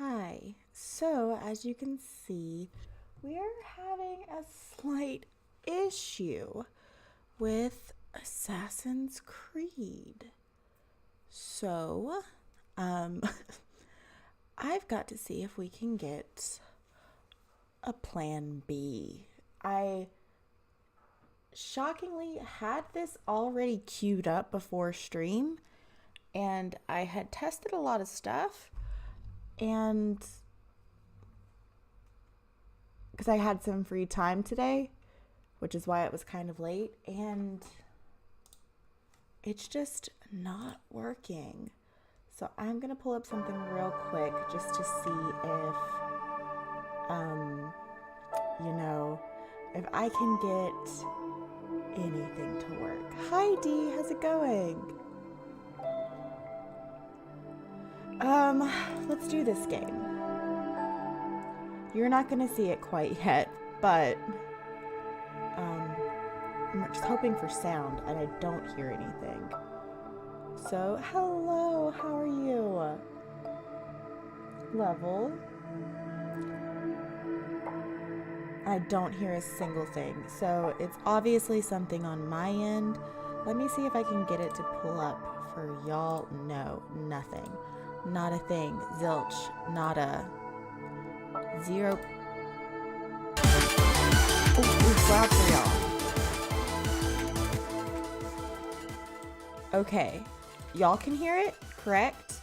Hi. So, as you can see, we are having a slight issue with Assassin's Creed. So, I've got to see if we can get a plan B. I shockingly had this already queued up before stream, and I had tested a lot of stuff, and because I had some free time today, which is why it was kind of late, and it's just not working. So I'm gonna pull up something real quick just to see if if I can get anything to work. Hi Dee, how's it going? Let's do this game. You're not gonna see it quite yet, but I'm just hoping for sound and I don't hear anything. So, hello, how are you? Level. I don't hear a single thing, so it's obviously something on my end. Let me see if I can get it to pull up for y'all. No, nothing. Not a thing. Zilch. Nada. Zero. Oh, loud for y'all. Okay. Y'all can hear it, correct?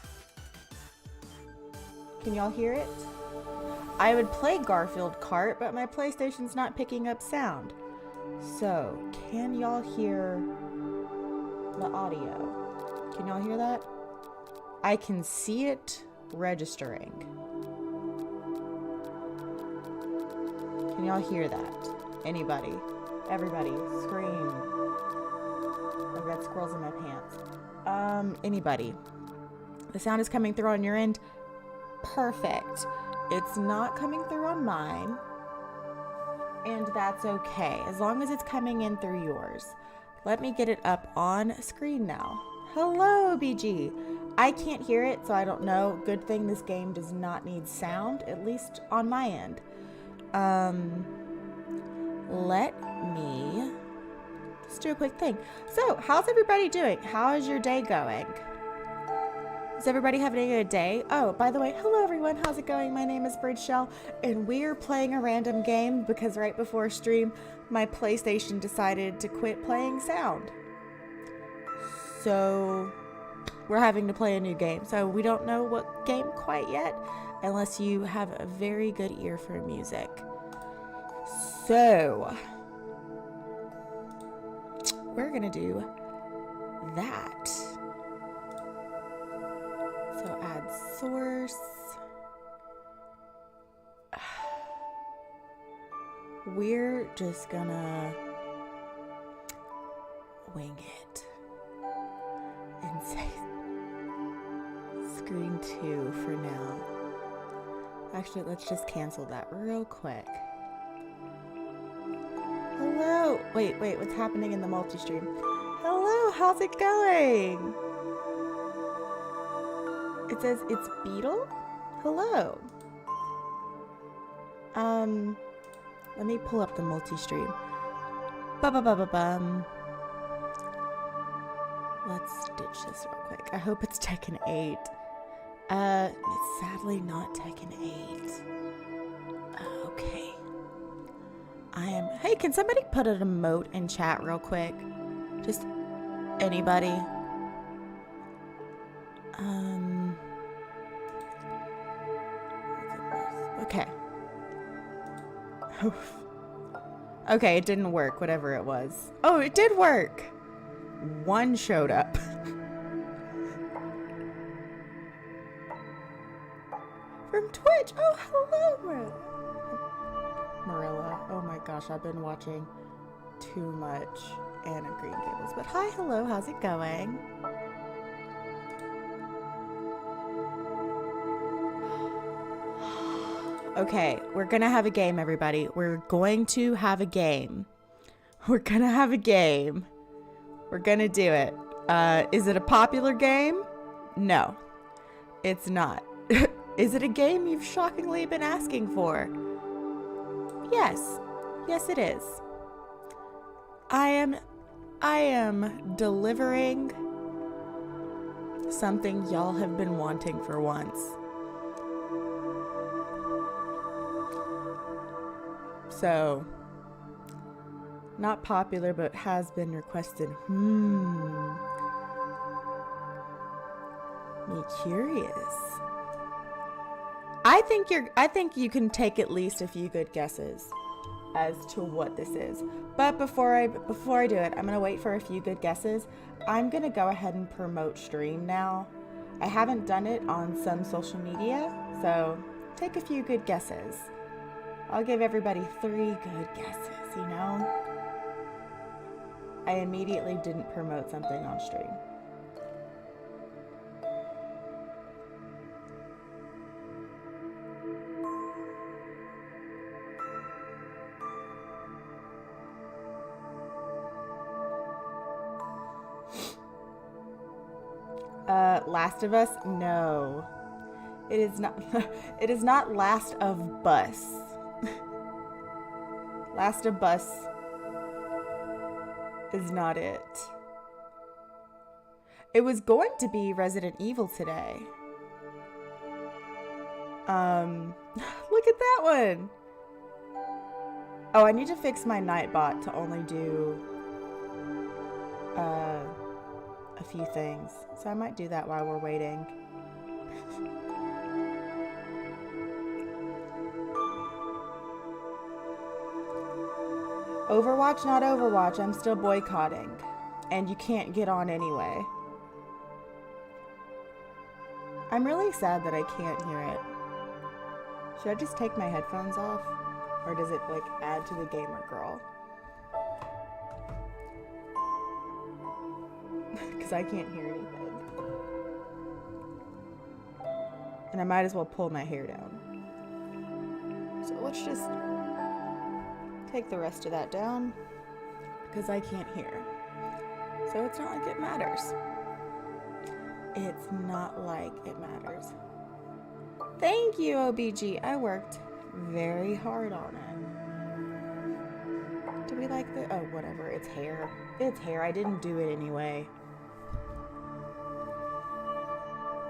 Can y'all hear it? I would play Garfield Kart, but my PlayStation's not picking up sound. So, can y'all hear the audio? Can y'all hear that? I can see it registering. Can y'all hear that? Anybody? Everybody, scream. I've got squirrels in my pants. Anybody? The sound is coming through on your end? Perfect. It's not coming through on mine, and that's okay, as long as it's coming in through yours. Let me get it up on screen now. Hello, BG. I can't hear it, so I don't know. Good thing this game does not need sound, at least on my end. Let me just do a quick thing. So, how's everybody doing? How is your day going? Is everybody having a good day? Oh, by the way, hello everyone, how's it going? My name is Bridgeshell, and we're playing a random game because right before stream, my PlayStation decided to quit playing sound. So, we're having to play a new game. So, we don't know what game quite yet, unless you have a very good ear for music. So, we're gonna do that. So add source. We're just gonna wing it and say screen 2 for now. Actually, let's just cancel that real quick. Hello. Wait, what's happening in the multi-stream? Hello, how's it going? It says it's Beetle? Hello. Let me pull up the multi-stream. Ba-ba-ba-ba-bum. Let's ditch this real quick. I hope it's Tekken 8. It's sadly not Tekken 8. Okay. Hey, can somebody put an emote in chat real quick? Just anybody. Okay. Okay, it didn't work, whatever it was. Oh, it did work! One showed up. From Twitch! Oh, hello, Marilla. Oh my gosh, I've been watching too much Anna Green Gables. But hi, hello, how's it going? Okay, we're gonna have a game, everybody. We're going to have a game. We're gonna have a game. We're gonna do it. Is it a popular game? No, it's not. Is it a game you've shockingly been asking for? Yes. Yes, it is. I am delivering something y'all have been wanting for once. So, not popular, but has been requested. Me curious. I think you can take at least a few good guesses as to what this is. But before I do it, I'm gonna wait for a few good guesses. I'm gonna go ahead and promote stream now. I haven't done it on some social media, so take a few good guesses. I'll give everybody 3 good guesses, you know? I immediately didn't promote something on stream. Last of Us? No. It is not. It is not Last of Bus. Last of Bus is not it. It was going to be Resident Evil today. Look at that one. Oh, I need to fix my Nightbot to only do a few things. So I might do that while we're waiting. Overwatch, not Overwatch. I'm still boycotting. And you can't get on anyway. I'm really sad that I can't hear it. Should I just take my headphones off? Or does it, like, add to the gamer girl? Because I can't hear anything. And I might as well pull my hair down. So let's just take the rest of that down. Because I can't hear. So it's not like it matters. It's not like it matters. Thank you, OBG. I worked very hard on it. Do we like the... Oh, whatever. It's hair. It's hair. I didn't do it anyway.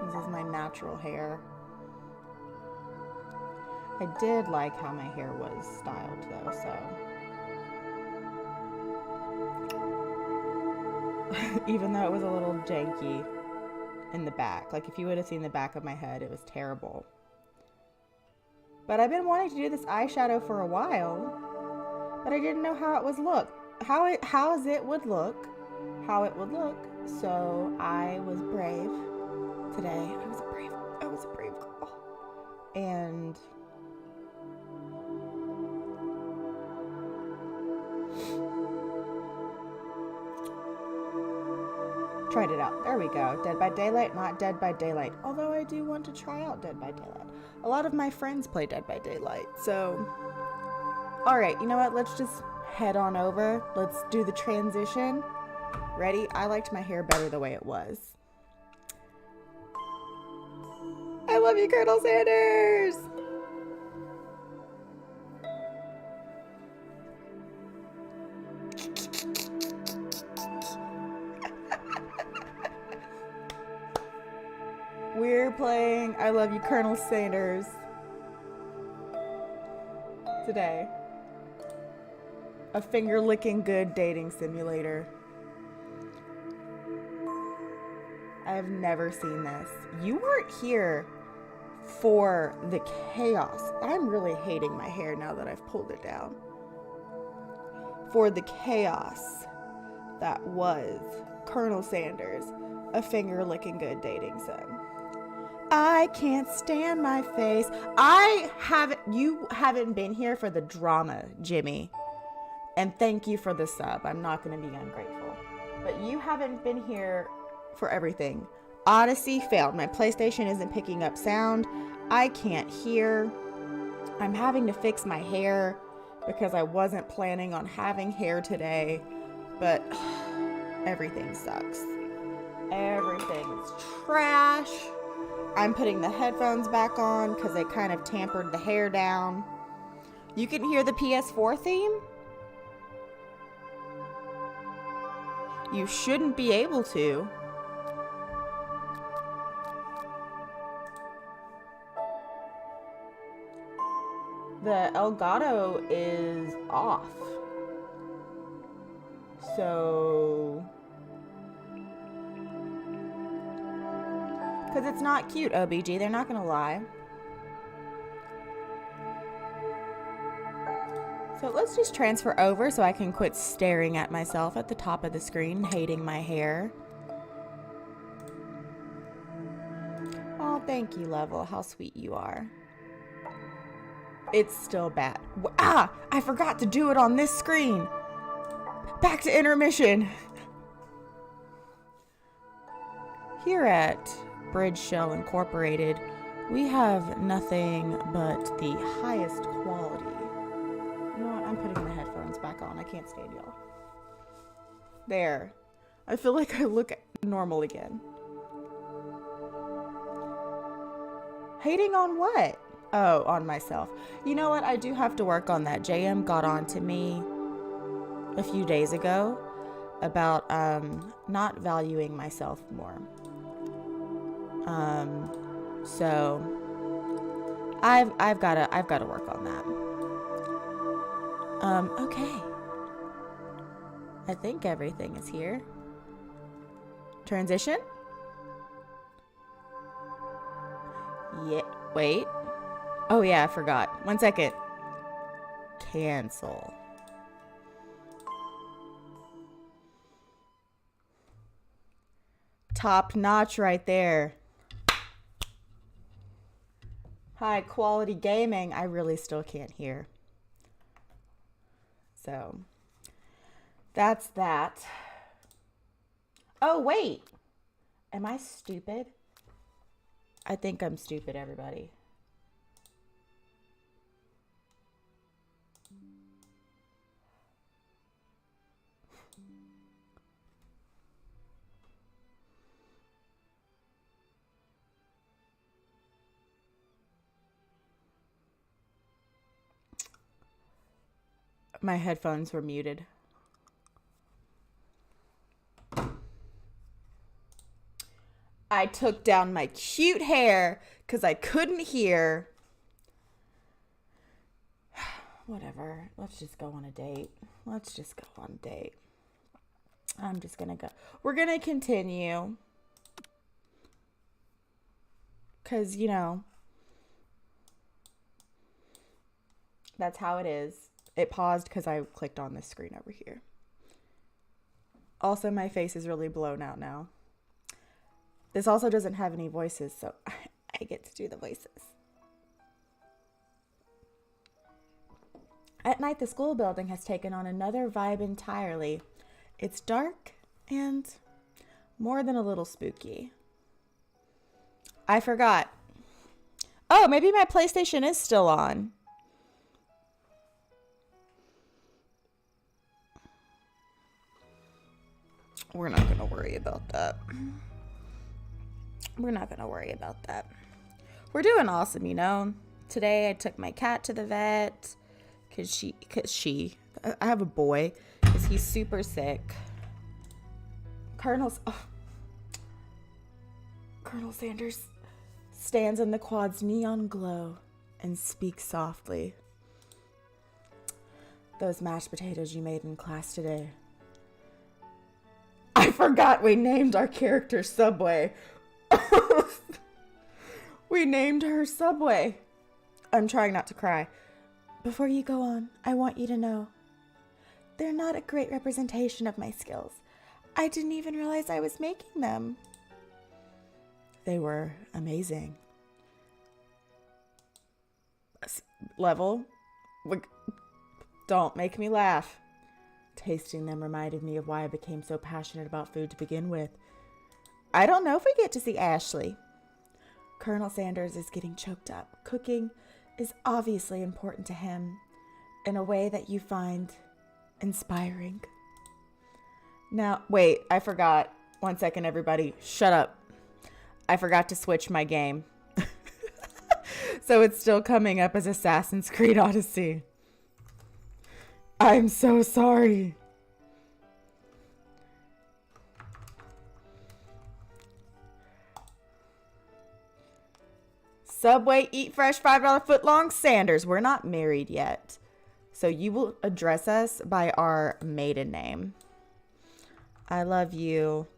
This is my natural hair. I did like how my hair was styled, though, so... Even though it was a little janky in the back. Like, if you would have seen the back of my head, it was terrible. But I've been wanting to do this eyeshadow for a while, but I didn't know how it would look. How it would look. So I was brave today. I was a brave girl. And tried it out. There we go. Dead by Daylight, not Dead by Daylight. Although I do want to try out Dead by Daylight. A lot of my friends play Dead by Daylight, so... Alright, you know what? Let's just head on over. Let's do the transition. Ready? I liked my hair better the way it was. I love you, Colonel Sanders! We're playing I Love You, Colonel Sanders today. A finger-licking good dating simulator. I have never seen this. You weren't here for the chaos. I'm really hating my hair now that I've pulled it down. For the chaos that was Colonel Sanders, a finger-licking good dating sim. I can't stand my face. You haven't been here for the drama, Jimmy. And thank you for the sub. I'm not going to be ungrateful. But you haven't been here for everything. Odyssey failed. My PlayStation isn't picking up sound. I can't hear. I'm having to fix my hair because I wasn't planning on having hair today. But everything sucks. Everything is trash. I'm putting the headphones back on because they kind of tampered the hair down. You can hear the PS4 theme? You shouldn't be able to. The Elgato is off. So... because it's not cute, OBG. They're not gonna lie. So let's just transfer over so I can quit staring at myself at the top of the screen, hating my hair. Oh, thank you, Level. How sweet you are. It's still bad. Ah! I forgot to do it on this screen. Back to intermission. Here at Bridge Shell Incorporated, we have nothing but the highest quality. You know what? I'm putting the headphones back on. I can't stand y'all. There. I feel like I look normal again. Hating on what? Oh, on myself. You know what? I do have to work on that. JM got on to me a few days ago about not valuing myself more. So I've got to work on that. Okay. I think everything is here. Transition? Yeah, wait. Oh yeah, I forgot. 1 second. Cancel. Top notch right there. High quality gaming. I really still can't hear. So that's that. Oh, wait. Am I stupid? I think I'm stupid, everybody. My headphones were muted. I took down my cute hair because I couldn't hear. Whatever. Let's just go on a date. Let's just go on a date. I'm just going to go. We're going to continue. Because, you know, that's how it is. It paused because I clicked on this screen over here. Also, my face is really blown out now. This also doesn't have any voices, so I get to do the voices. At night, the school building has taken on another vibe entirely. It's dark and more than a little spooky. I forgot. Oh, maybe my PlayStation is still on. We're not going to worry about that. We're not going to worry about that. We're doing awesome, you know. Today I took my cat to the vet because I have a boy because he's super sick. Colonel Sanders stands in the quad's neon glow and speaks softly. Those mashed potatoes you made in class today. I forgot we named our character Subway. We named her Subway. I'm trying not to cry. Before you go on, I want you to know they're not a great representation of my skills. I didn't even realize I was making them. They were amazing. Level, don't make me laugh. Tasting them reminded me of why I became so passionate about food to begin with. I don't know if we get to see Ashley. Colonel Sanders is getting choked up. Cooking is obviously important to him in a way that you find inspiring. Now, wait, I forgot. 1 second, everybody. Shut up. I forgot to switch my game. So it's still coming up as Assassin's Creed Odyssey. I'm so sorry. Subway, eat fresh, $5 footlong Sanders. We're not married yet. So you will address us by our maiden name. I love you,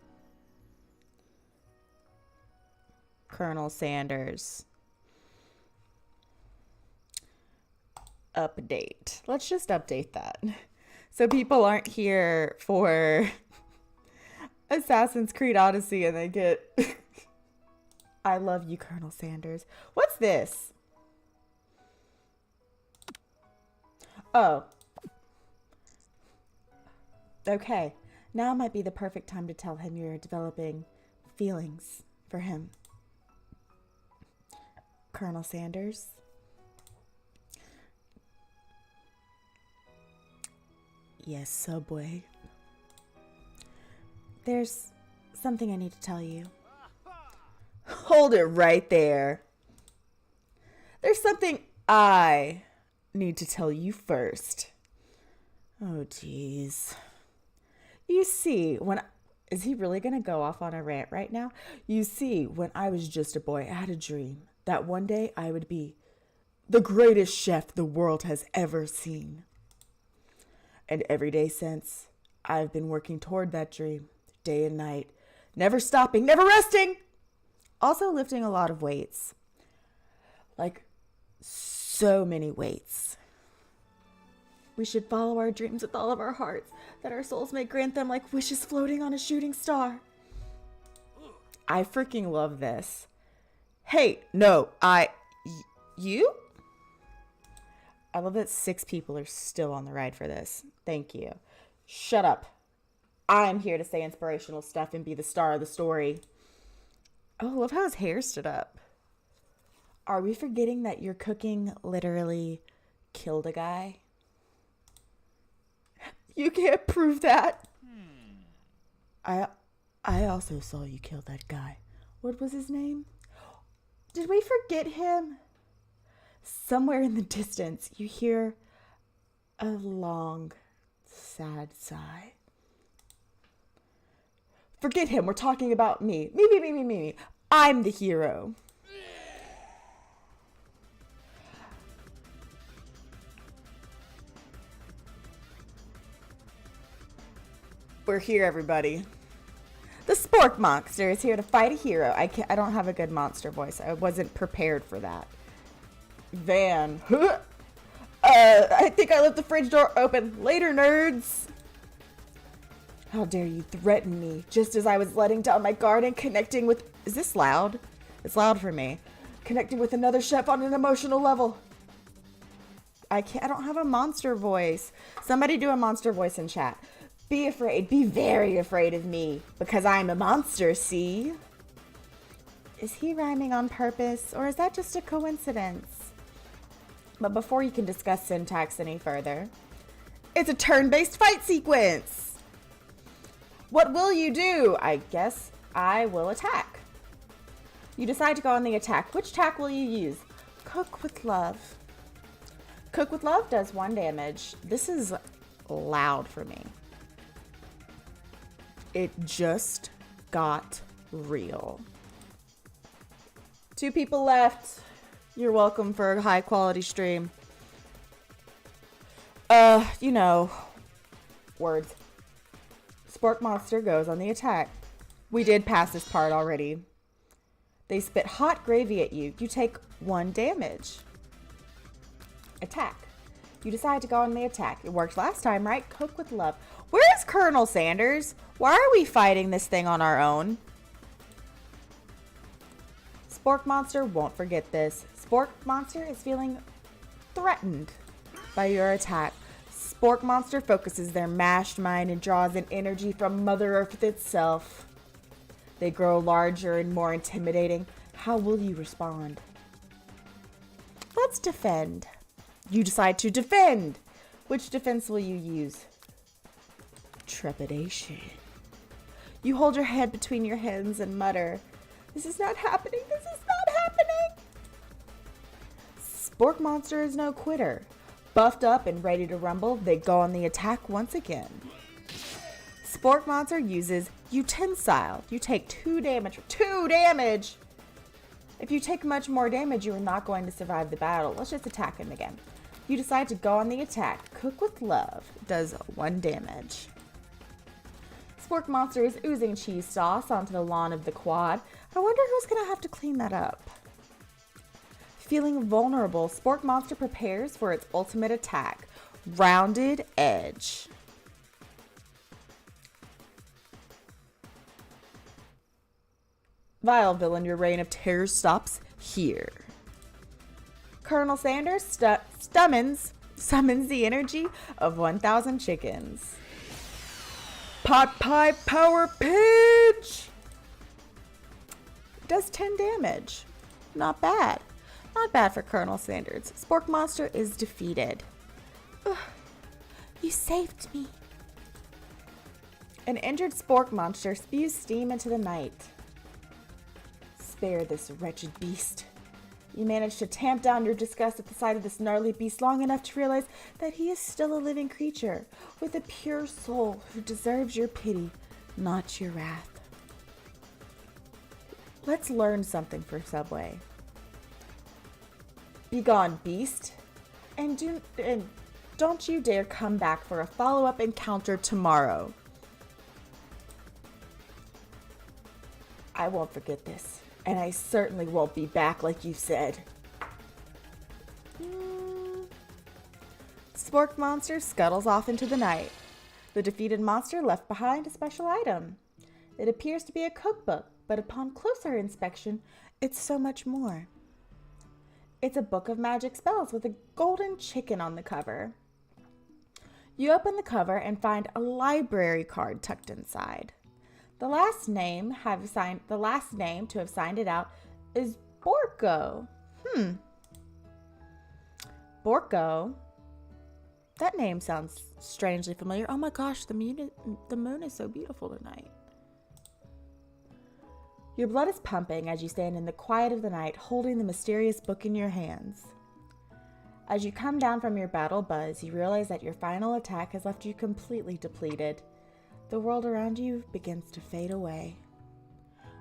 Colonel Sanders. Update. Let's just update that. So people aren't here for Assassin's Creed Odyssey and they get... I love you, Colonel Sanders. What's this? Oh. Okay. Now might be the perfect time to tell him you're developing feelings for him. Colonel Sanders. Yes, Subway. There's something I need to tell you. Hold it right there. There's something I need to tell you first. Oh, jeez. You see, is he really going to go off on a rant right now? You see, when I was just a boy, I had a dream that one day I would be the greatest chef the world has ever seen. And every day since, I've been working toward that dream, day and night, never stopping, never resting. Also lifting a lot of weights. Like, so many weights. We should follow our dreams with all of our hearts, that our souls may grant them like wishes floating on a shooting star. I freaking love this. Hey, no, you? I love that 6 people are still on the ride for this. Thank you. Shut up. I'm here to say inspirational stuff and be the star of the story. Oh, I love how his hair stood up. Are we forgetting that your cooking literally killed a guy? You can't prove that. I also saw you kill that guy. What was his name? Did we forget him? Somewhere in the distance, you hear a long, sad sigh. Forget him. We're talking about me. Me. I'm the hero. We're here, everybody. The Spork Monster is here to fight a hero. I don't have a good monster voice. I wasn't prepared for that. Van. I think I left the fridge door open. Later, nerds. How dare you threaten me just as I was letting down my guard and connecting with... Is this loud? It's loud for me. Connecting with another chef on an emotional level. I don't have a monster voice. Somebody do a monster voice in chat. Be afraid. Be very afraid of me. Because I'm a monster, see? Is he rhyming on purpose? Or is that just a coincidence? But before you can discuss syntax any further, it's a turn-based fight sequence. What will you do? I guess I will attack. You decide to go on the attack. Which attack will you use? Cook with love. Cook with love does 1 damage. This is loud for me. It just got real. 2 people left. You're welcome for a high quality stream. You know, words. Spork Monster goes on the attack. We did pass this part already. They spit hot gravy at you. You take 1 damage. Attack. You decide to go on the attack. It worked last time, right? Cook with love. Where is Colonel Sanders? Why are we fighting this thing on our own? Spork Monster won't forget this. Spork Monster is feeling threatened by your attack. Spork Monster focuses their mashed mind and draws in energy from Mother Earth itself. They grow larger and more intimidating. How will you respond? Let's defend. You decide to defend. Which defense will you use? Trepidation. You hold your head between your hands and mutter, This is not happening. This is not happening. Spork Monster is no quitter. Buffed up and ready to rumble, they go on the attack once again. Spork Monster uses Utensile. You take 2 damage. 2 damage! If you take much more damage, you are not going to survive the battle. Let's just attack him again. You decide to go on the attack. Cook with Love does 1 damage. Spork Monster is oozing cheese sauce onto the lawn of the quad. I wonder who's going to have to clean that up. Feeling vulnerable, Spork Monster prepares for its ultimate attack. Rounded Edge. Vile villain, your reign of terror stops here. Colonel Sanders summons the energy of 1,000 chickens. Pot Pie Power Pinch! Does 10 damage. Not bad. Not bad for Colonel Sanders. Spork Monster is defeated. Ugh, you saved me. An injured Spork Monster spews steam into the night. Spare this wretched beast. You manage to tamp down your disgust at the sight of this gnarly beast long enough to realize that he is still a living creature with a pure soul who deserves your pity, not your wrath. Let's learn something for Subway. Begone, beast, and don't you dare come back for a follow-up encounter tomorrow. I won't forget this. And I certainly won't be back like you said. Spork Monster scuttles off into the night. The defeated monster left behind a special item. It appears to be a cookbook, but upon closer inspection, it's so much more. It's a book of magic spells with a golden chicken on the cover. You open the cover and find a library card tucked inside. The last name to have signed it out is Borko. Borko. That name sounds strangely familiar. Oh my gosh, the moon is so beautiful tonight. Your blood is pumping as you stand in the quiet of the night, holding the mysterious book in your hands. As you come down from your battle buzz, you realize that your final attack has left you completely depleted. The world around you begins to fade away.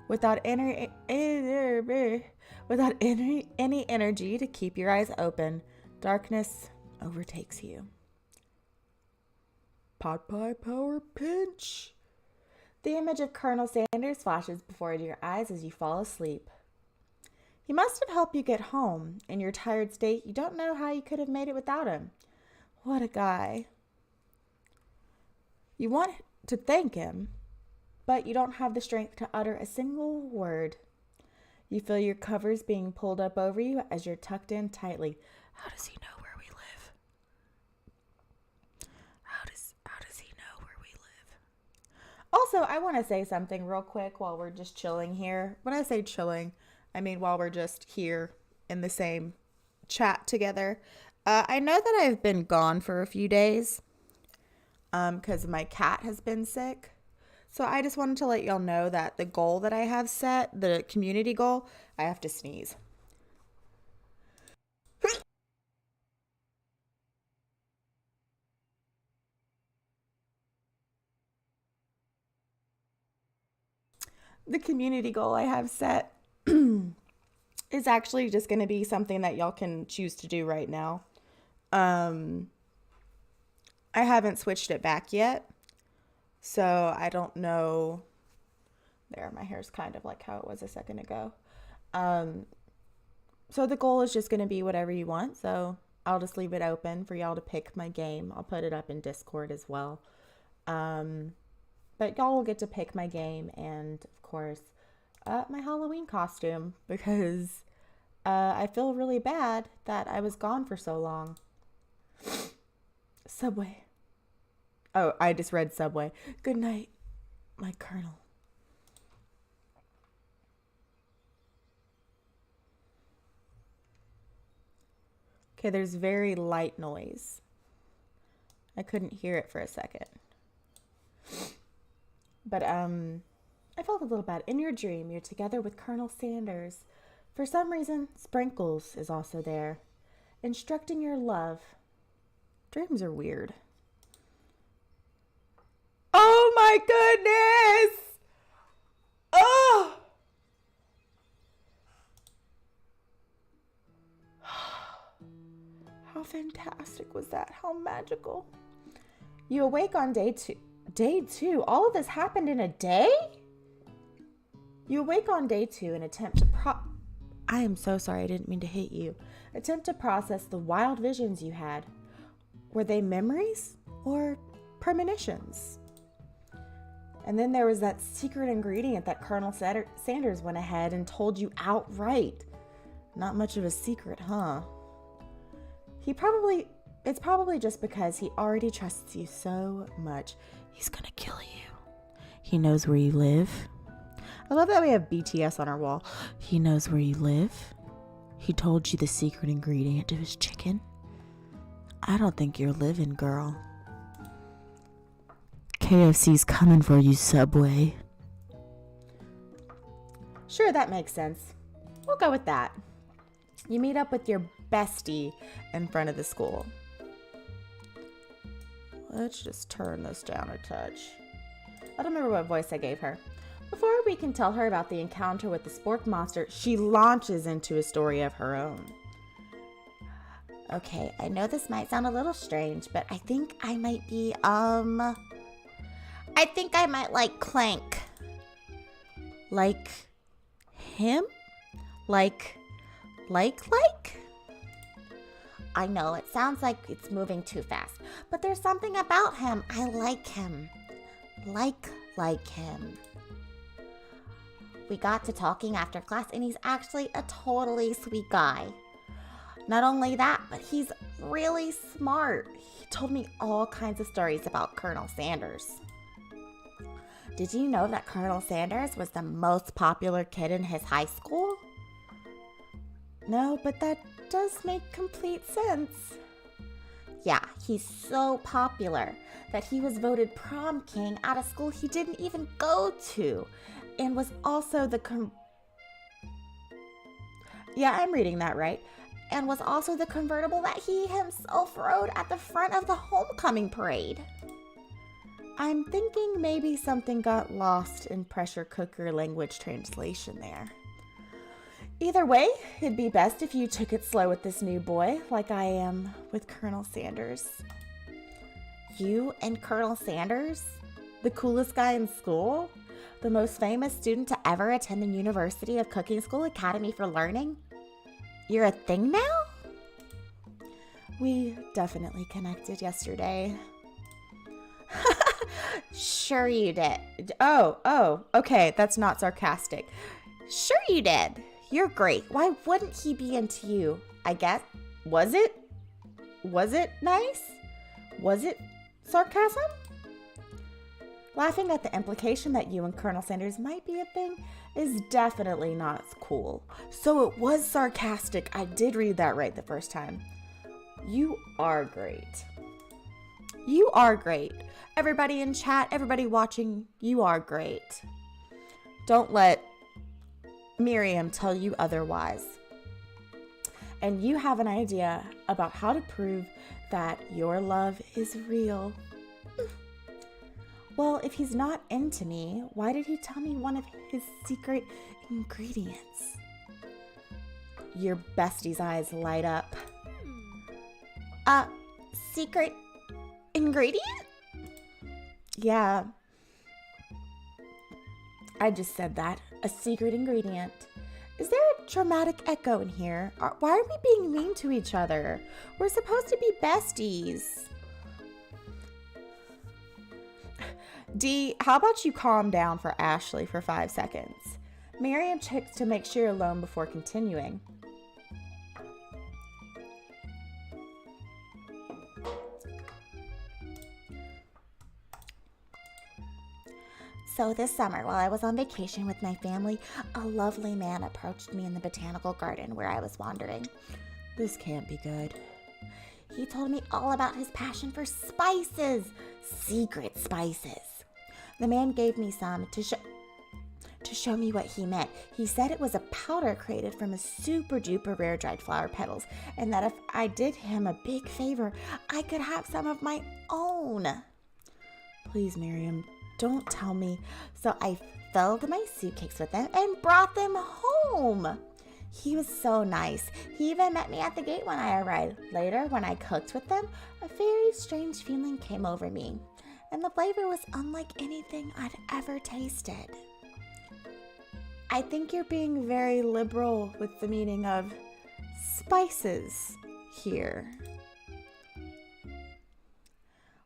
Without any energy to keep your eyes open, darkness overtakes you. Pot Pie Power Pinch! The image of Colonel Sanders flashes before your eyes as you fall asleep. He must have helped you get home. In your tired state, you don't know how you could have made it without him. What a guy. You want to thank him, but you don't have the strength to utter a single word. You feel your covers being pulled up over you as you're tucked in tightly. How does he know where we live? How does he know where we live? Also, I want to say something real quick while we're just chilling here. When I say chilling, I mean while we're just here in the same chat together. I know that I've been gone for a few days. Because my cat has been sick. So I just wanted to let y'all know that the goal that I have set, the community goal, I have to sneeze. The community goal I have set is actually just going to be something that y'all can choose to do right now. I haven't switched it back yet, so I don't know. There, my hair's kind of like how it was a second ago. So the goal is just going to be whatever you want, so I'll just leave it open for y'all to pick my game. I'll put it up in Discord as well. But y'all will get to pick my game and, of course, my Halloween costume, because I feel really bad that I was gone for so long. Subway. Oh, I just read Subway. Good night, my Colonel. Okay, there's very light noise. I couldn't hear it for a second. But, I felt a little bad. In your dream, you're together with Colonel Sanders. For some reason, Sprinkles is also there, instructing your love. Dreams are weird. Oh my goodness! Oh! How fantastic was that? How magical. You awake on day two. Day two? All of this happened in a day? You awake on day two and attempt to I am so sorry, I didn't mean to hit you. Attempt to process the wild visions you had. Were they memories or premonitions? And then there was that secret ingredient that Colonel Sanders went ahead and told you outright. Not much of a secret, huh? It's probably just because he already trusts you so much. He's gonna kill you. He knows where you live. I love that we have BTS on our wall. He knows where you live. He told you the secret ingredient to his chicken. I don't think you're living, girl. KFC's coming for you, Subway. Sure, that makes sense. We'll go with that. You meet up with your bestie in front of the school. Let's just turn this down a touch. I don't remember what voice I gave her. Before we can tell her about the encounter with the spork monster, she launches into a story of her own. Okay, I know this might sound a little strange, but I think I might be, I think I might like Clank. Like him? Like? I know, it sounds like it's moving too fast, but there's something about him. I like him. Like him. We got to talking after class, and he's actually a totally sweet guy. Not only that, but he's really smart. He told me all kinds of stories about Colonel Sanders. Did you know that Colonel Sanders was the most popular kid in his high school? No, but that does make complete sense. Yeah, he's so popular that he was voted prom king at a school he didn't even go to, and was also I'm reading that right. And was also the convertible that he himself rode at the front of the homecoming parade. I'm thinking maybe something got lost in pressure cooker language translation there. Either way, it'd be best if you took it slow with this new boy, like I am with Colonel Sanders. You and Colonel Sanders? The coolest guy in school? The most famous student to ever attend the University of Cooking School Academy for Learning? You're a thing now? We definitely connected yesterday. Sure you did. Oh, okay, that's not sarcastic. Sure you did. You're great. Why wouldn't he be into you? I guess. Was it nice? Was it sarcasm? Laughing at the implication that you and Colonel Sanders might be a thing is definitely not cool. So it was sarcastic. I did read that right the first time. You are great. You are great. Everybody in chat, everybody watching, you are great. Don't let Miriam tell you otherwise. And you have an idea about how to prove that your love is real. Well, if he's not into me, why did he tell me one of his secret ingredients? Your bestie's eyes light up. Secret ingredient? Yeah. I just said that. A secret ingredient. Is there a dramatic echo in here? Why are we being mean to each other? We're supposed to be besties. D, how about you calm down for Ashley for 5 seconds? Miriam checks to make sure you're alone before continuing. So this summer, while I was on vacation with my family, a lovely man approached me in the botanical garden where I was wandering. This can't be good. He told me all about his passion for spices, secret spices. The man gave me some to show. to show me what he meant. He said it was a powder created from a super duper rare dried flower petals, and that if I did him a big favor, I could have some of my own. Please, Miriam, don't tell me. So I filled my suitcase with them and brought them home. He was so nice. He even met me at the gate when I arrived. Later, when I cooked with them, a very strange feeling came over me, and the flavor was unlike anything I'd ever tasted. I think you're being very liberal with the meaning of spices here.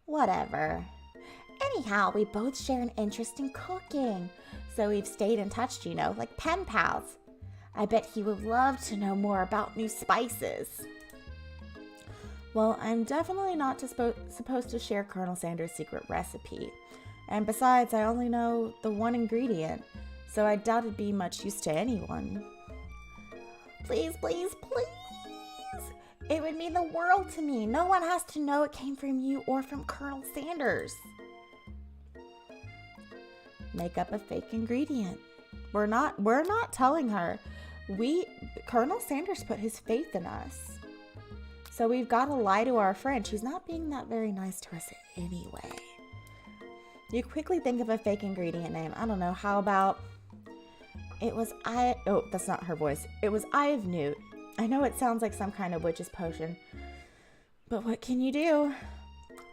Whatever. Anyhow, we both share an interest in cooking, so we've stayed in touch, like pen pals. I bet he would love to know more about new spices. Well, I'm definitely not supposed to share Colonel Sanders' secret recipe. And besides, I only know the one ingredient, so I doubt it'd be much use to anyone. Please, please, please. It would mean the world to me. No one has to know it came from you or from Colonel Sanders. Make up a fake ingredient. We're not telling her. Colonel Sanders put his faith in us. So we've got to lie to our friend. She's not being that very nice to us anyway. You quickly think of a fake ingredient name. I don't know. How about that's not her voice. It was Eye of Newt. I know it sounds like some kind of witch's potion, but what can you do?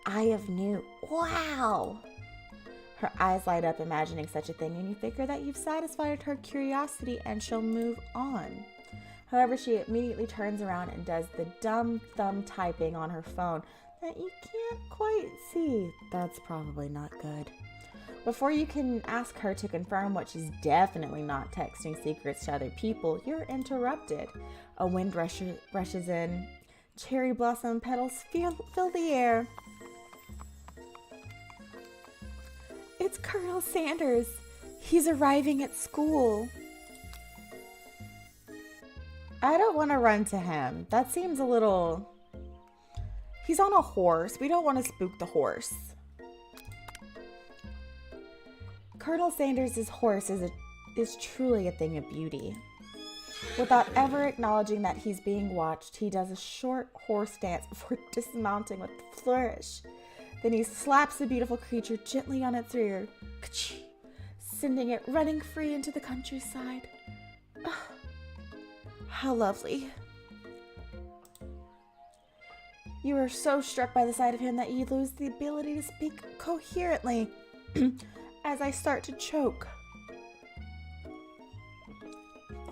Eye of Newt. Wow. Her eyes light up imagining such a thing, and you figure that you've satisfied her curiosity and she'll move on. However, she immediately turns around and does the dumb thumb typing on her phone that you can't quite see. That's probably not good. Before you can ask her to confirm what she's definitely not texting secrets to other people, you're interrupted. A wind rushes in. Cherry blossom petals fill the air. It's Colonel Sanders. He's arriving at school. I don't want to run to him. That seems a little... He's on a horse. We don't want to spook the horse. Colonel Sanders' horse is truly a thing of beauty. Without ever acknowledging that he's being watched, he does a short horse dance before dismounting with a flourish. Then he slaps the beautiful creature gently on its rear, sending it running free into the countryside. Oh, how lovely. You are so struck by the sight of him that you lose the ability to speak coherently as I start to choke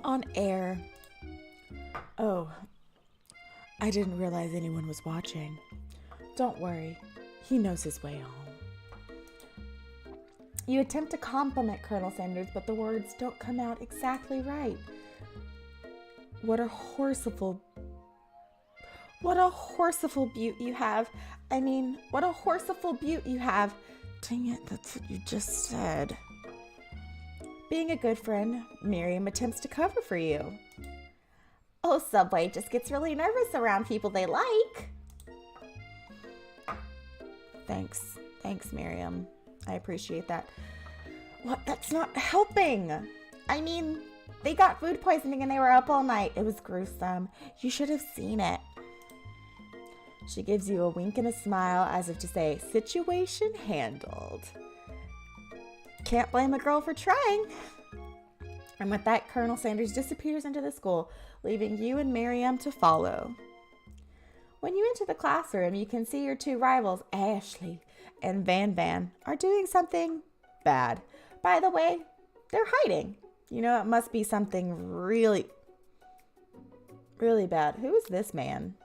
on air. Oh, I didn't realize anyone was watching. Don't worry. He knows his way home. You attempt to compliment Colonel Sanders, but the words don't come out exactly right. What a horseful beaut you have. What a horseful beaut you have. Dang it, that's what you just said. Being a good friend, Miriam attempts to cover for you. Oh, Subway just gets really nervous around people they like. Thanks, Miriam. I appreciate that. What? That's not helping. They got food poisoning and they were up all night. It was gruesome. You should have seen it. She gives you a wink and a smile as if to say, situation handled. Can't blame a girl for trying. And with that, Colonel Sanders disappears into the school, leaving you and Miriam to follow. When you enter the classroom, you can see your two rivals, Ashley and Van Van, are doing something bad. By the way, they're hiding. It must be something really, really bad. Who is this man?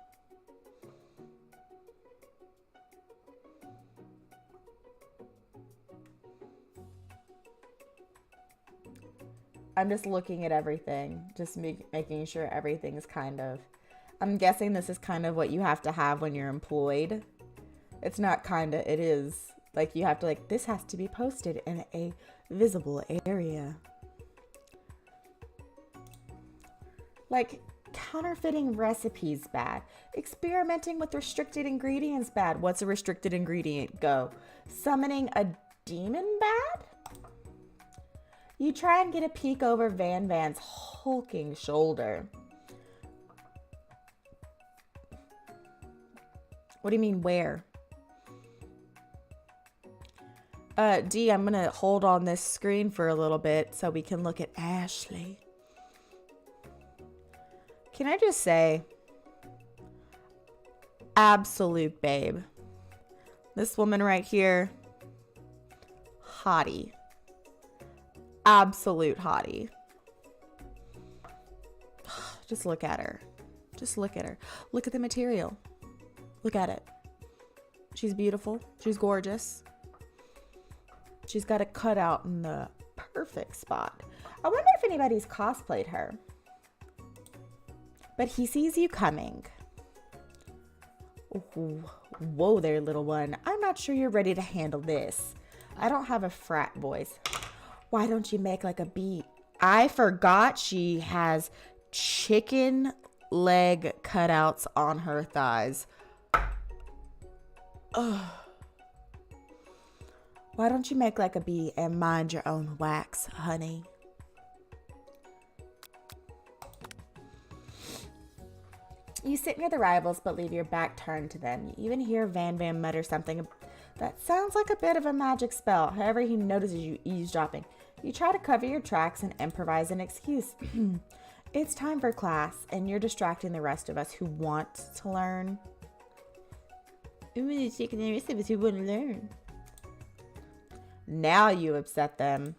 I'm just looking at everything, just making sure everything is kind of... I'm guessing this is kind of what you have to have when you're employed. It's not kind of, it is. Like, you have to, this has to be posted in a visible area. Counterfeiting recipes bad. Experimenting with restricted ingredients bad. What's a restricted ingredient? Go. Summoning a demon bad? You try and get a peek over Van Van's hulking shoulder. What do you mean, where? Dee, I'm gonna hold on this screen for a little bit so we can look at Ashley. Can I just say, absolute babe. This woman right here, hottie. Absolute hottie. Just look at her. Just look at her. Look at the material. Look at it. She's beautiful. She's gorgeous. She's got it cut out in the perfect spot. I wonder if anybody's cosplayed her. But he sees you coming. Ooh, whoa there, little one. I'm not sure you're ready to handle this. I don't have a frat voice. Why don't you make like a bee? I forgot she has chicken leg cutouts on her thighs. Ugh. Why don't you make like a bee and mind your own wax, honey? You sit near the rivals, but leave your back turned to them. You even hear Van Van mutter something that sounds like a bit of a magic spell. However, he notices you eavesdropping. You try to cover your tracks and improvise an excuse. It's time for class, and you're distracting the rest of us who want to learn. Ooh, taking the rest of us who want to learn. Now you upset them.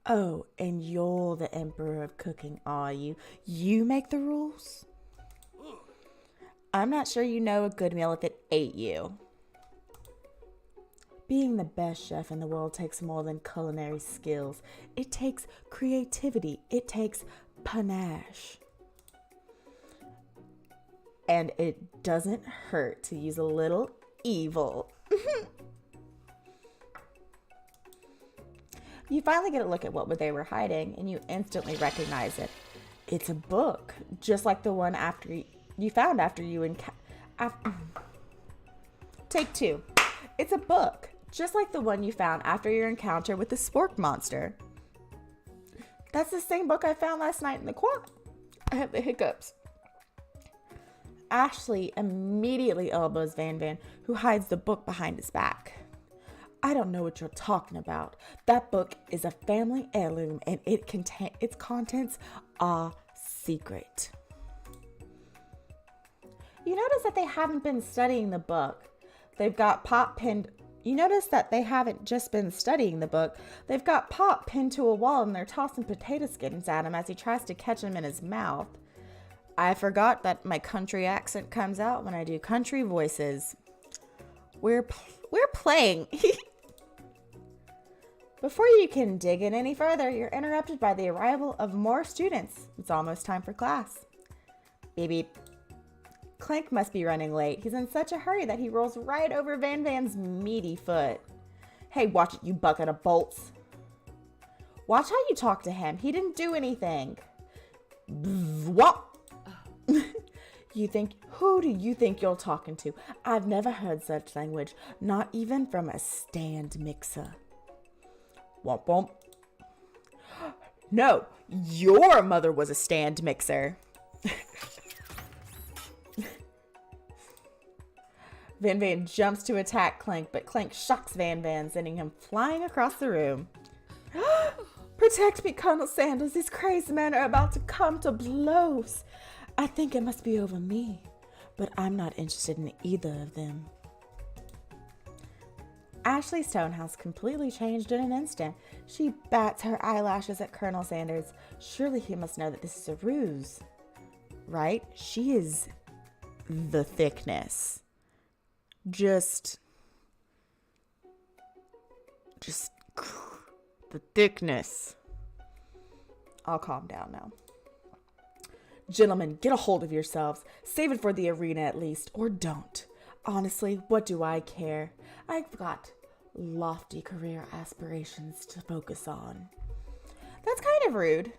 Oh, and you're the emperor of cooking, are you? You make the rules? I'm not sure you know a good meal if it ate you. Being the best chef in the world takes more than culinary skills. It takes creativity. It takes panache. And it doesn't hurt to use a little evil. You finally get a look at what they were hiding, and you instantly recognize it. It's a book, just like the one you found after you Take two. It's a book, just like the one you found after your encounter with the spork monster. That's the same book I found last night in the quad. I have the hiccups. Ashley immediately elbows Van Van, who hides the book behind his back. I don't know what you're talking about. That book is a family heirloom, and its contents are secret. You notice that they haven't been studying the book. They've got Pop pinned. You notice that they haven't just been studying the book. They've got Pop pinned to a wall, and they're tossing potato skins at him as he tries to catch them in his mouth. I forgot that my country accent comes out when I do country voices. We're playing. Before you can dig in any further, you're interrupted by the arrival of more students. It's almost time for class. Beep beep. Clank must be running late. He's in such a hurry that he rolls right over Van Van's meaty foot. Hey, watch it, you bucket of bolts. Watch how you talk to him. He didn't do anything. What? Who do you think you're talking to? I've never heard such language, not even from a stand mixer. Womp womp. No, your mother was a stand mixer. Van Van jumps to attack Clank, but Clank shocks Van Van, sending him flying across the room. Protect me, Colonel Sanders. These crazy men are about to come to blows. I think it must be over me, but I'm not interested in either of them. Ashley's tone has completely changed in an instant. She bats her eyelashes at Colonel Sanders. Surely he must know that this is a ruse, right? She is the thickness. Just the thickness. I'll calm down now. Gentlemen, get a hold of yourselves. Save it for the arena at least, or don't. Honestly, what do I care? I've got lofty career aspirations to focus on. That's kind of rude.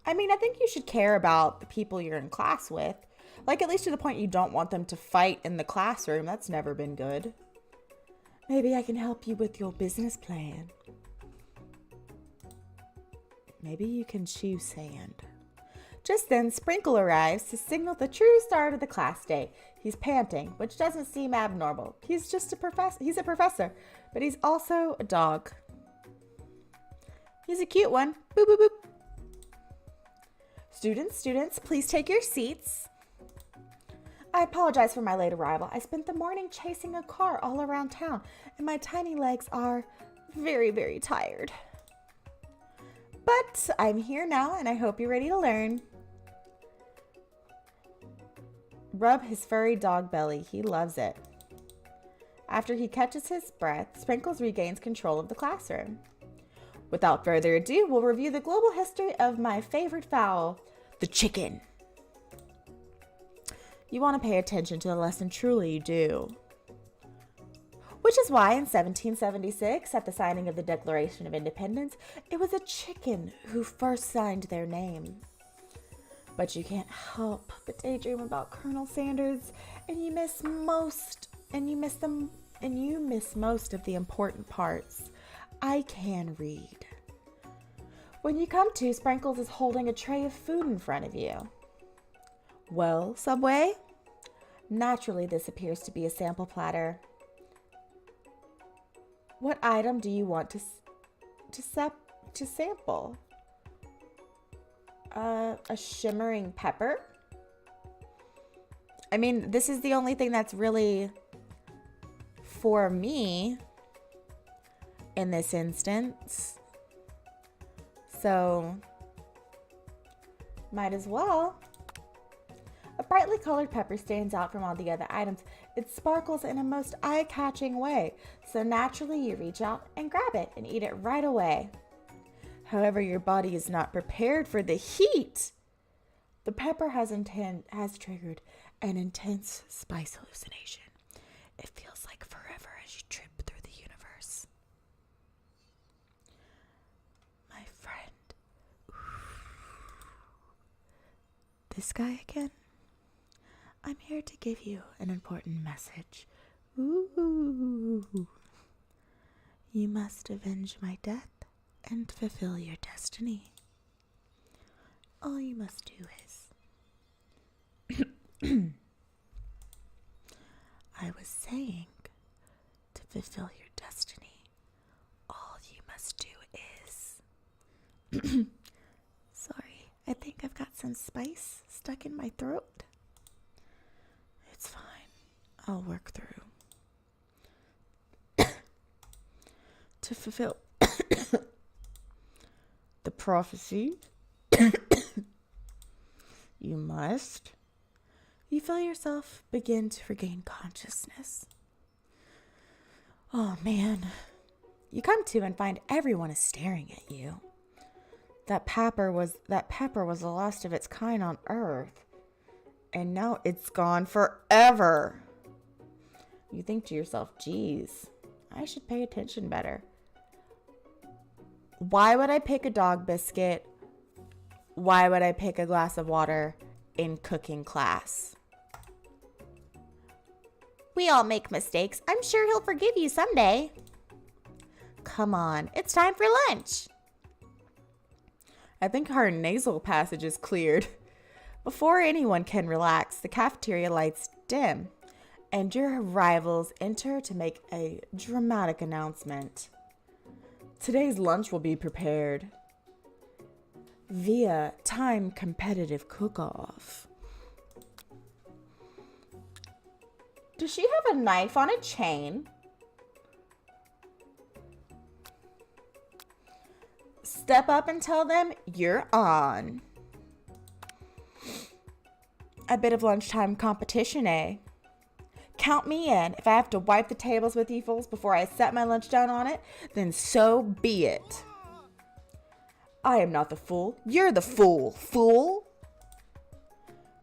I mean, I think you should care about the people you're in class with. Like, at least to the point you don't want them to fight in the classroom. That's never been good. Maybe I can help you with your business plan. Maybe you can chew sand. Just then, Sprinkle arrives to signal the true start of the class day. He's panting, which doesn't seem abnormal. He's just a professor. He's a professor, but he's also a dog. He's a cute one. Boop, boop, boop. Students, please take your seats. I apologize for my late arrival. I spent the morning chasing a car all around town, and my tiny legs are very, very tired. But I'm here now, and I hope you're ready to learn. Rub his furry dog belly. He loves it. After he catches his breath, Sprinkles regains control of the classroom. Without further ado, we'll review the global history of my favorite fowl, the chicken. You want to pay attention to the lesson, truly you do. Which is why in 1776, at the signing of the Declaration of Independence, it was a chicken who first signed their name. But you can't help but daydream about Colonel Sanders, and you miss most of the important parts. I can read. When you come to, Sprinkles is holding a tray of food in front of you. Well, Subway? Naturally, this appears to be a sample platter. What item do you want to sample? A shimmering pepper? I mean, this is the only thing that's really for me in this instance. So, might as well. A brightly colored pepper stands out from all the other items. It sparkles in a most eye-catching way, so naturally you reach out and grab it and eat it right away. However, your body is not prepared for the heat. The pepper has triggered an intense spice hallucination. It feels like forever as you trip through the universe. My friend. This guy again? I'm here to give you an important message. Ooh. You must avenge my death and fulfill your destiny. All you must do is... I was saying, to fulfill your destiny, all you must do is... Sorry, I think I've got some spice stuck in my throat. It's fine. I'll work through. To fulfill the prophecy, you feel yourself begin to regain consciousness. Oh man. You come to and find everyone is staring at you. That pepper was the last of its kind on Earth. And now it's gone forever. You think to yourself, geez, I should pay attention better. Why would I pick a dog biscuit? Why would I pick a glass of water in cooking class? We all make mistakes. I'm sure he'll forgive you someday. Come on, it's time for lunch. I think her nasal passage is cleared. Before anyone can relax, the cafeteria lights dim, and your rivals enter to make a dramatic announcement. Today's lunch will be prepared via time competitive cook-off. Does she have a knife on a chain? Step up and tell them you're on. A bit of lunchtime competition, eh? Count me in. If I have to wipe the tables with you fools before I set my lunch down on it, then so be it. I am not the fool. You're the fool. Fool?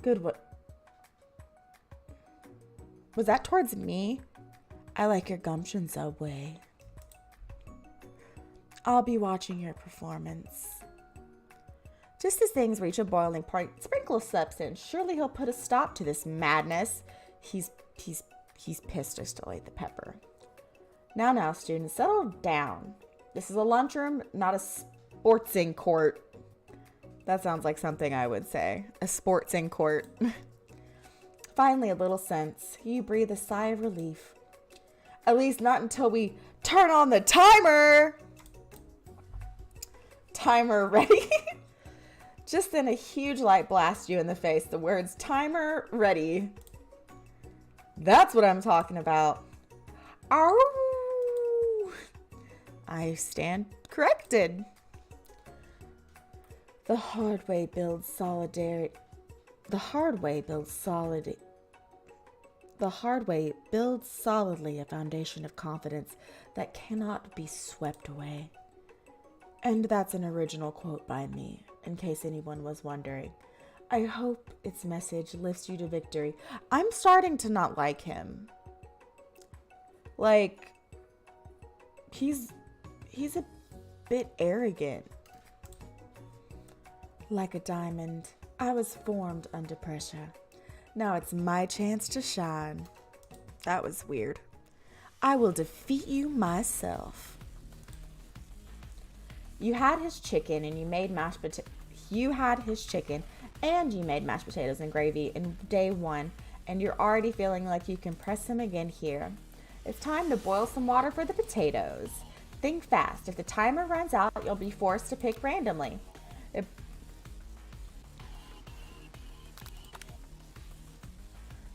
Good. What? Was that towards me? I like your gumption, Subway. I'll be watching your performance. Just as things reach a boiling point, Sprinkle steps in. Surely he'll put a stop to this madness. He's pissed I still ate the pepper. Now, students, settle down. This is a lunchroom, not a sportsing court. That sounds like something I would say. A sports in court. Finally, a little sense. You breathe a sigh of relief. At least not until we turn on the timer. Timer ready. Just then a huge light blasts you in the face. The words timer ready. That's what I'm talking about. Ow! I stand corrected. The hard way builds solidarity. The hard way builds solidly a foundation of confidence that cannot be swept away. And that's an original quote by me, in case anyone was wondering. I hope its message lifts you to victory. I'm starting to not like him. Like, he's a bit arrogant. Like a diamond, I was formed under pressure. Now it's my chance to shine. That was weird. I will defeat you myself. You had his chicken and you made mashed potatoes. You had his chicken and you made mashed potatoes and gravy in day one, and you're already feeling like you can press him again here. It's time to boil some water for the potatoes. Think fast. If the timer runs out, you'll be forced to pick randomly.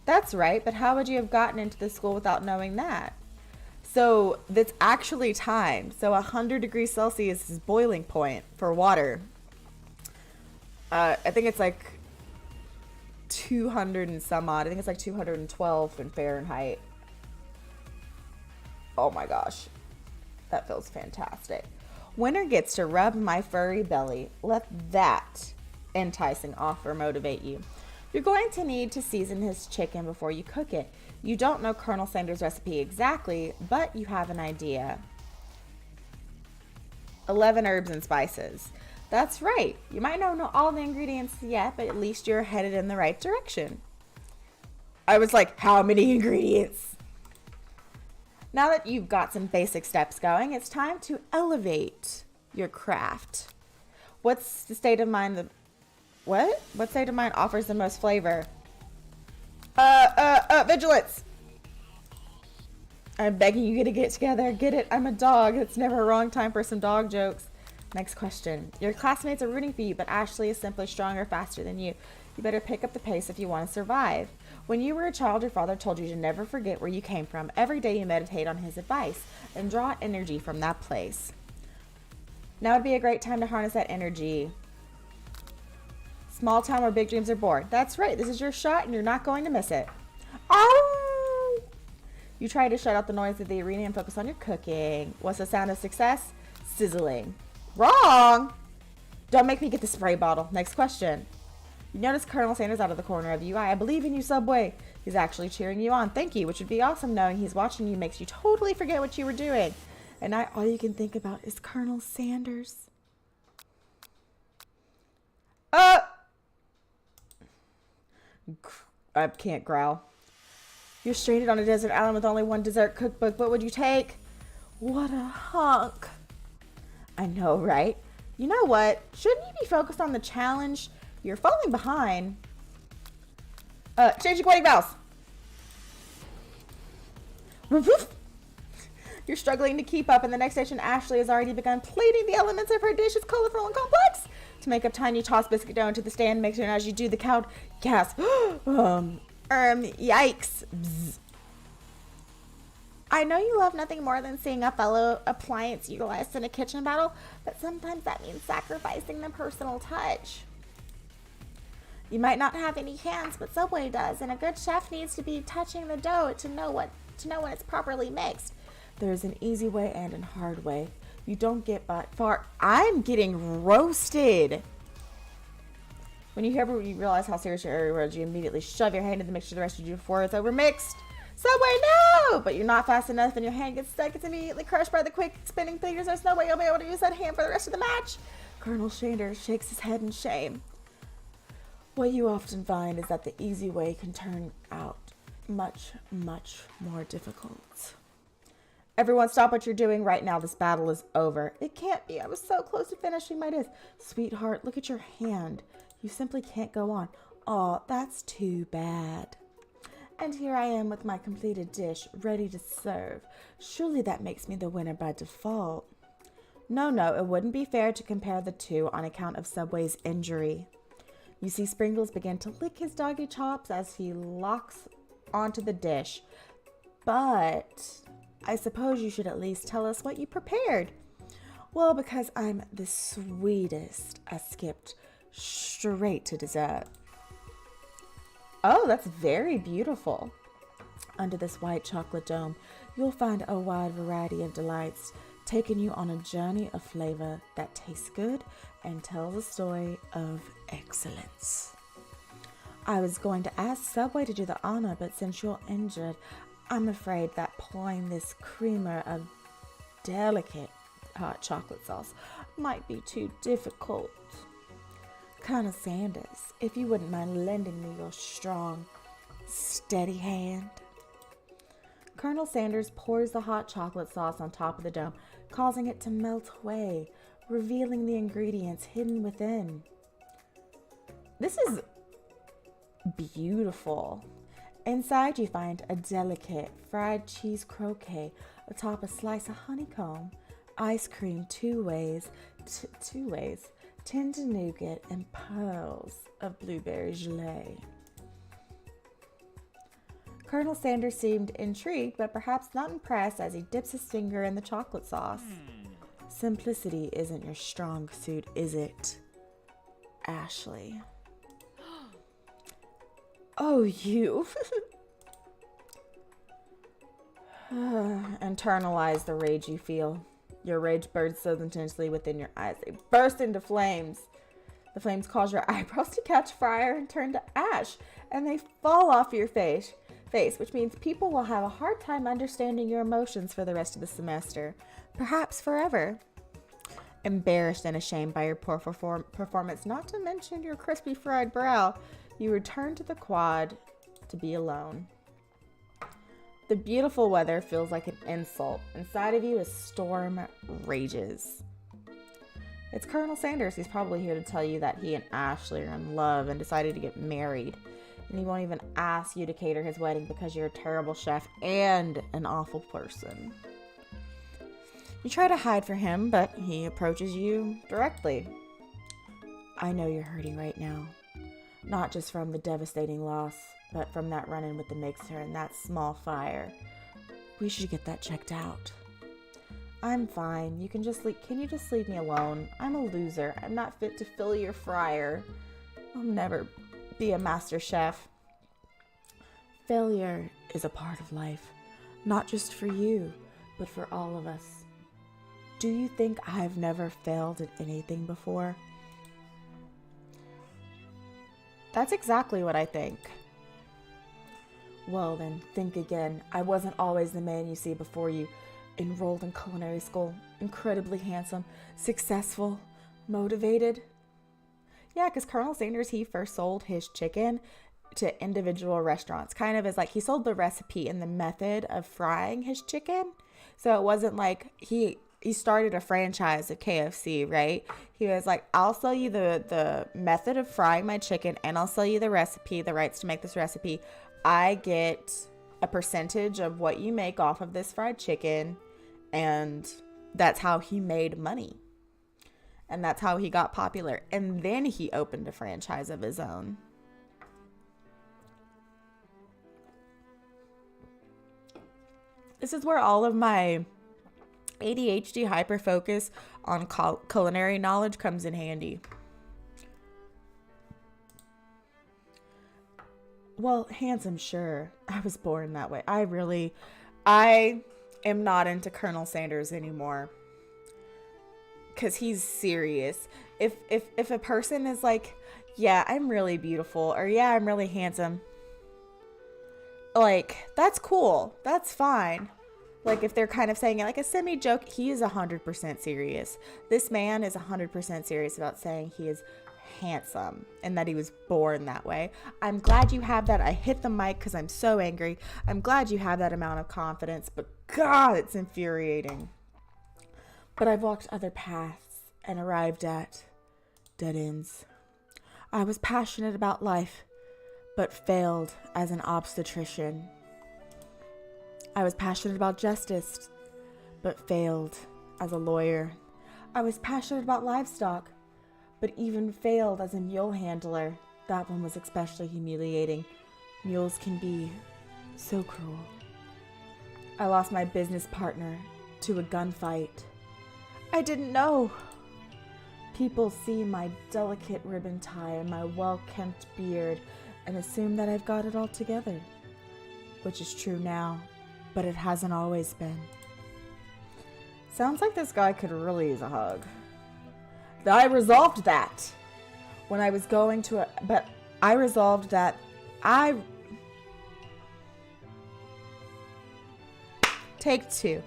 That's right, but how would you have gotten into the school without knowing that? So that's actually time. So 100 degrees Celsius is boiling point for water. I think it's like 200 and some odd. I think it's like 212 in Fahrenheit. Oh my gosh. That feels fantastic. Winner gets to rub my furry belly. Let that enticing offer motivate you. You're going to need to season his chicken before you cook it. You don't know Colonel Sanders' recipe exactly, but you have an idea. 11 herbs and spices. That's right. You might not know all the ingredients yet, but at least you're headed in the right direction. I was like, how many ingredients? Now that you've got some basic steps going, it's time to elevate your craft. What's the state of mind What state of mind offers the most flavor? Vigilance. I'm begging you to get together. Get it? I'm a dog. It's never a wrong time for some dog jokes. Next question. Your classmates are rooting for you, but Ashley is simply stronger, faster than you. You better pick up the pace if you want to survive. When you were a child, your father told you to never forget where you came from. Every day you meditate on his advice and draw energy from that place. Now would be a great time to harness that energy. Small town where big dreams are born. That's right. This is your shot and you're not going to miss it. Oh! You try to shut out the noise of the arena and focus on your cooking. What's the sound of success? Sizzling. Wrong! Don't make me get the spray bottle. Next question. You notice Colonel Sanders out of the corner of your eye. I believe in you, Subway. He's actually cheering you on. Thank you, which would be awesome. Knowing he's watching you makes you totally forget what you were doing. And now all you can think about is Colonel Sanders. I can't growl. You're stranded on a desert island with only one dessert cookbook. What would you take? What a hunk. I know, right? You know what? Shouldn't you be focused on the challenge? You're falling behind. Change your wedding vows. You're struggling to keep up. In the next station, Ashley has already begun plating the elements of her dish. It's colorful and complex. To make up time, you toss biscuit dough into the stand mixer, and as you do, the cow gasps. Yikes. Bzz. I know you love nothing more than seeing a fellow appliance utilized in a kitchen battle, but sometimes that means sacrificing the personal touch. You might not have any hands, but Subway does, and a good chef needs to be touching the dough to know when it's properly mixed. There's an easy way and a hard way. You don't get by far. I'm getting roasted. When you realize how serious your area was, you immediately shove your hand in the mixture the rest of you before it's over mixed. Subway, no! But you're not fast enough and your hand gets stuck. It's immediately crushed by the quick spinning fingers. There's no way you'll be able to use that hand for the rest of the match. Colonel Sanders shakes his head in shame. What you often find is that the easy way can turn out much, much more difficult. Everyone stop what you're doing right now. This battle is over. It can't be. I was so close to finishing my dish. Sweetheart, look at your hand. You simply can't go on. Oh, that's too bad. And here I am with my completed dish, ready to serve. Surely that makes me the winner by default. No, it wouldn't be fair to compare the two on account of Subway's injury. You see Sprinkles begin to lick his doggy chops as he locks onto the dish. But I suppose you should at least tell us what you prepared. Well, because I'm the sweetest, I skipped straight to dessert. Oh, that's very beautiful. Under this white chocolate dome, you'll find a wide variety of delights, taking you on a journey of flavor that tastes good and tells a story of excellence. I was going to ask Subway to do the honor, but since you're injured, I'm afraid that pouring this creamer of delicate hot chocolate sauce might be too difficult. Colonel Sanders, if you wouldn't mind lending me your strong, steady hand. Colonel Sanders pours the hot chocolate sauce on top of the dome, causing it to melt away, revealing the ingredients hidden within. This is beautiful. Inside you find a delicate fried cheese croquette atop a slice of honeycomb, ice cream two ways, tender nougat, and pearls of blueberry gelée. Colonel Sanders seemed intrigued, but perhaps not impressed as he dips his finger in the chocolate sauce. Simplicity isn't your strong suit, is it, Ashley? Oh, you. Internalize the rage you feel. Your rage burns so intensely within your eyes, they burst into flames. The flames cause your eyebrows to catch fire and turn to ash, and they fall off your face, which means people will have a hard time understanding your emotions for the rest of the semester, perhaps forever. Embarrassed and ashamed by your poor performance, not to mention your crispy fried brow, you return to the quad to be alone. The beautiful weather feels like an insult. Inside of you, a storm rages. It's Colonel Sanders. He's probably here to tell you that he and Ashley are in love and decided to get married. And he won't even ask you to cater his wedding because you're a terrible chef and an awful person. You try to hide from him, but he approaches you directly. I know you're hurting right now. Not just from the devastating loss, but from that run-in with the mixer and that small fire. We should get that checked out. I'm fine. Can you just leave me alone? I'm a loser. I'm not fit to fill your fryer. I'll never be a master chef. Failure is a part of life, not just for you, but for all of us. Do you think I've never failed at anything before? That's exactly what I think. Well then, think again. I wasn't always the man you see before you. Enrolled in culinary school, incredibly handsome, successful, motivated. Yeah, because Colonel Sanders, he first sold his chicken to individual restaurants. Kind of as like he sold the recipe and the method of frying his chicken. So it wasn't like he started a franchise of KFC, right? He was like, I'll sell you the method of frying my chicken and I'll sell you the recipe, the rights to make this recipe. I get a percentage of what you make off of this fried chicken. And that's how he made money. And that's how he got popular. And then he opened a franchise of his own. This is where all of my ADHD hyper-focus on culinary knowledge comes in handy. Well, handsome, sure. I was born that way. I am not into Colonel Sanders anymore. Because he's serious. If a person is like, yeah, I'm really beautiful, or yeah, I'm really handsome, like, that's cool. That's fine. Like, if they're kind of saying it like a semi-joke, he is 100% serious. This man is 100% serious about saying he is handsome and that he was born that way. I'm glad you have that. I hit the mic because I'm so angry. I'm glad you have that amount of confidence, but God, it's infuriating. But I've walked other paths and arrived at dead ends. I was passionate about life, but failed as an obstetrician. I was passionate about justice, but failed as a lawyer. I was passionate about livestock, but even failed as a mule handler. That one was especially humiliating. Mules can be so cruel. I lost my business partner to a gunfight. I didn't know. People see my delicate ribbon tie and my well-kempt beard and assume that I've got it all together, which is true now, but it hasn't always been. Sounds like this guy could really use a hug. I resolved that when I was going to Take two.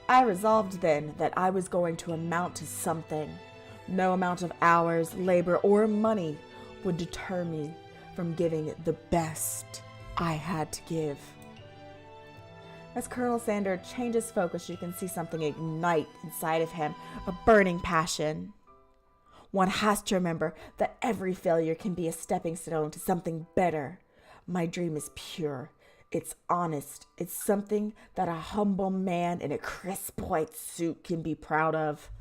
I resolved then that I was going to amount to something. No amount of hours, labor, or money would deter me from giving the best I had to give. As Colonel Sander changes focus, you can see something ignite inside of him, a burning passion. One has to remember that every failure can be a stepping stone to something better. My dream is pure. It's honest. It's something that a humble man in a crisp white suit can be proud of.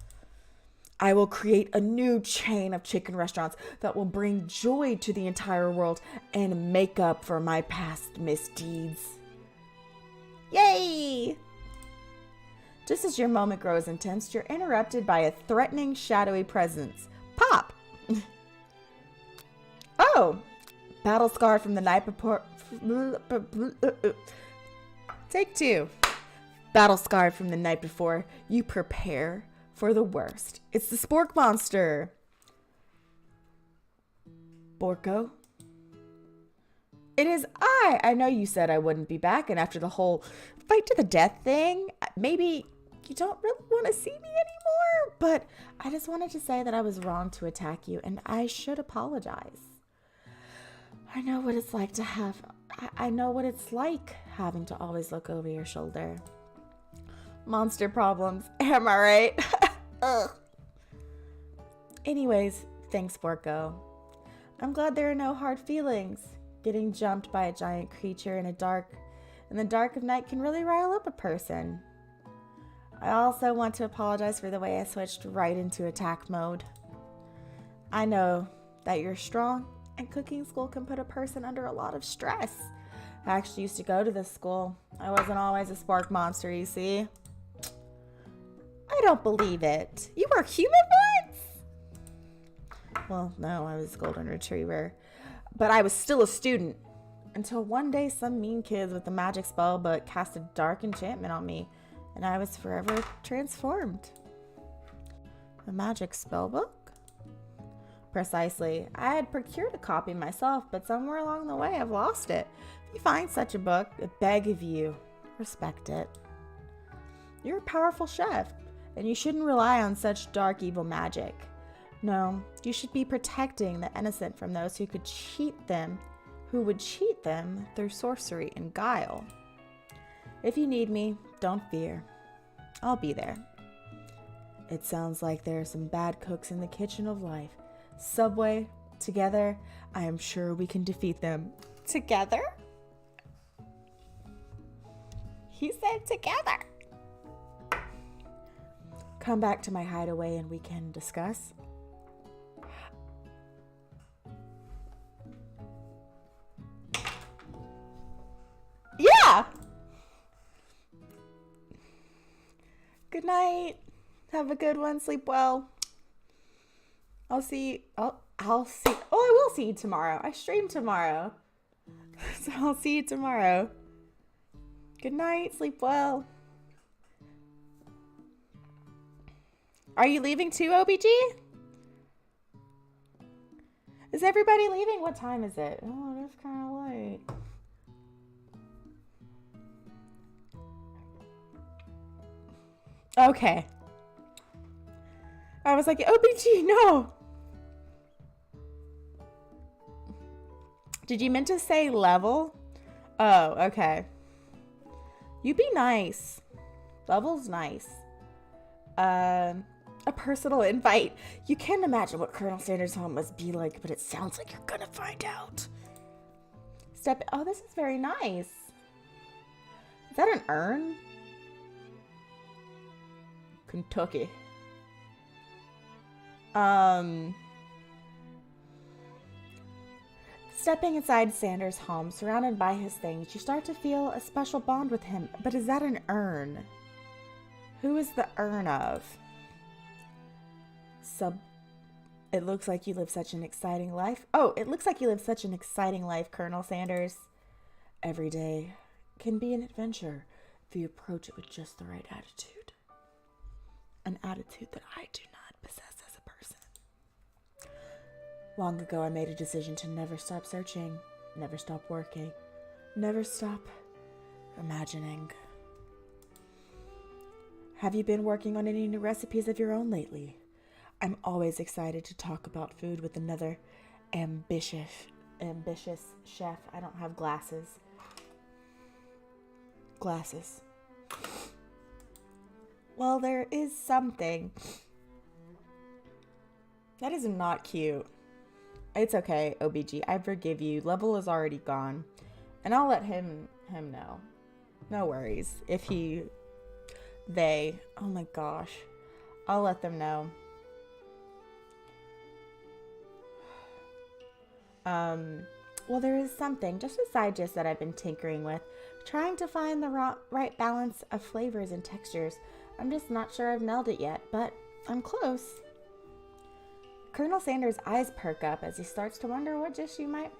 I will create a new chain of chicken restaurants that will bring joy to the entire world and make up for my past misdeeds. Yay! Just as your moment grows intense, you're interrupted by a threatening, shadowy presence. Pop! Oh! Battle scarred from the night before. Take two. Battle scarred from the night before. You prepare for the worst. It's the spork monster. Borko? It is I. I know you said I wouldn't be back, and after the whole fight to the death thing, maybe you don't really want to see me anymore, but I just wanted to say that I was wrong to attack you, and I should apologize. I know what it's like to have... I know what it's like having to always look over your shoulder. Monster problems. Am I right? Ugh. Anyways, thanks, Borko. I'm glad there are no hard feelings. Getting jumped by a giant creature in the dark of night can really rile up a person. I also want to apologize for the way I switched right into attack mode. I know that you're strong, and cooking school can put a person under a lot of stress. I actually used to go to this school. I wasn't always a spark monster, you see. I don't believe it. You were human once? Well, no, I was a golden retriever. But I was still a student. Until one day some mean kids with a magic spell book cast a dark enchantment on me. And I was forever transformed. A magic spell book? Precisely. I had procured a copy myself, but somewhere along the way I've lost it. If you find such a book, I beg of you, respect it. You're a powerful chef, and you shouldn't rely on such dark, evil magic. No, you should be protecting the innocent from those who would cheat them through sorcery and guile. If you need me, don't fear. I'll be there. It sounds like there are some bad cooks in the kitchen of life. Subway, together, I am sure we can defeat them. Together? He said together. Come back to my hideaway and we can discuss. Yeah! Good night. Have a good one. Sleep well. I will see you tomorrow. I stream tomorrow. So I'll see you tomorrow. Good night. Sleep well. Are you leaving too, OBG? Is everybody leaving? What time is it? Oh, it is kind of late. Okay. I was like, OBG, no. Did you meant to say level? Oh, okay. You be nice. Level's nice. A personal invite. You can't imagine what Colonel Sanders' home must be like, but it sounds like you're gonna find out. Oh, this is very nice. Is that an urn? Kentucky. Stepping inside Sanders' home, surrounded by his things, you start to feel a special bond with him. But is that an urn? Who is the urn of? It looks like you live such an exciting life. Oh, it looks like you live such an exciting life, Colonel Sanders. Every day can be an adventure if you approach it with just the right attitude. An attitude that I do not possess as a person. Long ago, I made a decision to never stop searching, never stop working, never stop imagining. Have you been working on any new recipes of your own lately? I'm always excited to talk about food with another ambitious chef. I don't have glasses. Well, there is something. That is not cute. It's okay, OBG. I forgive you. Level is already gone. And I'll let him know. No worries. Oh my gosh. I'll let them know. Well, there is something, just a side dish that I've been tinkering with, trying to find the right balance of flavors and textures. I'm just not sure I've nailed it yet, but I'm close. Colonel Sanders' eyes perk up as he starts to wonder what dish you might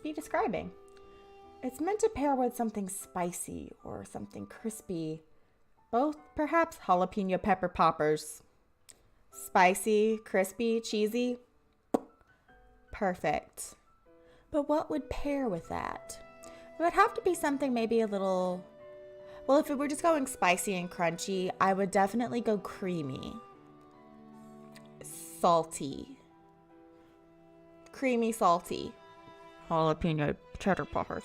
be describing. It's meant to pair with something spicy or something crispy. Both, perhaps, jalapeno pepper poppers. Spicy, crispy, cheesy. Perfect. But what would pair with that? It would have to be something maybe a little... Well, if it were just going spicy and crunchy, I would definitely go creamy. Salty. Creamy, salty. Jalapeno cheddar poppers.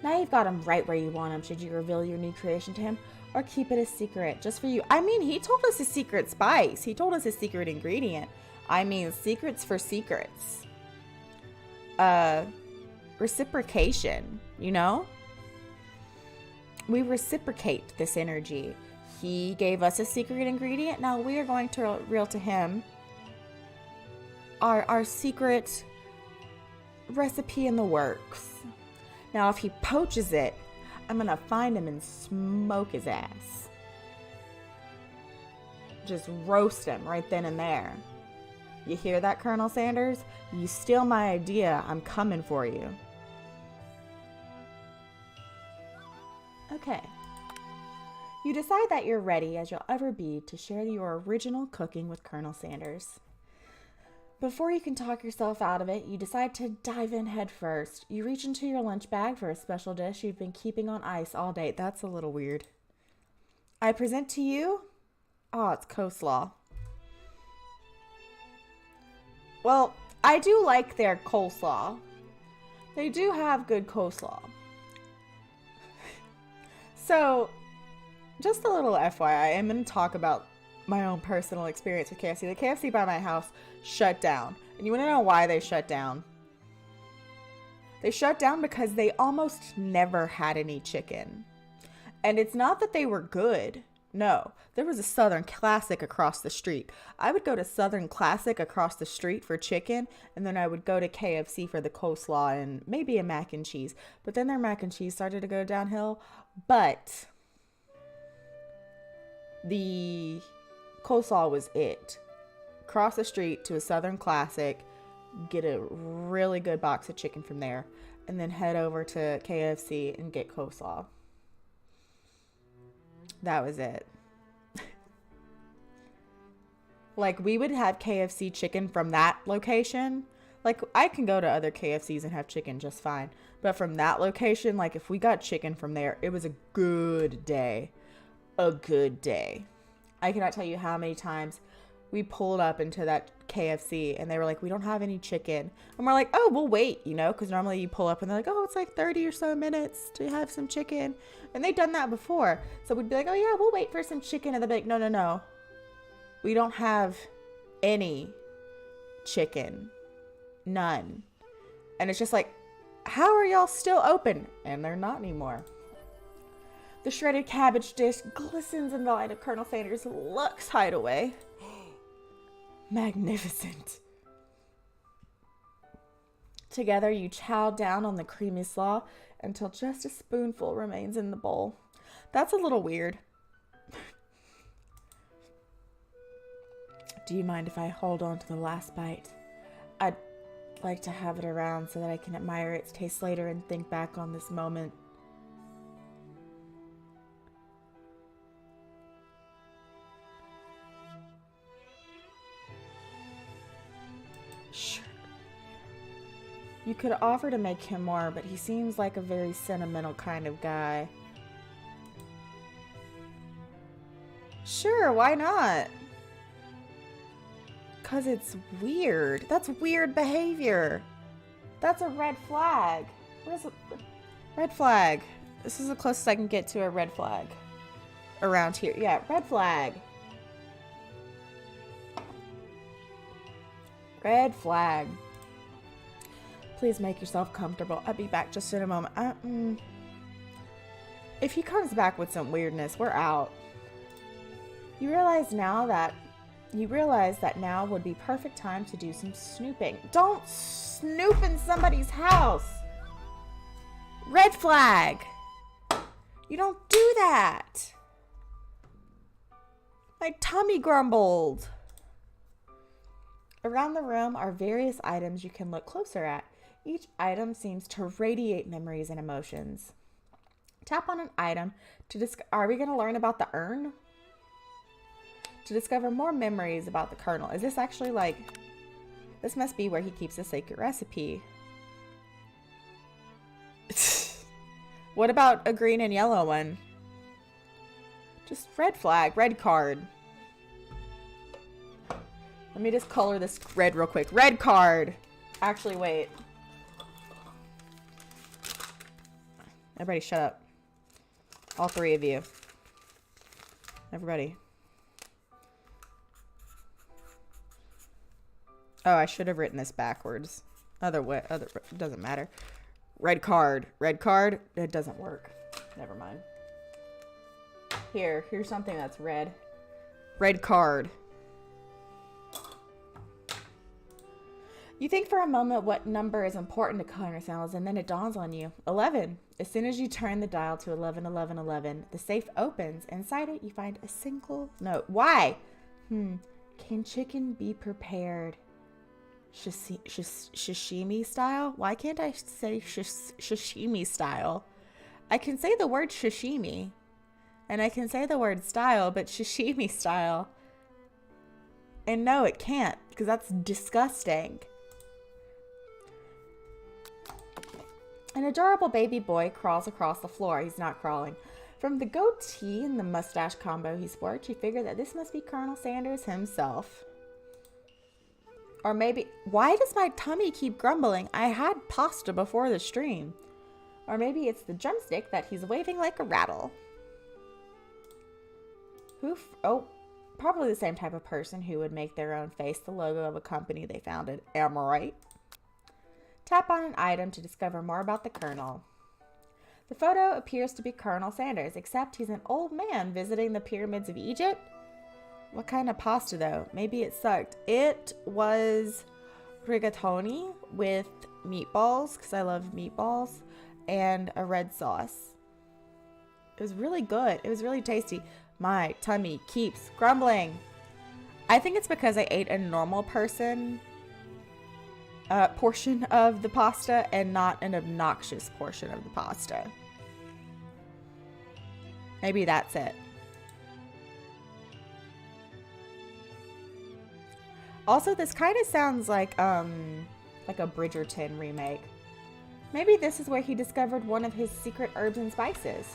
Now you've got him right where you want him. Should you reveal your new creation to him or keep it a secret just for you? I mean, he told us his secret spice. He told us his secret ingredient. I mean, secrets for secrets. Reciprocation, you know? We reciprocate this energy. He gave us a secret ingredient. Now we are going to reveal to him our secret recipe in the works. Now, if he poaches it, I'm going to find him and smoke his ass. Just roast him right then and there. You hear that, Colonel Sanders? You steal my idea, I'm coming for you. Okay. You decide that you're ready as you'll ever be to share your original cooking with Colonel Sanders. Before you can talk yourself out of it, you decide to dive in head first. You reach into your lunch bag for a special dish you've been keeping on ice all day. That's a little weird. I present to you... Oh, it's coleslaw. Well, I do like their coleslaw. They do have good coleslaw. So, just a little FYI, I'm going to talk about my own personal experience with KFC. The KFC by my house shut down. And you want to know why they shut down? They shut down because they almost never had any chicken. And it's not that they were good. No, there was a Southern Classic across the street. I would go to Southern Classic across the street for chicken, and then I would go to KFC for the coleslaw and maybe a mac and cheese. But then their mac and cheese started to go downhill. But the coleslaw was it. Cross the street to a Southern Classic, get a really good box of chicken from there, and then head over to KFC and get coleslaw. That was it. Like, we would have KFC chicken from that location. Like, I can go to other KFCs and have chicken just fine. But from that location, like, if we got chicken from there, it was a good day. A good day. I cannot tell you how many times we pulled up into that KFC and they were like, we don't have any chicken. And we're like, oh, we'll wait, you know, because normally you pull up and they're like, oh, it's like 30 or so minutes to have some chicken. And they've done that before. So we'd be like, oh yeah, we'll wait for some chicken. And they'd be like, no, no, no. We don't have any chicken. None. And it's just like, how are y'all still open? And they're not anymore. The shredded cabbage dish glistens in the light of Colonel Sanders' luxe hideaway. Magnificent. Together, you chow down on the creamy slaw until just a spoonful remains in the bowl. That's a little weird. Do you mind if I hold on to the last bite? I'd like to have it around so that I can admire its taste later and think back on this moment. Sure. You could offer to make him more, but he seems like a very sentimental kind of guy. Sure, why not? 'Cause it's weird. That's weird behavior. That's a red flag. Where's a red flag? This is the closest I can get to a red flag around here. Yeah, red flag. Red flag. Please make yourself comfortable. I'll be back just in a moment. If he comes back with some weirdness, we're out. You realize that now would be perfect time to do some snooping. Don't snoop in somebody's house. Red flag. You don't do that. My tummy grumbled. Around the room are various items you can look closer at. Each item seems to radiate memories and emotions. Tap on an item to are we going to learn about the urn? To discover more memories about the Colonel. Is this actually like... This must be where he keeps a sacred recipe. What about a green and yellow one? Just red flag, red card. Let me just color this red real quick. Red card. Actually, wait. Everybody shut up. All three of you. Everybody. Oh, I should have written this backwards. Doesn't matter. Red card. Red card. It doesn't work. Never mind. Here's something that's red. Red card. You think for a moment what number is important to Colonel Sanders, and then it dawns on you. 11. As soon as you turn the dial to 11, 11, 11, the safe opens. Inside it, you find a single note. Why? Can chicken be prepared sashimi style? Why can't I say sashimi style? I can say the word sashimi, and I can say the word style, but sashimi style. And no, it can't, because that's disgusting. An adorable baby boy crawls across the floor. He's not crawling. From the goatee and the mustache combo he sports, you figure that this must be Colonel Sanders himself. Or maybe, why does my tummy keep grumbling? I had pasta before the stream. Or maybe it's the drumstick that he's waving like a rattle. Probably the same type of person who would make their own face the logo of a company they founded. Am I right? Tap on an item to discover more about the Colonel. The photo appears to be Colonel Sanders, except he's an old man visiting the pyramids of Egypt. What kind of pasta, though? Maybe it sucked. It was rigatoni with meatballs, because I love meatballs, and a red sauce. It was really good. It was really tasty. My tummy keeps grumbling. I think it's because I ate a normal person portion of the pasta and not an obnoxious portion of the pasta. Maybe that's it. Also, this kind of sounds like a Bridgerton remake. Maybe this is where he discovered one of his secret herbs and spices.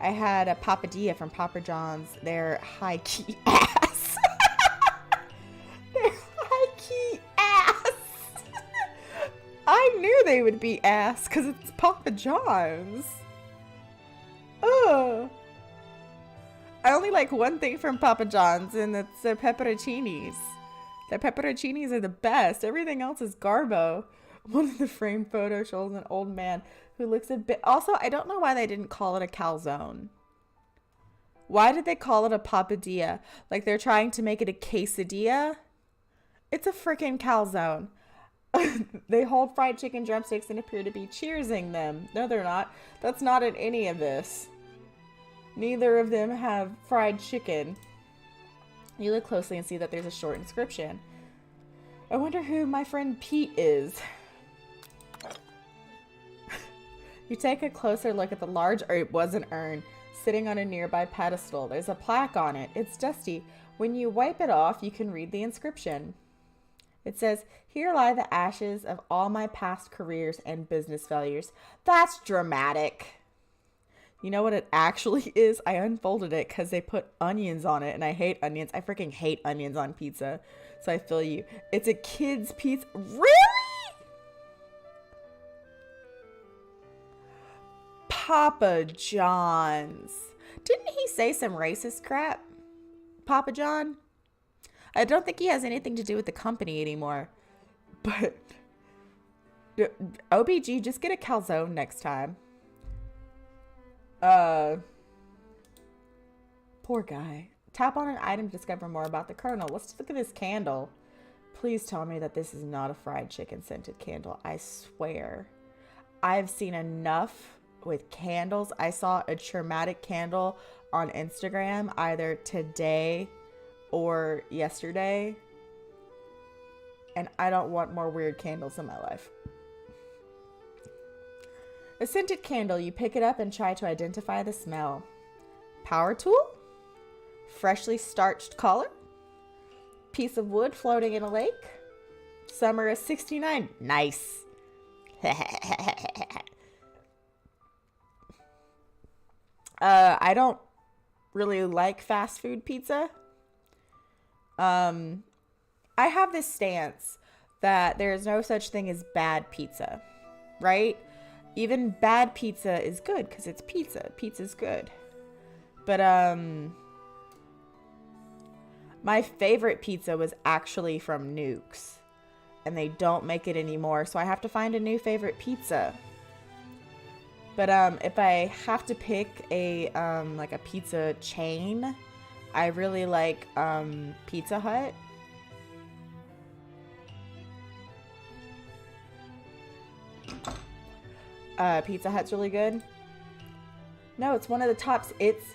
I had a papadilla from Papa John's. They're high key ass. They're high key ass. I knew they would be ass because it's Papa John's. Ugh. I only like one thing from Papa John's, and it's their pepperoncinis. Their pepperoncinis are the best. Everything else is garbo. One of the framed photos shows an old man who looks a bit... Also, I don't know why they didn't call it a calzone. Why did they call it a papadilla? Like they're trying to make it a quesadilla? It's a freaking calzone. They hold fried chicken drumsticks and appear to be cheersing them. No, they're not. That's not in any of this. Neither of them have fried chicken. You look closely and see that there's a short inscription. I wonder who my friend Pete is. You take a closer look at the large, or it was an urn, sitting on a nearby pedestal. There's a plaque on it. It's dusty. When you wipe it off, you can read the inscription. It says, "Here lie the ashes of all my past careers and business failures." That's dramatic. You know what it actually is? I unfolded it because they put onions on it, and I hate onions. I freaking hate onions on pizza. So I feel you. It's a kid's pizza. Really? Papa John's. Didn't he say some racist crap? Papa John? I don't think he has anything to do with the company anymore. But OBG, just get a calzone next time. Poor guy. Tap on an item to discover more about the Colonel. Let's look at this candle. Please tell me that this is not a fried chicken scented candle. I swear. I've seen enough with candles. I saw a traumatic candle on Instagram either today or yesterday. And I don't want more weird candles in my life. A scented candle. You pick it up and try to identify the smell. Power tool? Freshly starched collar? Piece of wood floating in a lake? Summer of 69. Nice. I don't really like fast food pizza. I have this stance that there's no such thing as bad pizza, right? Even bad pizza is good because it's pizza. Pizza's good. But my favorite pizza was actually from Nukes, and they don't make it anymore, so I have to find a new favorite pizza. But if I have to pick a like a pizza chain, I really like Pizza Hut. Pizza Hut's really good. No, it's one of the tops. It's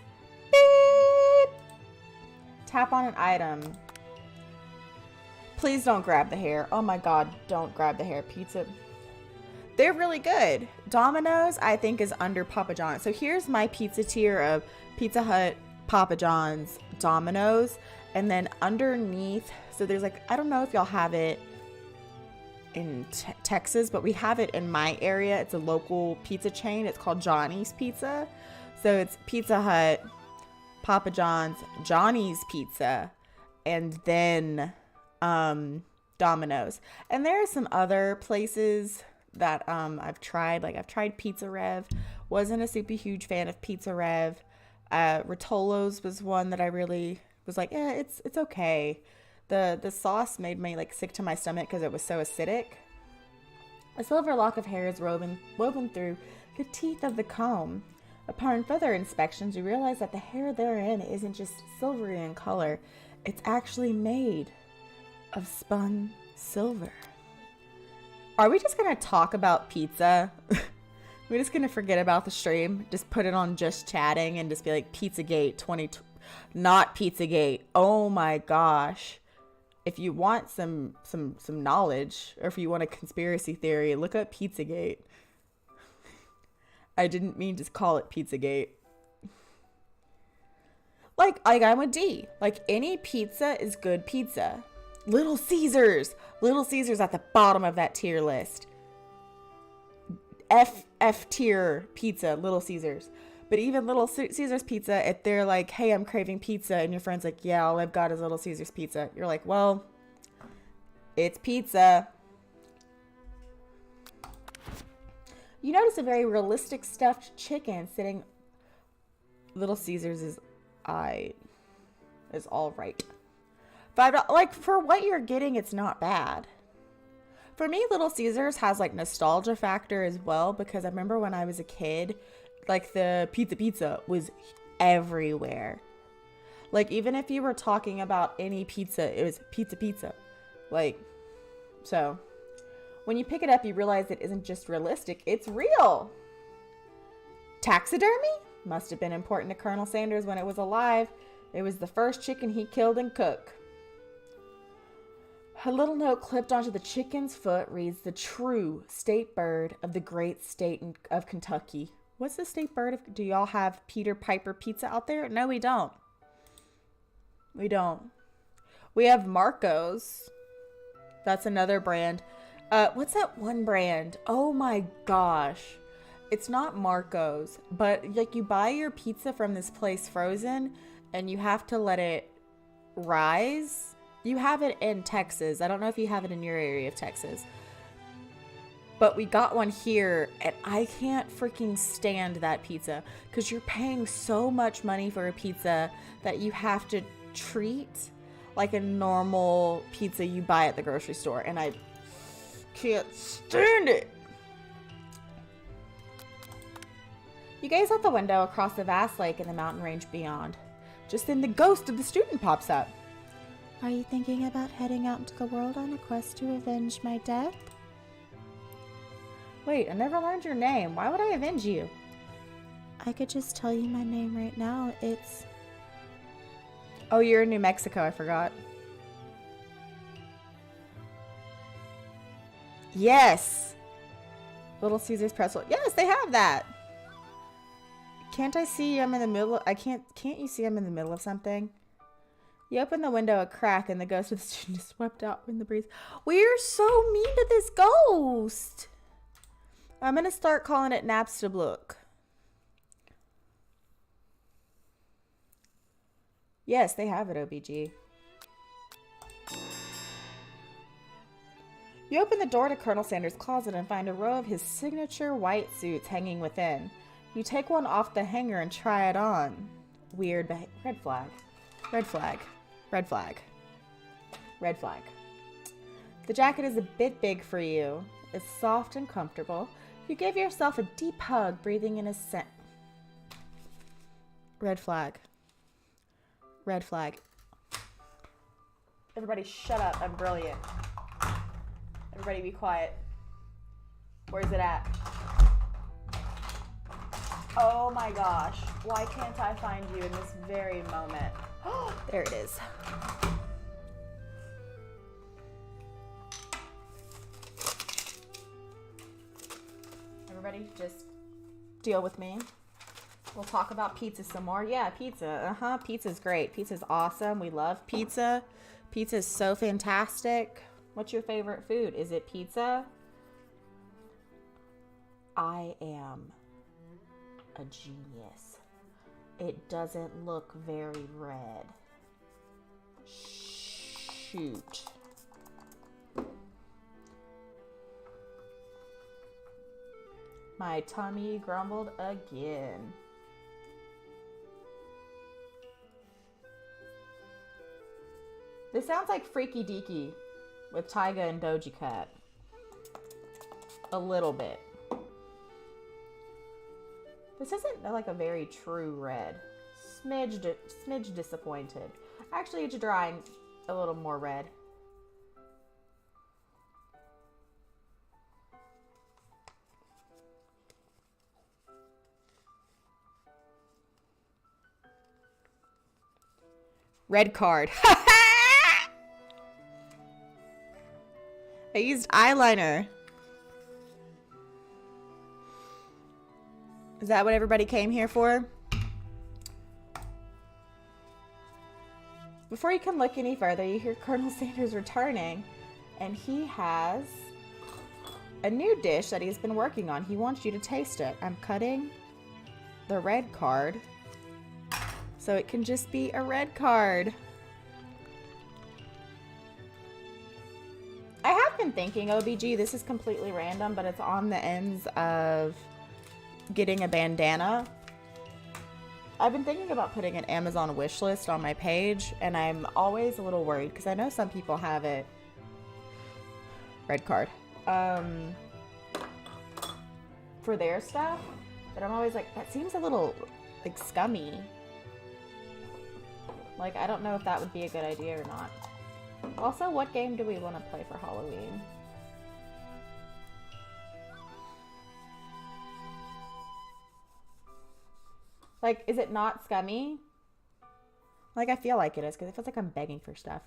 beep. Tap on an item. Please don't grab the hair. Oh my god, don't grab the hair. Pizza. They're really good. Domino's, I think, is under Papa John's. So here's my pizza tier of Pizza Hut, Papa John's, Domino's. And then underneath, so there's like, I don't know if y'all have it in Texas, but we have it in my area. It's a local pizza chain. It's called Johnny's Pizza. So it's Pizza Hut, Papa John's, Johnny's Pizza, and then Domino's. And there are some other places that I've tried. Like I've tried Pizza Rev. Wasn't a super huge fan of Pizza Rev. Rotolo's was one that I really was like, yeah, it's okay. The sauce made me like sick to my stomach because it was so acidic. A silver lock of hair is woven through the teeth of the comb. Upon further inspections, you realize that the hair therein isn't just silvery in color. It's actually made of spun silver. Are we just going to talk about pizza? We're just going to forget about the stream. Just put it on just chatting and just be like Pizzagate 20. Not Pizzagate. Oh my gosh. If you want some knowledge, or if you want a conspiracy theory, look up Pizzagate. I didn't mean to call it Pizzagate. Like I'm with D. Like any pizza is good pizza. Little Caesars. Little Caesars at the bottom of that tier list. F tier pizza, Little Caesars. But even Little Caesars pizza, if they're like, hey, I'm craving pizza, and your friend's like, yeah, all I've got is Little Caesars pizza, you're like, well, it's pizza. You notice a very realistic stuffed chicken sitting. Little Caesars is all right. $5, like, for what you're getting, it's not bad. For me, Little Caesars has like nostalgia factor as well, because I remember when I was a kid, like the pizza was everywhere. Like, even if you were talking about any pizza, it was pizza. Like, so when you pick it up, you realize it isn't just realistic, it's real. Taxidermy must have been important to Colonel Sanders when it was alive. It was the first chicken he killed and cooked. A little note clipped onto the chicken's foot reads, the true state bird of the great state of Kentucky. What's the state bird of, do y'all have Peter Piper pizza out there? No, we don't. We don't. We have Marco's. That's another brand. What's that one brand? Oh my gosh. It's not Marco's, but like you buy your pizza from this place frozen and you have to let it rise. You have it in Texas. I don't know if you have it in your area of Texas. But we got one here, and I can't freaking stand that pizza because you're paying so much money for a pizza that you have to treat like a normal pizza you buy at the grocery store, and I can't stand it. You gaze out the window across the vast lake and the mountain range beyond. Just then the ghost of the student pops up. Are you thinking about heading out into the world on a quest to avenge my death? Wait, I never learned your name. Why would I avenge you? I could just tell you my name right now. It's... Oh, you're in New Mexico. I forgot. Yes! Little Caesars pretzel. Yes, they have that! Can't I see I'm in the middle of... Can't you see I'm in the middle of something? You open the window a crack and the ghost of the student is swept out in the breeze. We're so mean to this ghost! I'm going to start calling it Napstablook. Yes, they have it, OBG. You open the door to Colonel Sanders' closet and find a row of his signature white suits hanging within. You take one off the hanger and try it on. Weird behavior. Red flag. Red flag. Red flag. Red flag. The jacket is a bit big for you. It's soft and comfortable. You give yourself a deep hug, breathing in a scent. Red flag. Red flag. Everybody shut up. I'm brilliant. Everybody be quiet. Where's it at? Oh my gosh. Why can't I find you in this very moment? Oh, there it is. Everybody just deal with me. We'll talk about pizza some more. Yeah, pizza. Pizza's great. Pizza's awesome. We love pizza. Pizza's so fantastic. What's your favorite food? Is it pizza? I am a genius. It doesn't look very red. Shoot. My tummy grumbled again. This sounds like Freaky Deaky with Tyga and Doja Cat. A little bit. This isn't like a very true red. Smidge disappointed. Actually, it's drying a little more red. Red card. I used eyeliner. Is that what everybody came here for? Before you can look any further, you hear Colonel Sanders returning, and he has a new dish that he's been working on. He wants you to taste it. I'm cutting the red card. So it can just be a red card. I have been thinking, OBG, this is completely random, but it's on the ends of getting a bandana. I've been thinking about putting an Amazon wish list on my page, and I'm always a little worried because I know some people have it. Red card. For their stuff, but I'm always like, that seems a little like scummy. Like, I don't know if that would be a good idea or not. Also, what game do we want to play for Halloween? Like, is it not scummy? Like, I feel like it is, because it feels like I'm begging for stuff.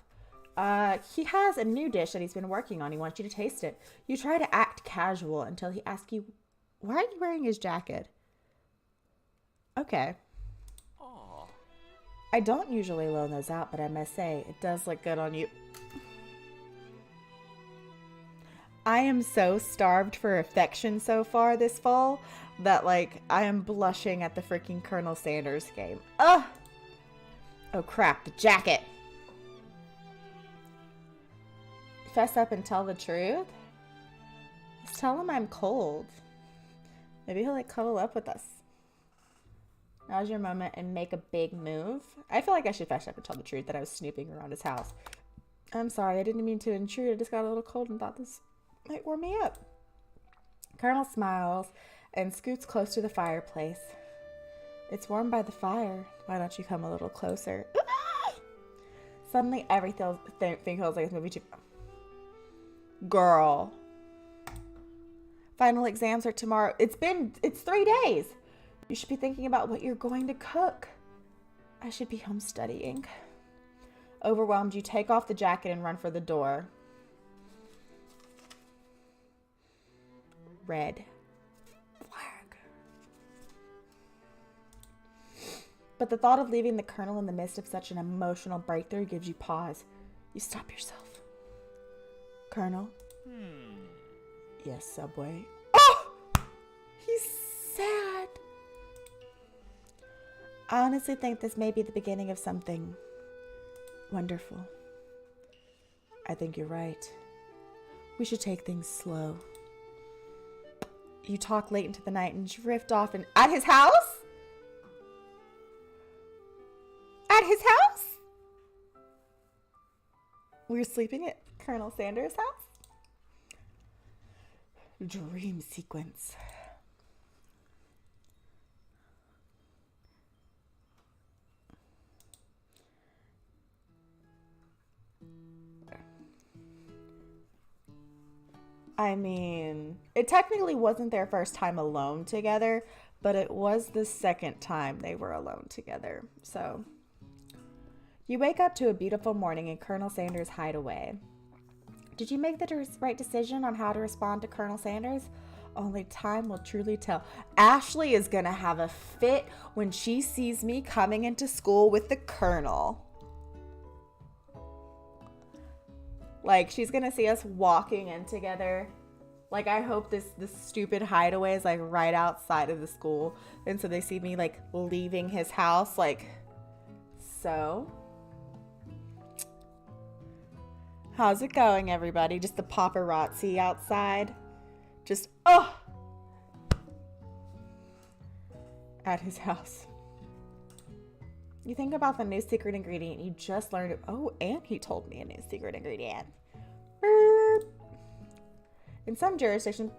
He has a new dish that he's been working on. He wants you to taste it. You try to act casual until he asks you, why are you wearing his jacket? Okay. Aww. I don't usually loan those out, but I must say, it does look good on you. I am so starved for affection so far this fall that, like, I am blushing at the freaking Colonel Sanders game. Ugh! Oh crap, the jacket! Fess up and tell the truth? Just tell him I'm cold. Maybe he'll, like, cuddle up with us. Now's your moment and make a big move. I feel like I should fess up and tell the truth that I was snooping around his house. I'm sorry, I didn't mean to intrude. I just got a little cold and thought this might warm me up. Colonel smiles and scoots close to the fireplace. It's warm by the fire. Why don't you come a little closer? Suddenly, everything feels like it's moving too. Girl. Final exams are tomorrow. It's 3 days. You should be thinking about what you're going to cook. I should be home studying. Overwhelmed, you take off the jacket and run for the door. Red flag. But the thought of leaving the Colonel in the midst of such an emotional breakthrough gives you pause. You stop yourself. Colonel? Yes, Subway. Oh! He's sad. I honestly think this may be the beginning of something wonderful. I think you're right. We should take things slow. You talk late into the night and drift off and at his house? At his house? We're sleeping at Colonel Sanders' house? Dream sequence. I mean, it technically wasn't their first time alone together, but it was the second time they were alone together. So, you wake up to a beautiful morning in Colonel Sanders' hideaway. Did you make the right decision on how to respond to Colonel Sanders? Only time will truly tell. Ashley is gonna have a fit when she sees me coming into school with the Colonel. Like, she's gonna see us walking in together. Like, I hope this stupid hideaway is, like, right outside of the school. And so they see me, like, leaving his house. Like, so. How's it going, everybody? Just the paparazzi outside. Just, oh! At his house. You think about the new secret ingredient you just learned. Oh, and he told me a new secret ingredient. In some jurisdictions,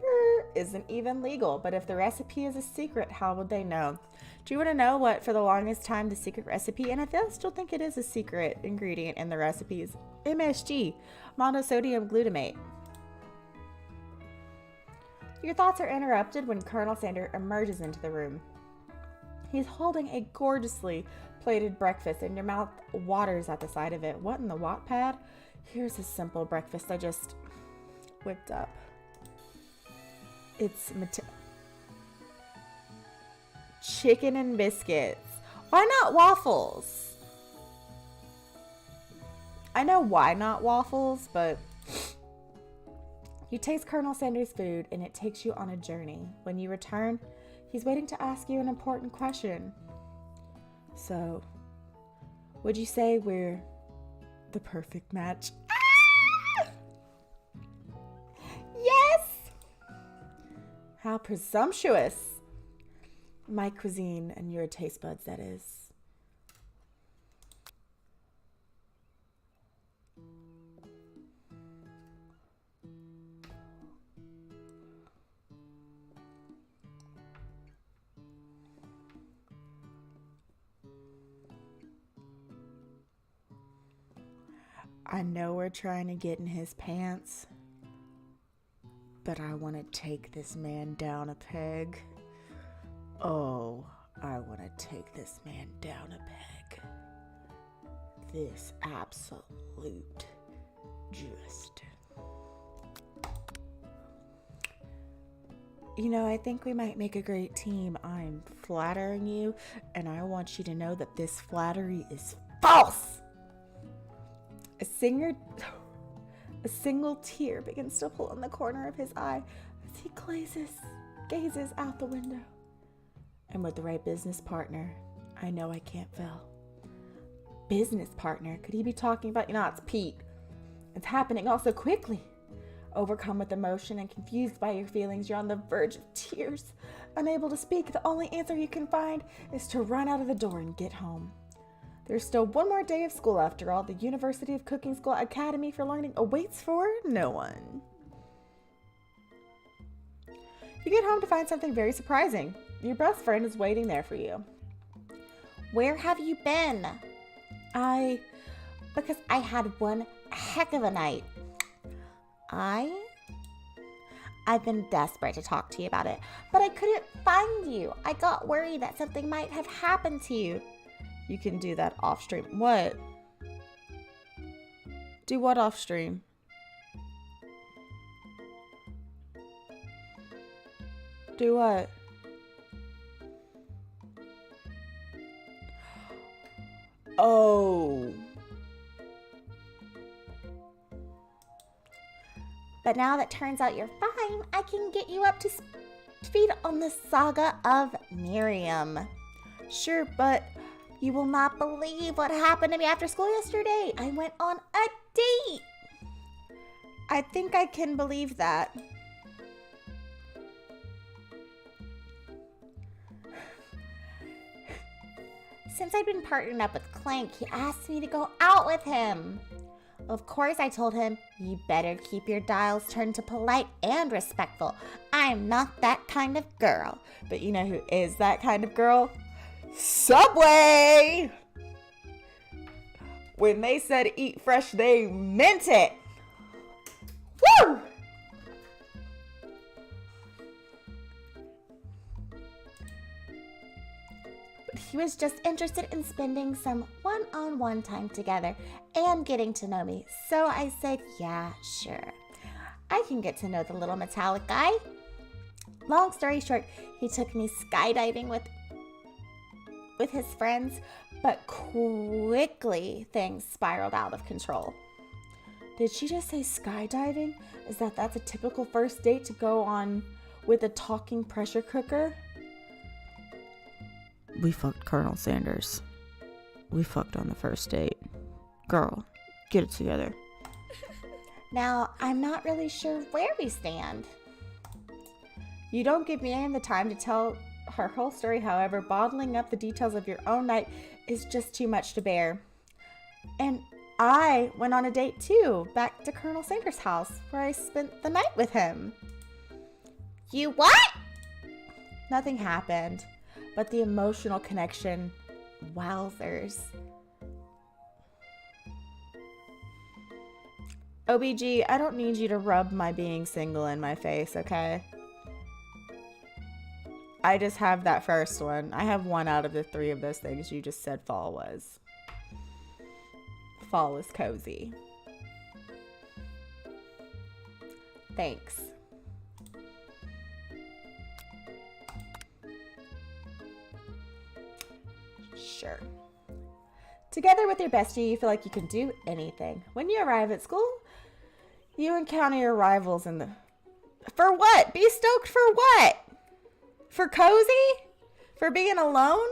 isn't even legal. But if the recipe is a secret, how would they know? Do you want to know what, for the longest time, the secret recipe, and I still think it is a secret ingredient in the recipes, MSG, monosodium glutamate. Your thoughts are interrupted when Colonel Sanders emerges into the room. He's holding a gorgeously plated breakfast, and your mouth waters at the sight of it. What in the Wattpad? Here's a simple breakfast I just whipped up. It's chicken and biscuits. Why not waffles? I know why not waffles, but you taste Colonel Sanders' food and it takes you on a journey. When you return, He's waiting to ask you an important question. So, would you say we're the perfect match? Ah! Yes! How presumptuous. My cuisine and your taste buds, that is. I know we're trying to get in his pants, but I want to take this man down a peg. Oh, I want to take this man down a peg. This absolute just. You know, I think we might make a great team. I'm flattering you, and I want you to know that this flattery is false. A single tear begins to pull in the corner of his eye as he gazes out the window. And with the right business partner, I know I can't fail. Business partner? Could he be talking about, it's Pete. It's happening all so quickly. Overcome with emotion and confused by your feelings, you're on the verge of tears. Unable to speak, the only answer you can find is to run out of the door and get home. There's still one more day of school after all. The University of Cooking School Academy for Learning awaits for no one. You get home to find something very surprising. Your best friend is waiting there for you. Where have you been? Because I had one heck of a night. I've been desperate to talk to you about it, but I couldn't find you. I got worried that something might have happened to you. You can do that off stream. What? Do what off stream? Do what? Oh. But now that turns out you're fine, I can get you up to speed on the saga of Miriam. Sure, but you will not believe what happened to me after school yesterday. I went on a date. I think I can believe that. Since I'd been partnered up with Clank, he asked me to go out with him. Of course, I told him, you better keep your dials turned to polite and respectful. I'm not that kind of girl. But you know who is that kind of girl? Subway! When they said eat fresh, they meant it. Woo! But he was just interested in spending some one-on-one time together and getting to know me. So I said, yeah, sure. I can get to know the little metallic guy. Long story short, he took me skydiving with his friends, but quickly things spiraled out of control. Did she just say skydiving? Is that's a typical first date to go on with a talking pressure cooker? We fucked Colonel Sanders. We fucked on the first date. Girl, get it together. Now, I'm not really sure where we stand. You don't give me the time to tell her whole story, however, bottling up the details of your own night is just too much to bear. And I went on a date too, back to Colonel Sanders' house, where I spent the night with him. You what? Nothing happened, but the emotional connection, wowzers. OBG, I don't need you to rub my being single in my face, okay? I just have that first one. I have one out of the three of those things you just said fall was. Fall is cozy. Thanks. Sure. Together with your bestie, you feel like you can do anything. When you arrive at school, you encounter your rivals in the... For what? Be stoked for what? For cozy? For being alone?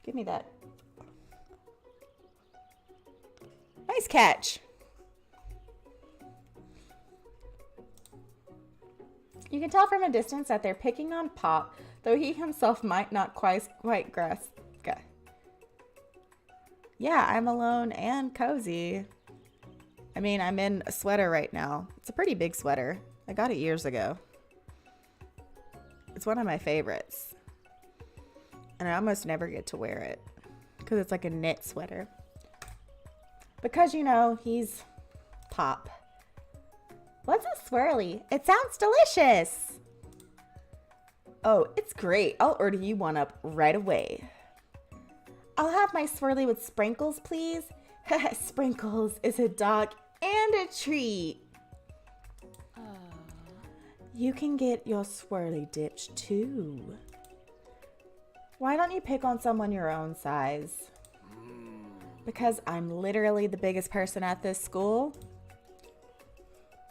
Give me that. Nice catch. You can tell from a distance that they're picking on Pop, though he himself might not quite grasp. Yeah, I'm alone and cozy. I mean, I'm in a sweater right now. It's a pretty big sweater. I got it years ago. It's one of my favorites. And I almost never get to wear it because it's like a knit sweater. Because, you know, he's Pop. What's a swirly? It sounds delicious. Oh, it's great. I'll order you one up right away. I'll have my swirly with sprinkles, please. Sprinkles is a dog and a treat. You can get your swirly dipped too. Why don't you pick on someone your own size? Because I'm literally the biggest person at this school.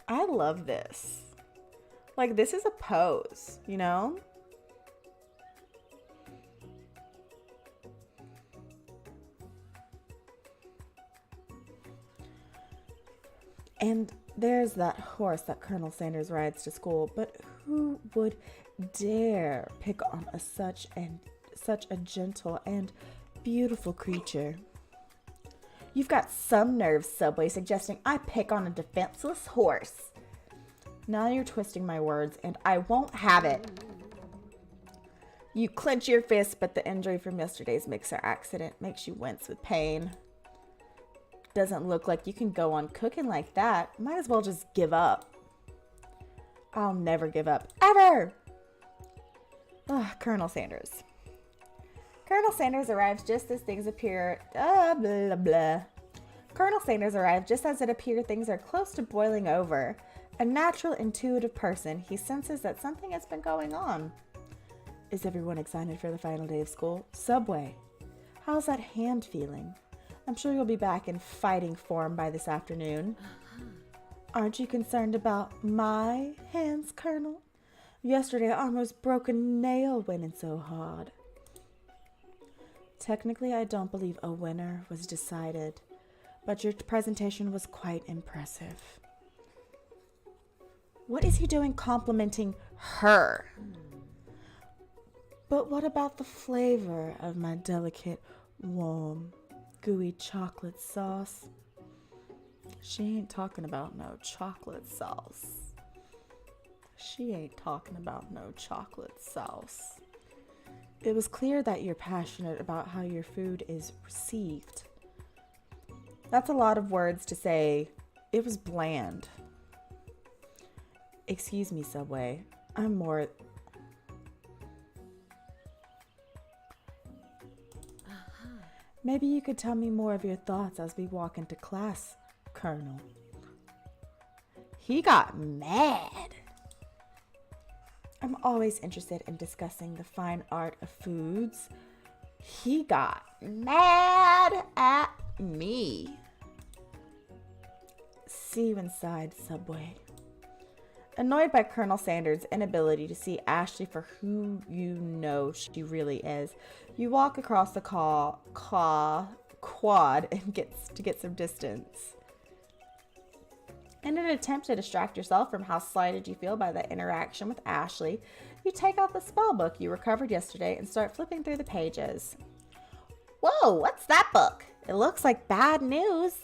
I love this. Like, this is a pose, you know? And there's that horse that Colonel Sanders rides to school, but who would dare pick on such a gentle and beautiful creature? You've got some nerve, Subway, suggesting I pick on a defenseless horse. Now you're twisting my words, and I won't have it. You clench your fist, but the injury from yesterday's mixer accident makes you wince with pain. Doesn't look like you can go on cooking like that. Might as well just give up. I'll never give up. Ever! Ugh, Colonel Sanders. Colonel Sanders arrives just as things appear. Blah, blah. Colonel Sanders arrives just as it appears things are close to boiling over. A natural, intuitive person, he senses that something has been going on. Is everyone excited for the final day of school? Subway, how's that hand feeling? I'm sure you'll be back in fighting form by this afternoon. Aren't you concerned about my hands, Colonel? Yesterday I almost broke a nail winning so hard. Technically, I don't believe a winner was decided, but your presentation was quite impressive. What is he doing complimenting her? But what about the flavor of my delicate, warm, gooey chocolate sauce? She ain't talking about no chocolate sauce. She ain't talking about no chocolate sauce. It was clear that you're passionate about how your food is received. That's a lot of words to say. It was bland. Excuse me, Subway. I'm more... Maybe you could tell me more of your thoughts as we walk into class, Colonel. He got mad. I'm always interested in discussing the fine art of foods. He got mad at me. See you inside, Subway. Annoyed by Colonel Sanders' inability to see Ashley for who you know she really is, you walk across the quad and get some distance. In an attempt to distract yourself from how slighted you feel by that interaction with Ashley, you take out the spell book you recovered yesterday and start flipping through the pages. Whoa, what's that book? It looks like bad news.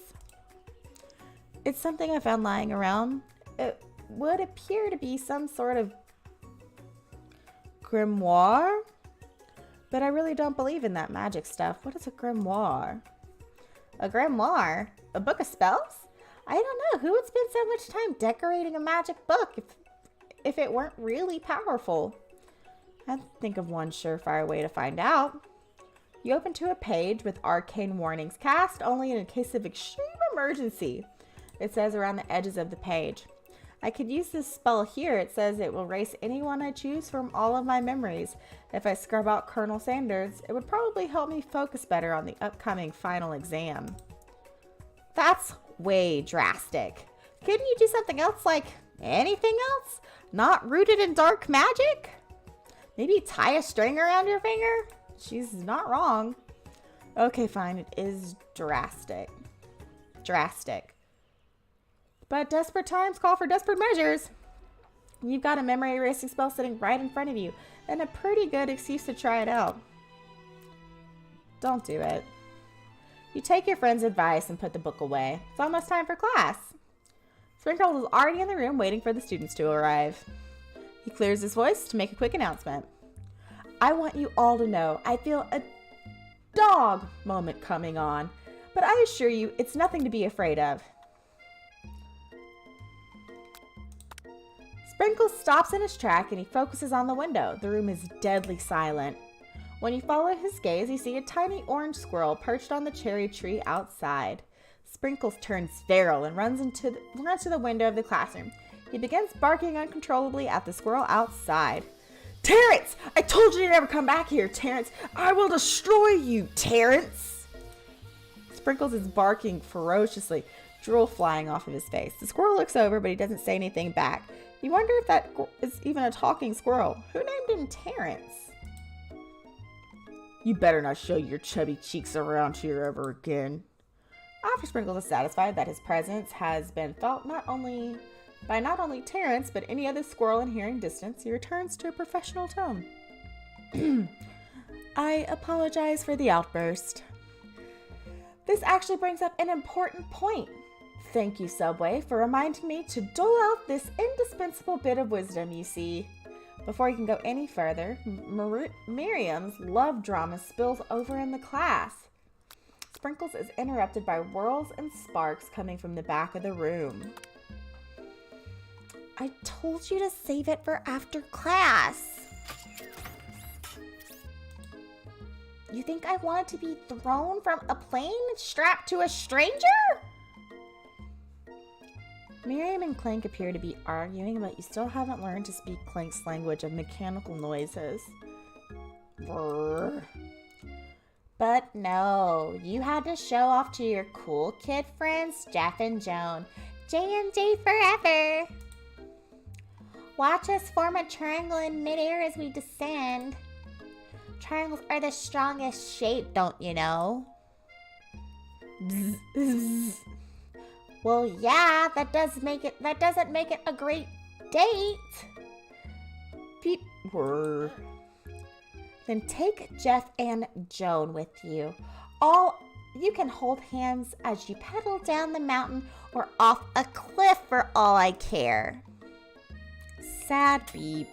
It's something I found lying around. It would appear to be some sort of grimoire, but I really don't believe in that magic stuff. What is a grimoire? A grimoire? A book of spells? I don't know. Who would spend so much time decorating a magic book if it weren't really powerful? I'd think of one surefire way to find out. You open to a page with arcane warnings cast only in a case of extreme emergency. It says around the edges of the page. I could use this spell here. It says it will erase anyone I choose from all of my memories. If I scrub out Colonel Sanders, it would probably help me focus better on the upcoming final exam. That's way drastic. Couldn't you do something else, like anything else? Not rooted in dark magic? Maybe tie a string around your finger? She's not wrong. Okay, fine. It is drastic. Drastic. But desperate times call for desperate measures. You've got a memory erasing spell sitting right in front of you, and a pretty good excuse to try it out. Don't do it. You take your friend's advice and put the book away. It's almost time for class. Sprinkles is already in the room waiting for the students to arrive. He clears his voice to make a quick announcement. I want you all to know I feel a dog moment coming on, but I assure you it's nothing to be afraid of. Sprinkles stops in his track and he focuses on the window. The room is deadly silent. When you follow his gaze, you see a tiny orange squirrel perched on the cherry tree outside. Sprinkles turns feral and runs to the window of the classroom. He begins barking uncontrollably at the squirrel outside. Terrence! I told you to never come back here, Terrence! I will destroy you, Terrence! Sprinkles is barking ferociously, drool flying off of his face. The squirrel looks over, but he doesn't say anything back. You wonder if that is even a talking squirrel. Who named him Terrence? You better not show your chubby cheeks around here ever again. After Sprinkles is satisfied that his presence has been felt not only Terrence, but any other squirrel in hearing distance, he returns to a professional tone. I apologize for the outburst. This actually brings up an important point. Thank you, Subway, for reminding me to dole out this indispensable bit of wisdom, you see. Before he can go any further, Miriam's love drama spills over in the class. Sprinkles is interrupted by whirls and sparks coming from the back of the room. I told you to save it for after class. You think I wanted to be thrown from a plane strapped to a stranger? Miriam and Clank appear to be arguing, but you still haven't learned to speak Clank's language of mechanical noises. Brr. But no, you had to show off to your cool kid friends, Jeff and Joan. J&J forever! Watch us form a triangle in midair as we descend. Triangles are the strongest shape, don't you know? Well, yeah, that doesn't make it a great date. Peep. Then take Jeff and Joan with you. You can hold hands as you pedal down the mountain or off a cliff for all I care. Sad beep.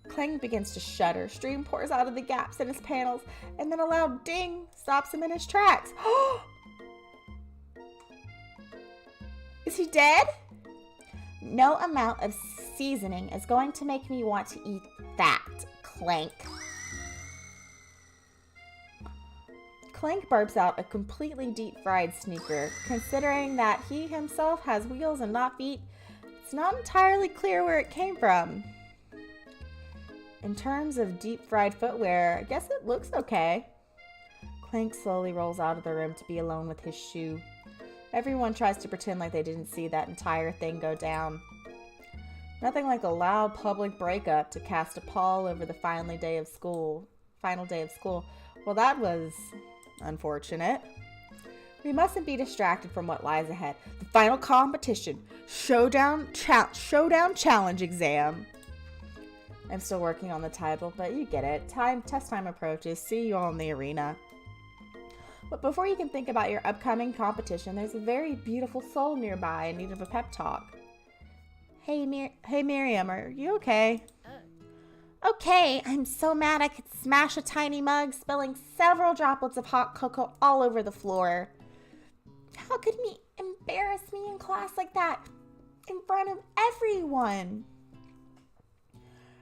Clang begins to shudder. Stream pours out of the gaps in his panels, and then a loud ding stops him in his tracks. Is he dead? No amount of seasoning is going to make me want to eat that, Clank. Clank burps out a completely deep-fried sneaker. Considering that he himself has wheels and not feet, it's not entirely clear where it came from. In terms of deep-fried footwear, I guess it looks okay. Clank slowly rolls out of the room to be alone with his shoe. Everyone tries to pretend like they didn't see that entire thing go down. Nothing like a loud public breakup to cast a pall over the final day of school. Well, that was unfortunate. We mustn't be distracted from what lies ahead. The final competition, showdown challenge exam. I'm still working on the title, but you get it. Test time approaches. See you all in the arena. But before you can think about your upcoming competition, there's a very beautiful soul nearby in need of a pep talk. Hey Miriam, are you okay? Okay, I'm so mad I could smash a tiny mug, spilling several droplets of hot cocoa all over the floor. How could he embarrass me in class like that, in front of everyone?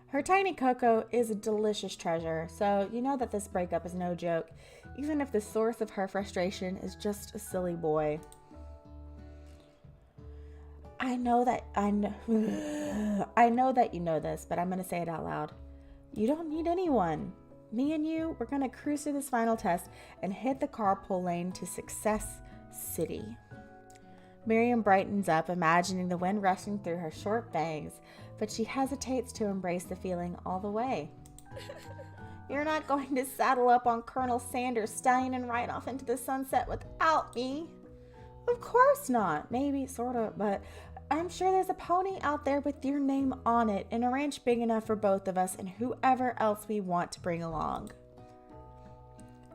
Her tiny cocoa is a delicious treasure, so you know that this breakup is no joke, even if the source of her frustration is just a silly boy. I know that you know this, but I'm going to say it out loud. You don't need anyone. Me and you, we're going to cruise through this final test and hit the carpool lane to Success City. Miriam brightens up, imagining the wind rushing through her short bangs, but she hesitates to embrace the feeling all the way. You're not going to saddle up on Colonel Sanders' stallion and ride off into the sunset without me. Of course not. Maybe, sort of, but I'm sure there's a pony out there with your name on it and a ranch big enough for both of us and whoever else we want to bring along.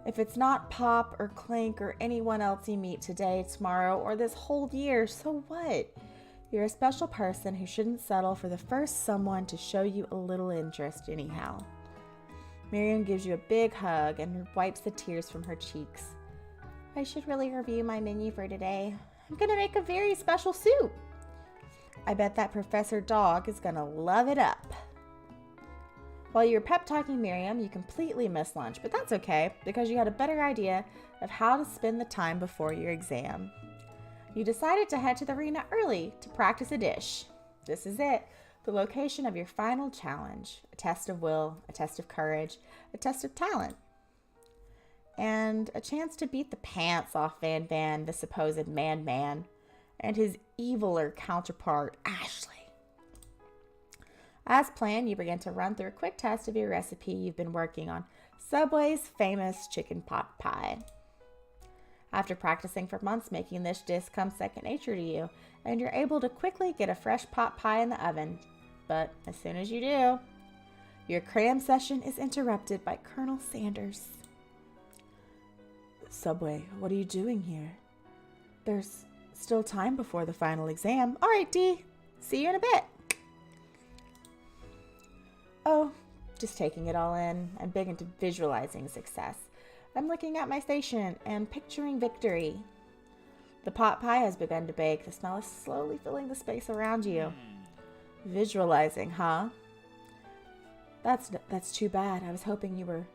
If it's not Pop or Clink or anyone else you meet today, tomorrow, or this whole year, so what? You're a special person who shouldn't settle for the first someone to show you a little interest anyhow. Miriam gives you a big hug and wipes the tears from her cheeks. I should really review my menu for today. I'm gonna make a very special soup. I bet that Professor Dog is gonna love it up. While you were pep talking Miriam, you completely missed lunch, but that's okay because you had a better idea of how to spend the time before your exam. You decided to head to the arena early to practice a dish. This is it, the location of your final challenge. A test of will, a test of courage, a test of talent. And a chance to beat the pants off Van Van, the supposed man, and his eviler counterpart, Ashley. As planned, you begin to run through a quick test of your recipe you've been working on, Subway's famous chicken pot pie. After practicing for months, making this dish comes second nature to you, and you're able to quickly get a fresh pot pie in the oven. But as soon as you do, your cram session is interrupted by Colonel Sanders. Subway, what are you doing here? There's still time before the final exam. All right, Dee. See you in a bit. Oh, just taking it all in. I'm big into visualizing success. I'm looking at my station and picturing victory. The pot pie has begun to bake. The smell is slowly filling the space around you. Visualizing, huh? That's too bad. I was hoping you were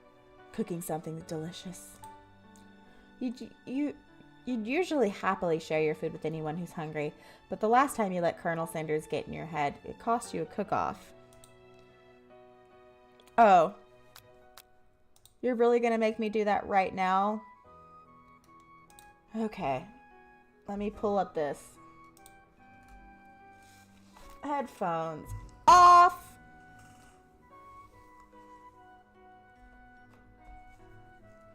cooking something delicious. You'd usually happily share your food with anyone who's hungry, but the last time you let Colonel Sanders get in your head, it cost you a cook-off. Oh. You're really going to make me do that right now? Okay. Let me pull up this. Headphones off.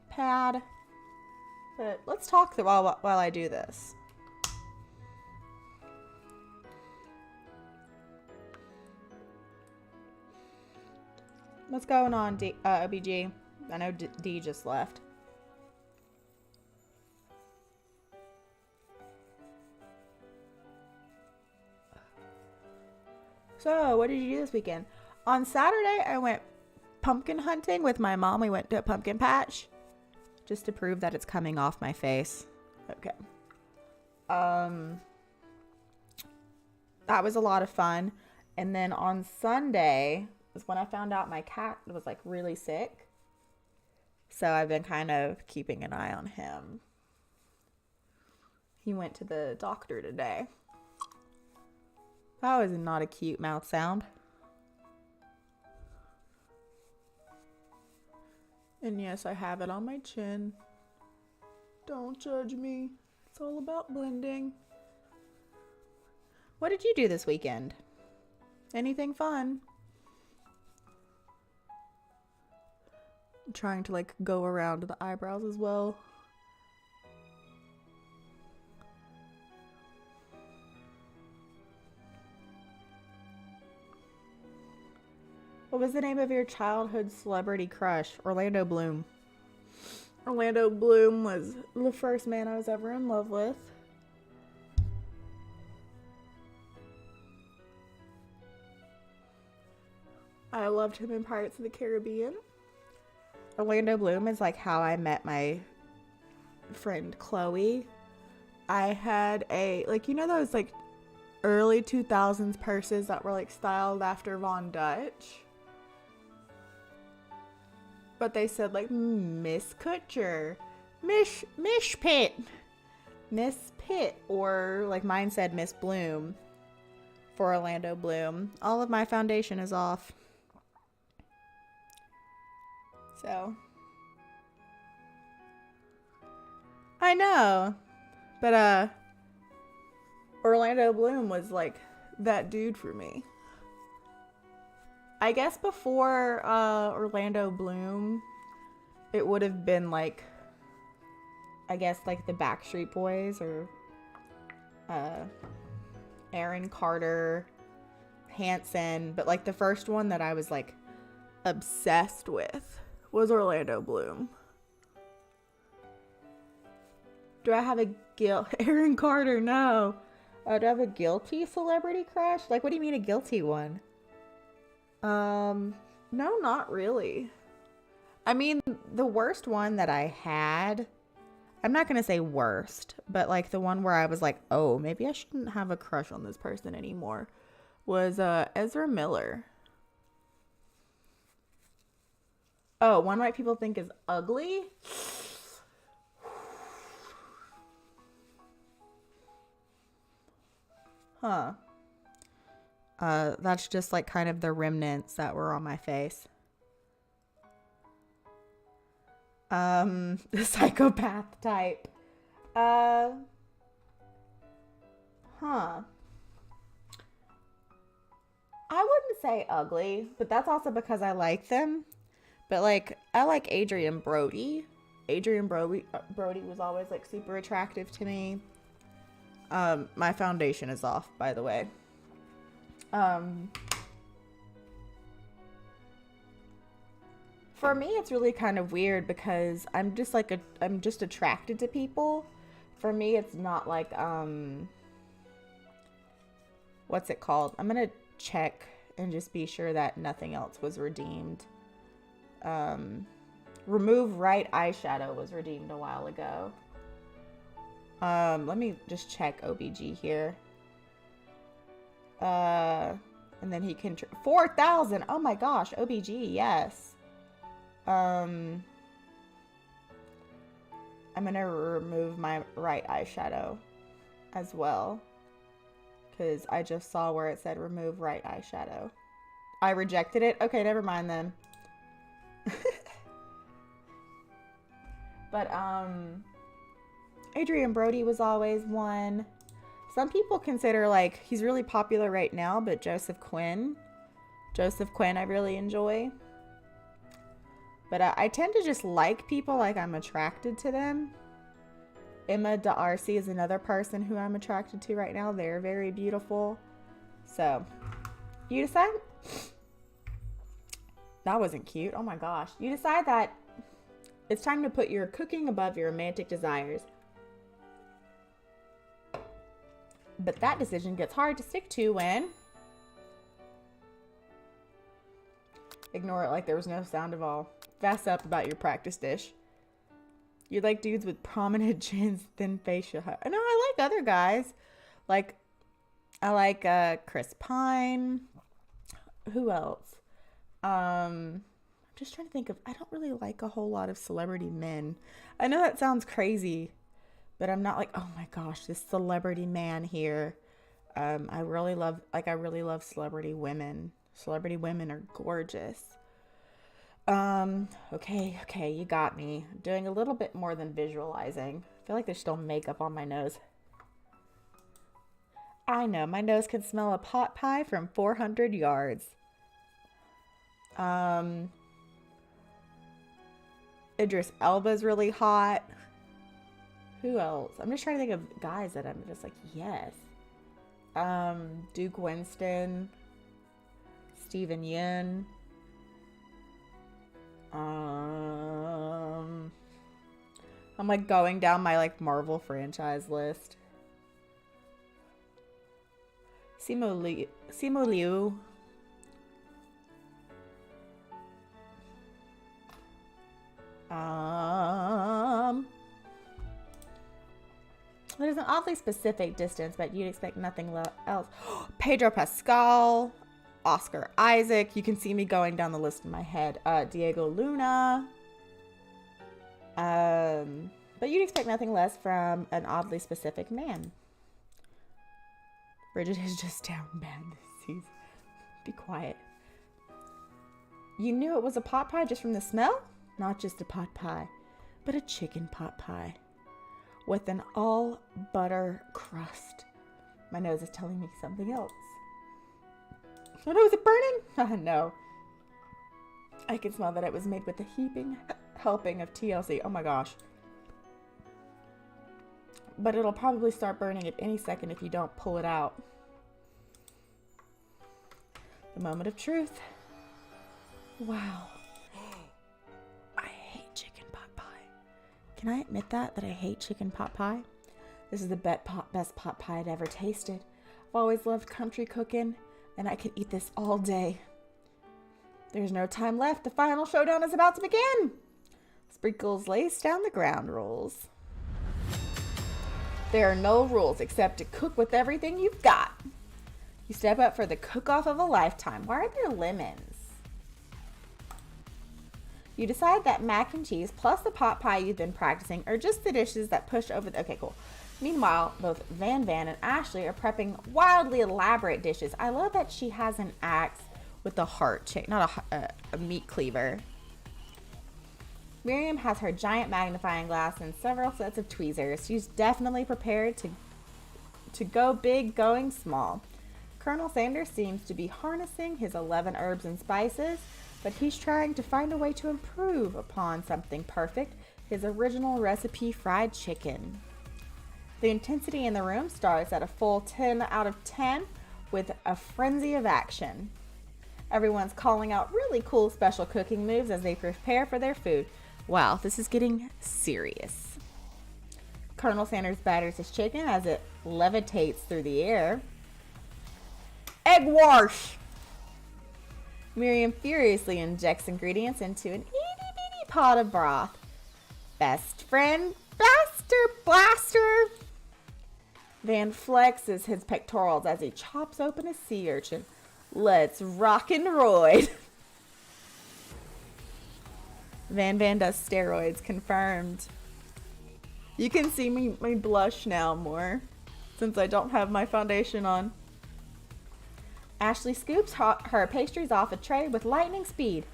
Pad. But let's talk while I do this. What's going on, OBG? I know D just left. So, what did you do this weekend? On Saturday, I went pumpkin hunting with my mom. We went to a pumpkin patch just to prove that it's coming off my face. Okay. That was a lot of fun. And then on Sunday was when I found out my cat was like really sick. So I've been kind of keeping an eye on him. He went to the doctor today. That was not a cute mouth sound. And yes, I have it on my chin. Don't judge me. It's all about blending. What did you do this weekend? Anything fun? I'm trying to like go around the eyebrows as well. What was the name of your childhood celebrity crush? Orlando Bloom. Orlando Bloom was the first man I was ever in love with. I loved him in Pirates of the Caribbean. Orlando Bloom is like how I met my friend Chloe. I had a, like, you know those like early 2000s purses that were like styled after Von Dutch? But they said like Miss Kutcher, Miss Pitt, Miss Pitt, or like mine said Miss Bloom for Orlando Bloom. All of my foundation is off. So I know, but Orlando Bloom was like that dude for me. I guess before Orlando Bloom, it would have been like, I guess like the Backstreet Boys or Aaron Carter, Hanson, but like the first one that I was like obsessed with was Orlando Bloom. Do I have a Aaron Carter? No. Do I have a guilty celebrity crush? Like, what do you mean a guilty one? No, not really. I mean, the worst one that I had, I'm not going to say worst, but like the one where I was like, oh, maybe I shouldn't have a crush on this person anymore, was Ezra Miller. Oh, one white people think is ugly? Huh. That's just like kind of the remnants that were on my face. The psychopath type. Huh. I wouldn't say ugly, but that's also because I like them. But like, I like Adrian Brody. Adrian Brody was always like super attractive to me. My foundation is off, by the way. For me, it's really kind of weird because I'm just attracted to people. For me, it's not like, what's it called? I'm going to check and just be sure that nothing else was redeemed. Remove right eyeshadow was redeemed a while ago. Let me just check OBG here. And then he can 4,000. Oh my gosh, OBG, yes. I'm gonna remove my right eyeshadow as well, because I just saw where it said remove right eyeshadow. I rejected it. Okay, never mind then. But Adrian Brody was always one. Some people consider, like, he's really popular right now, but Joseph Quinn I really enjoy. But I tend to just like people, like I'm attracted to them. Emma D'Arcy is another person who I'm attracted to right now. They're very beautiful. So, you decide? That wasn't cute. Oh my gosh. You decide that it's time to put your cooking above your romantic desires. But that decision gets hard to stick to when... Ignore it like there was no sound at all. Fess up about your practice dish. You like dudes with prominent chins, thin facial hair. No, I like other guys. Like, I like Chris Pine. Who else? I'm just trying to think of... I don't really like a whole lot of celebrity men. I know that sounds crazy, but I'm not like, oh my gosh, this celebrity man here. I really love celebrity women. Celebrity women are gorgeous. Okay, you got me. Doing a little bit more than visualizing. I feel like there's still makeup on my nose. I know, my nose can smell a pot pie from 400 yards. Idris Elba's really hot. Who else? I'm just trying to think of guys that I'm just like, yes. Duke Winston. Steven Yeun. I'm like going down my like Marvel franchise list. Simu Liu. There's an oddly specific distance, but you'd expect nothing else. Pedro Pascal, Oscar Isaac. You can see me going down the list in my head. Diego Luna. But you'd expect nothing less from an oddly specific man. Bridget is just down bad this season. Be quiet. You knew it was a pot pie just from the smell? Not just a pot pie, but a chicken pot pie with an all butter crust. My nose is telling me something else. Oh no, is it burning? No. I can smell that it was made with a heaping helping of TLC. Oh my gosh. But it'll probably start burning at any second if you don't pull it out. The moment of truth. Wow. I hate chicken pot pie. Can I admit that I hate chicken pot pie? This is the best pot pie I'd ever tasted. I've always loved country cooking, and I could eat this all day. There's no time left. The final showdown is about to begin. Sprinkles lace down the ground rules. There are no rules except to cook with everything you've got. You step up for the cook-off of a lifetime. Why are there lemons? You decide that mac and cheese plus the pot pie you've been practicing are just the dishes that push over the... Okay, cool. Meanwhile, both Van and Ashley are prepping wildly elaborate dishes. I love that she has an axe with a heart shape, not a meat cleaver. Miriam has her giant magnifying glass and several sets of tweezers. She's definitely prepared to go big, going small. Colonel Sanders seems to be harnessing his 11 herbs and spices, but he's trying to find a way to improve upon something perfect, his original recipe fried chicken. The intensity in the room starts at a full 10 out of 10 with a frenzy of action. Everyone's calling out really cool special cooking moves as they prepare for their food. Wow, this is getting serious. Colonel Sanders batters his chicken as it levitates through the air. Egg wash! Miriam furiously injects ingredients into an itty-bitty pot of broth. Best friend, blaster! Van flexes his pectorals as he chops open a sea urchin. Let's rock and roid. Van does steroids, confirmed. You can see me blush now more since I don't have my foundation on. Ashley scoops her pastries off a tray with lightning speed.